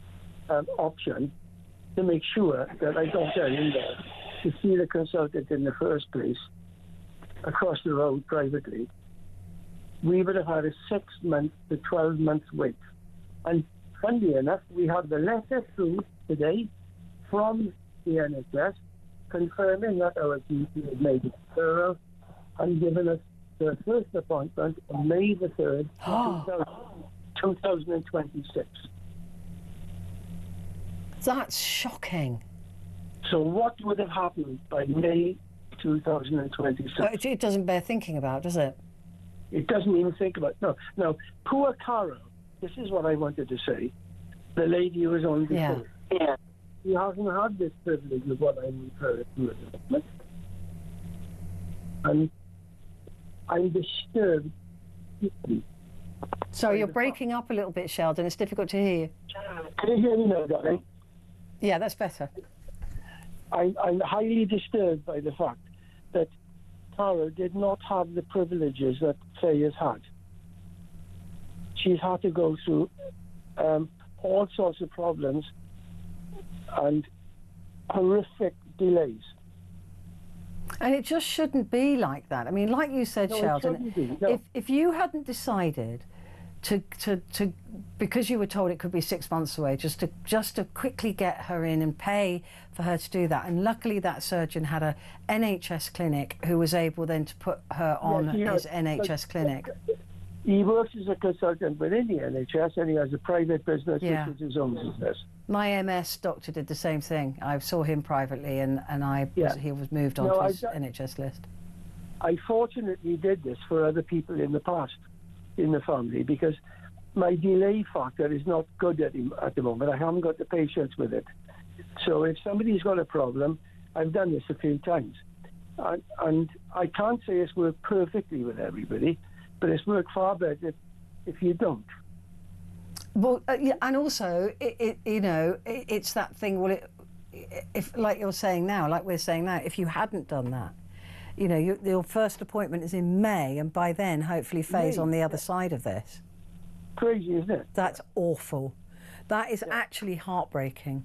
option to make sure that I got her in there to see the consultant in the first place, across the road privately, we would have had a 6-month to 12-month wait. And funnily enough, we had the letter through today from the NHS confirming that our GP had made it thorough and given us the first appointment on May the 3rd, 2026. That's shocking. So what would have happened by May 2026? It doesn't bear thinking about, does it? It doesn't even think about it. No. Now, poor Carol, this is what I wanted to say. The lady who was on before. Yeah. She hasn't had this privilege of what I'm referring to at the moment. And I'm disturbed. Sorry, you're breaking up a little bit, Sheldon. It's difficult to hear you. Can you hear me now, darling? Yeah, that's better. I'm highly disturbed by the fact that Tara did not have the privileges that Faye has had. She's had to go through all sorts of problems and horrific delays. And it just shouldn't be like that. I mean, like you said, No, Sheldon, if you hadn't decided to because you were told it could be 6 months away, just to quickly get her in and pay for her to do that, and luckily that surgeon had a NHS clinic who was able then to put her on his NHS clinic. He works as a consultant within the NHS, and he has a private business, which is his own business. My MS doctor did the same thing. I saw him privately, and he was moved onto his NHS list. I fortunately did this for other people in the past, in the family, because my delay factor is not good at the moment. I haven't got the patience with it. So if somebody's got a problem, I've done this a few times. And I can't say it's worked perfectly with everybody, but it's worked far better if you don't. Well, and also, it's that thing. Well, if like you're saying now, like we're saying now, if you hadn't done that, your first appointment is in May, and by then, hopefully, Faye's on the other side of this. Crazy, isn't it? That's awful. That is actually heartbreaking.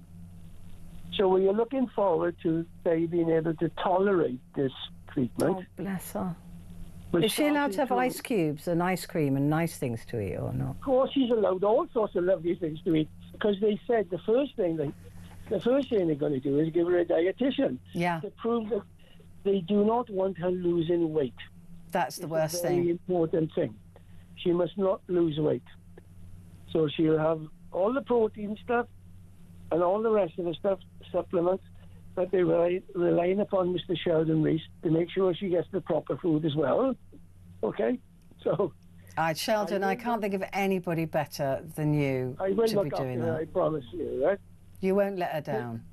So were you looking forward to Faye being able to tolerate this treatment? Oh, bless her. Is she allowed to have ice cubes and ice cream and nice things to eat or not? Of course, she's allowed all sorts of lovely things to eat, because they said the first thing they're going to do is give her a dietitian to prove that they do not want her losing weight. That's the worst thing. Very important thing. She must not lose weight. So she'll have all the protein stuff and all the rest of the stuff, supplements, but they were relying upon Mr. Sheldon Reese to make sure she gets the proper food as well. Okay? So... Sheldon, I can't think of anybody better than you to be doing that. I will look after her, I promise you, right? You won't let her down.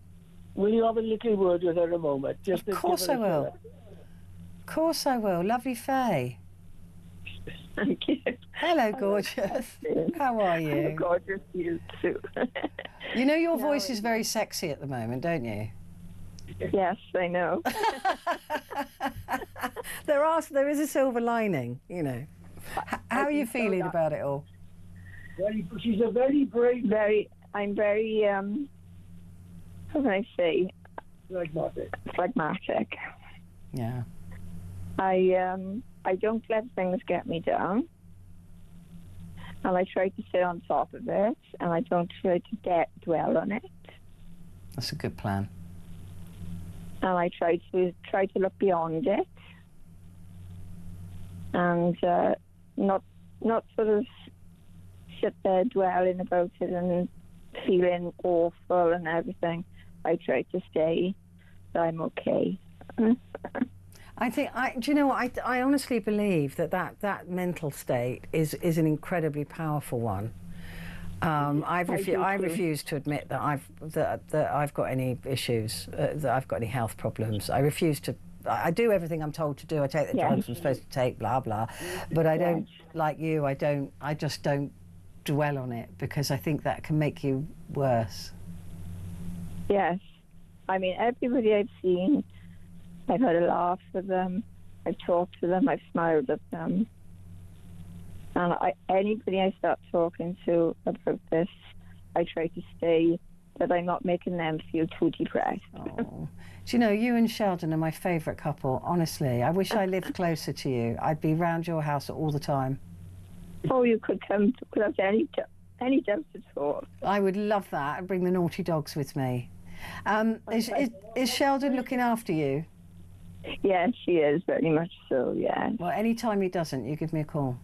Will you have a little word with her a moment? Of course I will. Of course I will. Lovely Faye. Thank you. Hello, gorgeous. How are you? Hello, gorgeous. You too. Your voice is very sexy at the moment, don't you? Yes, I know. There is a silver lining, How are you feeling about it all? She's a very brave... I'm very, how can I say? Phlegmatic. Yeah. I don't let things get me down. and I try to stay on top of it, and I don't try to dwell on it. That's a good plan. And I try to look beyond it, and not sort of sit there dwelling about it and feeling awful and everything. I try to stay that I'm okay. Do you know what? I honestly believe that mental state is an incredibly powerful one. I refuse to admit that I've got any issues, that I've got any health problems. I refuse to. I do everything I'm told to do. I take the drugs I'm supposed to take, blah blah. But I don't, like you. I just don't dwell on it, because I think that can make you worse. Yes, I mean, everybody I've seen, I've had a laugh with them. I've talked to them. I've smiled at them. And anybody I start talking to about this, I try to stay, that I'm not making them feel too depressed. Oh. Do you know, you and Sheldon are my favourite couple, honestly. I wish I lived closer to you. I'd be round your house all the time. Oh, you could come without any doubt at all. I would love that. I'd bring the naughty dogs with me. Is Sheldon looking after you? Yes, she is, very much so, yeah. Well, any time he doesn't, you give me a call.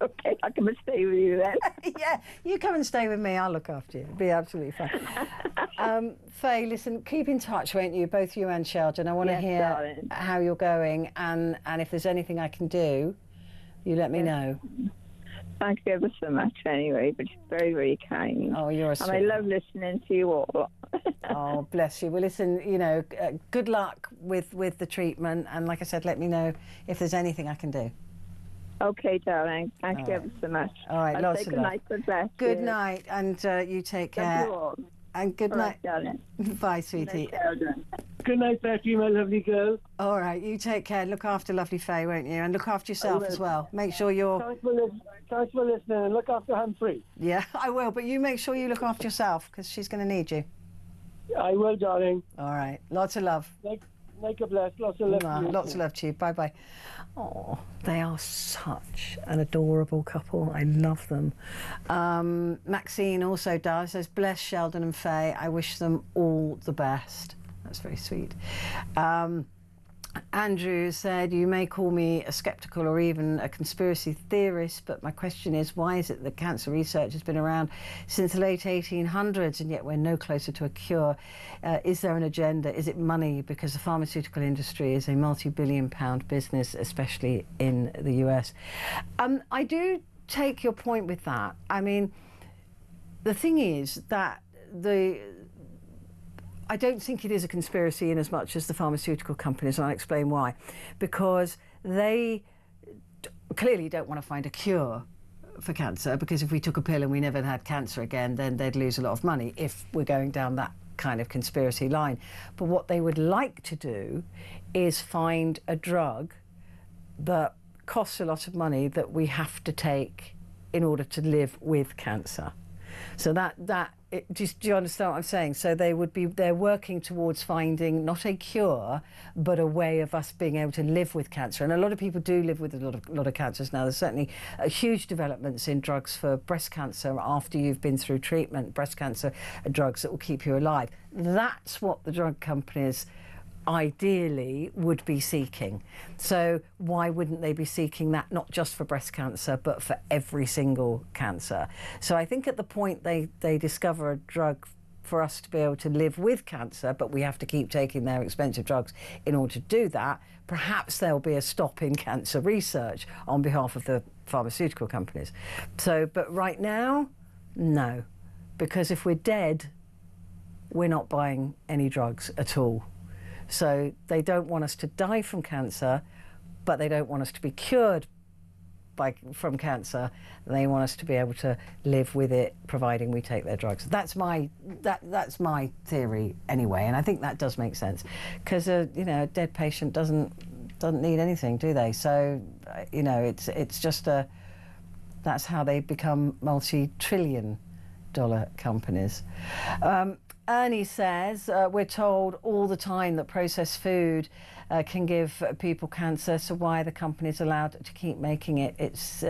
Okay, I can stay with you then. Yeah, you come and stay with me. I'll look after you. It'll be absolutely fine. Faye, listen, keep in touch, won't you? Both you and Sheldon. I want to hear darling. how you're going, and if there's anything I can do, you let me know. Thank you ever so much anyway, but it's very, very kind. Oh, you're a sweet. And I love listening to you all. Oh, bless you. Well, listen, you know, good luck with the treatment, and like I said, let me know if there's anything I can do. Okay, darling. Thank you ever so much. All right, lots of love. Good night. God bless. Good night, and you take care. Love you all. And good All night. right, darling. Bye, sweetie. Good night, Petrie, my lovely girl. All right, you take care. Look after lovely Faye, won't you? And look after yourself as well. Make sure you're... Thanks for listening, and look after Humphrey. Yeah, I will, but you make sure you look after yourself, because she's going to need you. I will, darling. All right, lots of love. Make a bless. Lots of love to you. Lots of love to you. Bye-bye. Oh, they are such an adorable couple. I love them. Maxine also does. Says, bless Sheldon and Faye. I wish them all the best. That's very sweet. Andrew said, you may call me a skeptical or even a conspiracy theorist, but my question is, why is it that cancer research has been around since the late 1800s and yet we're no closer to a cure? Is there an agenda? Is it money? Because the pharmaceutical industry is a multi-billion-pound business, especially in the US. I do take your point with that. I mean, the thing is that I don't think it is a conspiracy in as much as the pharmaceutical companies, and I'll explain why. Because they clearly don't want to find a cure for cancer, because if we took a pill and we never had cancer again, then they'd lose a lot of money if we're going down that kind of conspiracy line. But what they would like to do is find a drug that costs a lot of money that we have to take in order to live with cancer. So do you understand what I'm saying? So they're working towards finding not a cure, but a way of us being able to live with cancer. And a lot of people do live with a lot of cancers now. There's certainly huge developments in drugs for breast cancer after you've been through treatment, breast cancer drugs that will keep you alive. That's what the drug companies ideally would be seeking. So why wouldn't they be seeking that not just for breast cancer but for every single cancer? So I think at the point they discover a drug for us to be able to live with cancer, but we have to keep taking their expensive drugs in order to do that, perhaps there'll be a stop in cancer research on behalf of the pharmaceutical companies. So, but right now, no, because if we're dead, we're not buying any drugs at all. So they don't want us to die from cancer, but they don't want us to be cured from cancer. They want us to be able to live with it, providing we take their drugs. That's my theory anyway, and I think that does make sense, because a dead patient doesn't need anything, do they? So it's just that's how they become multi-trillion-dollar companies. Ernie says, we're told all the time that processed food can give people cancer, so why are the companies allowed to keep making it? It's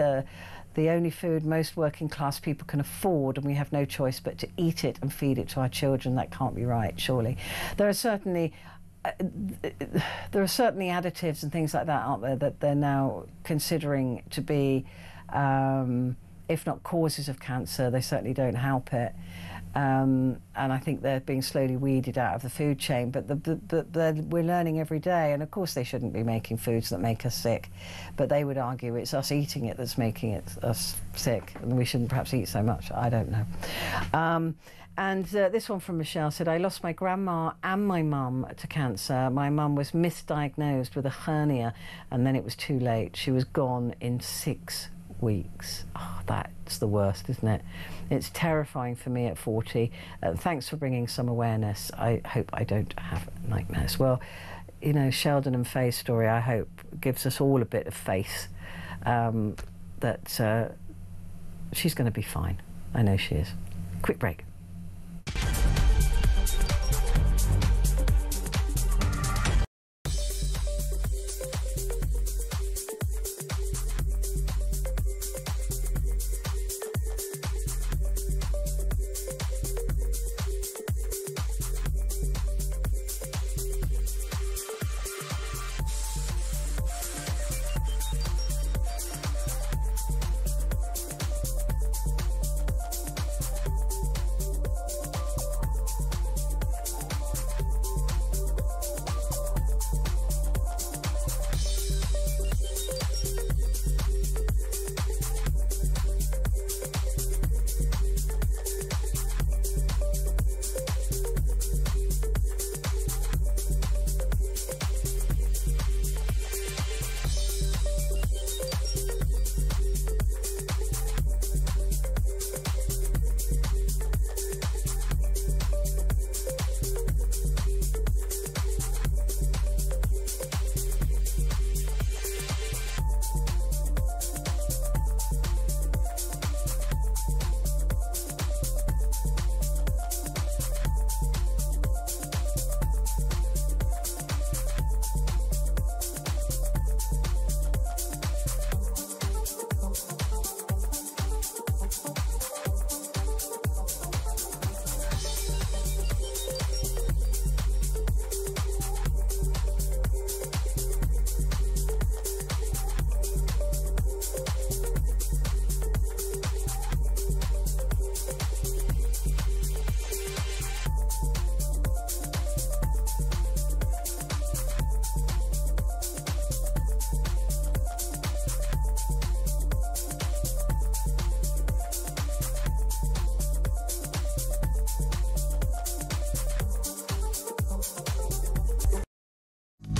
the only food most working class people can afford, and we have no choice but to eat it and feed it to our children. That can't be right, surely. There are certainly additives and things like that, aren't there, that they're now considering to be, if not causes of cancer, they certainly don't help it. And I think they're being slowly weeded out of the food chain, but we're learning every day, and of course they shouldn't be making foods that make us sick, but they would argue it's us eating it that's making us sick, and we shouldn't perhaps eat so much. I don't know. And this one from Michelle said, I lost my grandma and my mum to cancer. My mum was misdiagnosed with a hernia, and then it was too late. She was gone in 6 weeks. Oh, that's the worst, isn't it? It's terrifying for me at 40. Thanks for bringing some awareness. I hope I don't have nightmares. Well, you know, Sheldon and Faye's story, I hope, gives us all a bit of faith that she's going to be fine. I know she is. Quick break.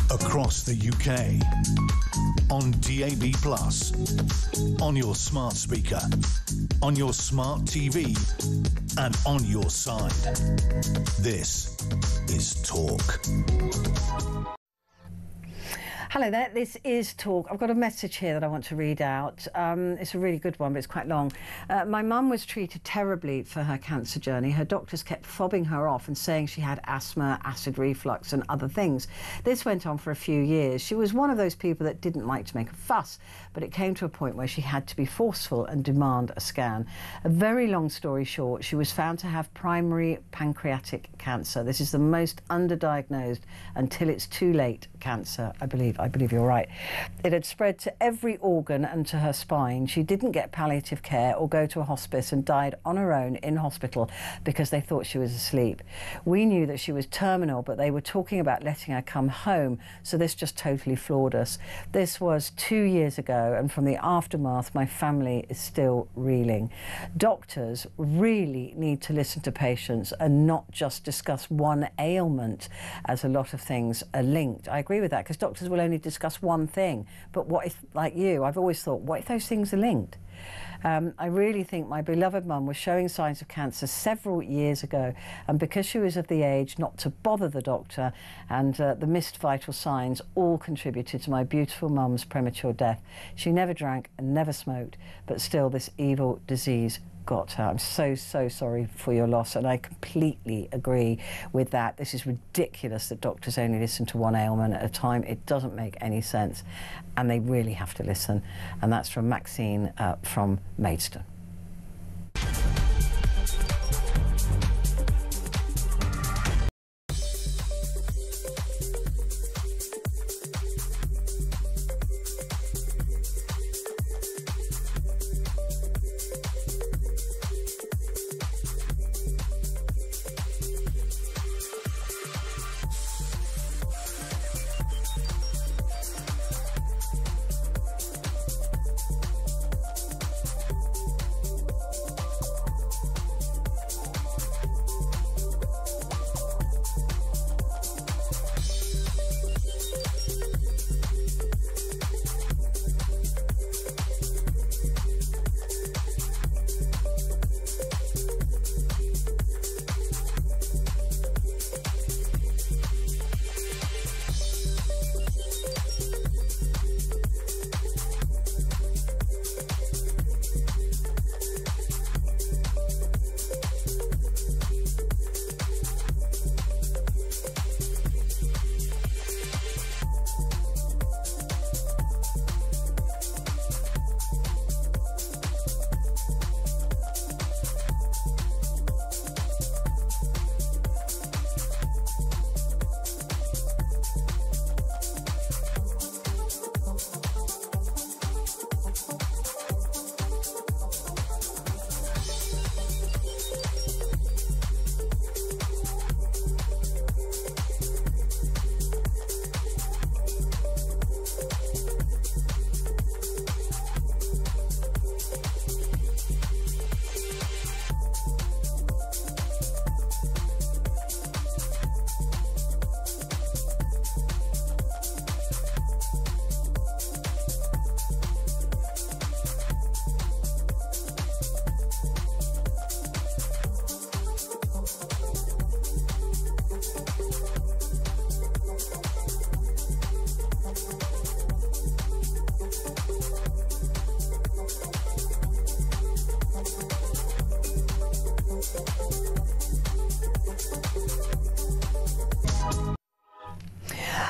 Across the UK, on DAB+, on your smart speaker, on your smart TV, and on your side. This is Talk. Hello there, this is Talk. I've got a message here that I want to read out. It's a really good one, but it's quite long. My mum was treated terribly for her cancer journey. Her doctors kept fobbing her off and saying she had asthma, acid reflux and other things. This went on for a few years. She was one of those people that didn't like to make a fuss, but it came to a point where she had to be forceful and demand a scan. A very long story short, she was found to have primary pancreatic cancer. This is the most underdiagnosed until it's too late cancer, I believe you're right. It had spread to every organ and to her spine. She didn't get palliative care or go to a hospice and died on her own in hospital because they thought she was asleep. We knew that she was terminal, but they were talking about letting her come home, so this just totally floored us. This was 2 years ago, and from the aftermath, my family is still reeling. Doctors really need to listen to patients and not just discuss one ailment, as a lot of things are linked. I agree with that, because doctors will only discuss one thing, but what if, like you, I've always thought, what if those things are linked? I really think my beloved mum was showing signs of cancer several years ago, and because she was of the age not to bother the doctor, and the missed vital signs all contributed to my beautiful mum's premature death. She never drank and never smoked, but still this evil disease got her. I'm so sorry for your loss, and I completely agree with that. This is ridiculous that doctors only listen to one ailment at a time. It doesn't make any sense, and they really have to listen. And that's from Maxine from Maidstone.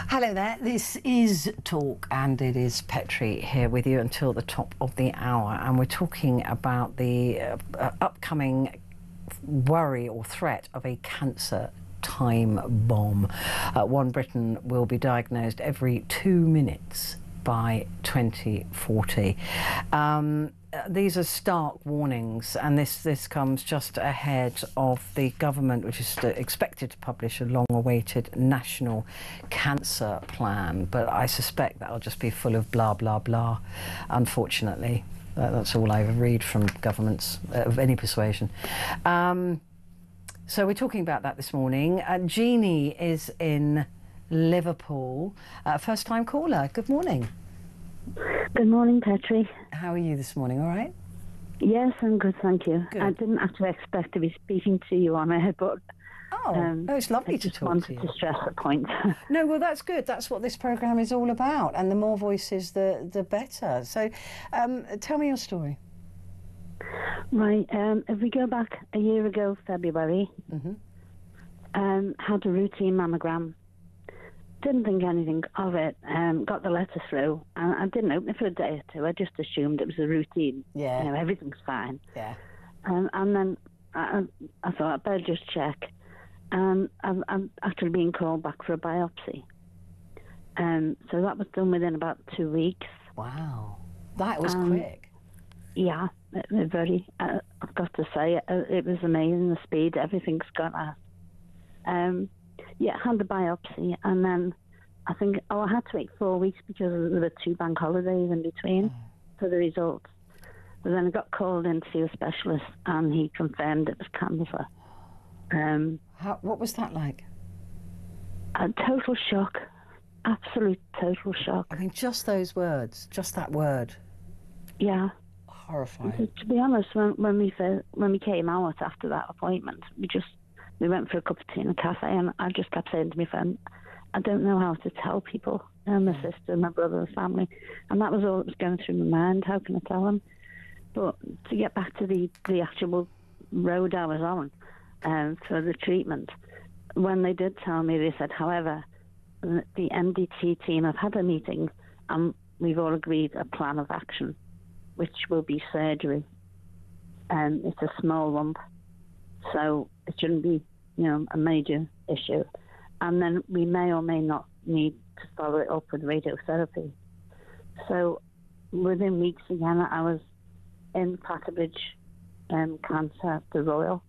Hello there, this is Talk, and it is Petrie here with you until the top of the hour, and we're talking about the upcoming worry or threat of a cancer time bomb. One Briton will be diagnosed every 2 minutes by 2040. These are stark warnings, and this comes just ahead of the government, which is expected to publish a long-awaited national cancer plan. But I suspect that'll just be full of blah, blah, blah, unfortunately. That's all I read from governments of any persuasion. So we're talking about that this morning. Jeannie is in Liverpool. First-time caller. Good morning. Good morning, Petrie. How are you this morning? All right? Yes, I'm good, thank you. Good. I didn't actually expect to be speaking to you on air, but it's lovely to talk to you. I just wanted to stress a point. No, well, that's good. That's what this programme is all about, and the more voices, the better. So, tell me your story. Right. If we go back a year ago, February, had a routine mammogram. Didn't think anything of it. Got the letter through, and I didn't open it for a day or two. I just assumed it was a routine. Yeah. You know, everything's fine. Yeah. And then I thought I'd better just check. And I'm actually being called back for a biopsy. So that was done within about 2 weeks. Wow. That was quick. Yeah, very. I've got to say, it was amazing, the speed everything's gone at. Yeah, had the biopsy, and then I think, I had to wait 4 weeks because there were 2 bank holidays in between for the results. But then I got called in to see a specialist, and he confirmed it was cancer. What was that like? A total shock, absolute total shock. I mean, just those words, just that word. Yeah. Horrifying. To be honest, when we came out after that appointment, we went for a cup of tea in a cafe, and I just kept saying to my friend, I don't know how to tell people, and my sister, my brother, the family, and that was all that was going through my mind. How can I tell them? But to get back to the actual road I was on for the treatment, when they did tell me, they said, however, the MDT team have had a meeting and we've all agreed a plan of action, which will be surgery. It's a small lump, so it shouldn't be, a major issue. And then we may or may not need to follow it up with radiotherapy. So within weeks again, I was in Patterbridge Cancer, the Royal,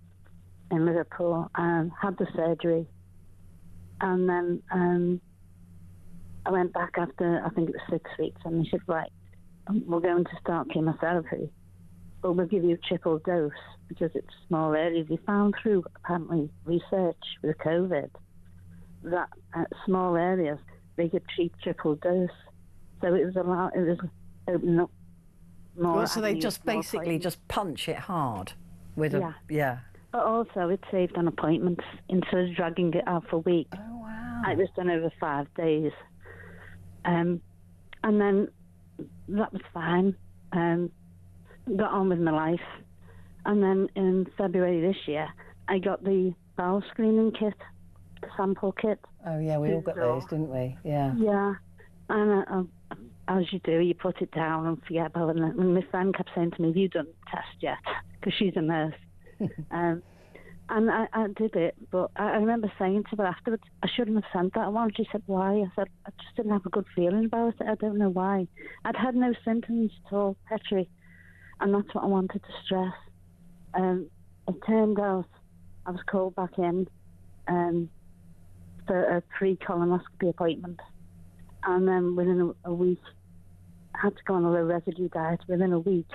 in Liverpool, and had the surgery. And then I went back after, I think it was 6 weeks, and they said, right, we're going to start chemotherapy, but we'll give you a triple dose because it's small areas. They found through, apparently, research with COVID that small areas, they could treat triple dose. So it was opening up more. Well, so they just basically just punch it hard with yeah. But also it saved on appointments instead of dragging it out for weeks. Oh wow! It was done over 5 days, and then that was fine. Got on with my life, and then in February this year, I got the bowel screening kit, the sample kit. Oh yeah, we all got those, didn't we? Yeah. Yeah, and as you do, you put it down and forget about it. And my friend kept saying to me, "Have you done the test yet?" Because she's a nurse. And I did it, but I remember saying to her afterwards, I shouldn't have sent that one. She said, why? I said, I just didn't have a good feeling about it. I don't know why. I'd had no symptoms at all, Petrie, and that's what I wanted to stress. It turned out I was called back in for a pre-colonoscopy appointment, and then within a week, I had to go on a low residue diet. Within a week,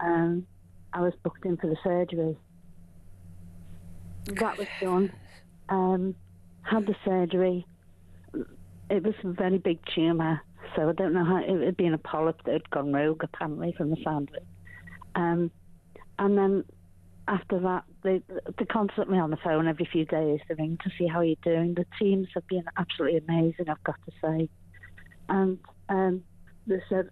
I was booked in for the surgery. That was done. Had the surgery. It was a very big tumour, so I don't know how it had been a polyp that had gone rogue, apparently, from the sound of it. And then after that, they're constantly on the phone every few days. They ring to see how you're doing. The teams have been absolutely amazing, I've got to say. And they said,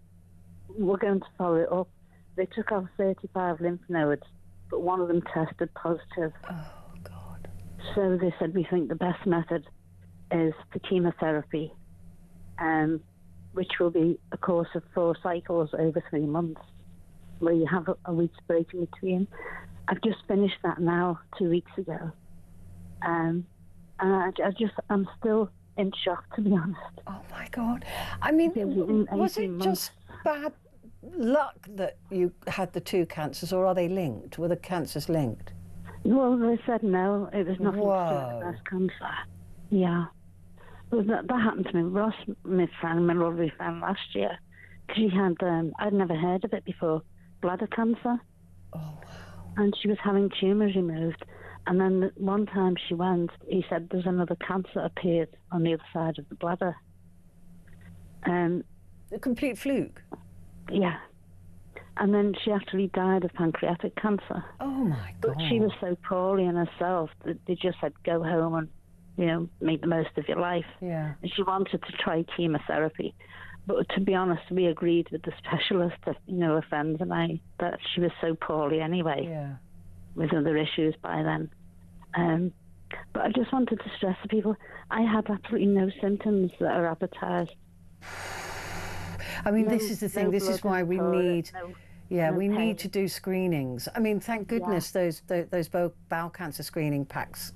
we're going to follow it up. They took off 35 lymph nodes, but one of them tested positive. Oh, God. So they said, we think the best method is the chemotherapy, which will be a course of 4 cycles over 3 months, where you have a week's break in between. I've just finished that now 2 weeks ago. And I'm still in shock, to be honest. Oh, my God. I mean, was it just bad luck that you had the 2 cancers, or are they linked? Were the cancers linked? Well, they said no. It was nothing to do with breast cancer. Yeah. Well, that happened to me. Ross, my friend, my lovely friend, last year, she had, I'd never heard of it before, bladder cancer. Oh, wow. And she was having tumours removed. And then one time she went, he said there's another cancer appeared on the other side of the bladder. A complete fluke? Yeah. And then she actually died of pancreatic cancer. Oh, my God. But she was so poorly in herself that they just said, go home and, make the most of your life. Yeah. And she wanted to try chemotherapy. But to be honest, we agreed with the specialist, her friends and I, that she was so poorly anyway, with other issues by then. But I just wanted to stress to people, I had absolutely no symptoms that are advertised. I mean, this is the thing. This is why we need, we need to do screenings. I mean, thank goodness those bowel cancer screening packs,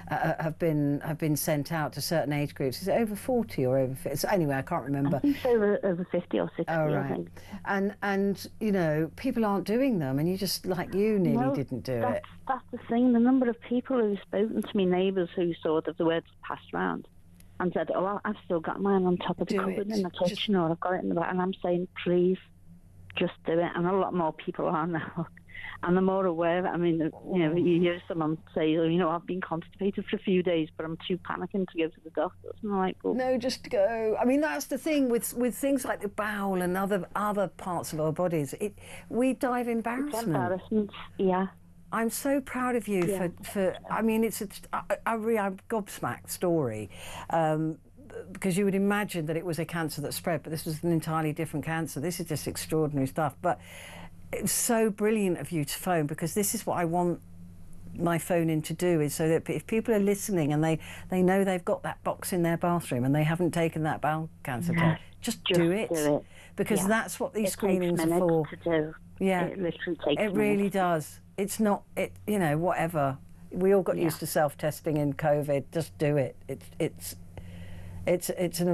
have been sent out to certain age groups. Is it over 40 or over 50? Anyway, I can't remember. I think it's over 50 or 60. Oh, right. I think. And people aren't doing them, and you just, like you, nearly didn't do it. That's the thing. The number of people who've spoken to me, neighbours who sort of the words passed round and said, oh, well, I've still got mine on top of the cupboard in the kitchen, or I've got it in the back. And I'm saying, please, just do it. And a lot more people are now. And the more aware of it. I mean, you hear someone say, I've been constipated for a few days, but I'm too panicking to go to the doctors. And I'm like, well, no, just go. I mean, that's the thing with things like the bowel and other parts of our bodies. We die of embarrassment. It's embarrassment, yeah. I'm so proud of you for. I mean, I'm gobsmacked story. Because you would imagine that it was a cancer that spread, but this was an entirely different cancer. This is just extraordinary stuff. But it's so brilliant of you to phone, because this is what I want my phone in to do, is so that if people are listening and they know they've got that box in their bathroom and they haven't taken that bowel cancer test, just do it. Because that's what these screenings are for. To do. Yeah, it literally takes it really does. It's not, you know, whatever. We all got used to self-testing in COVID. Just do it. It's an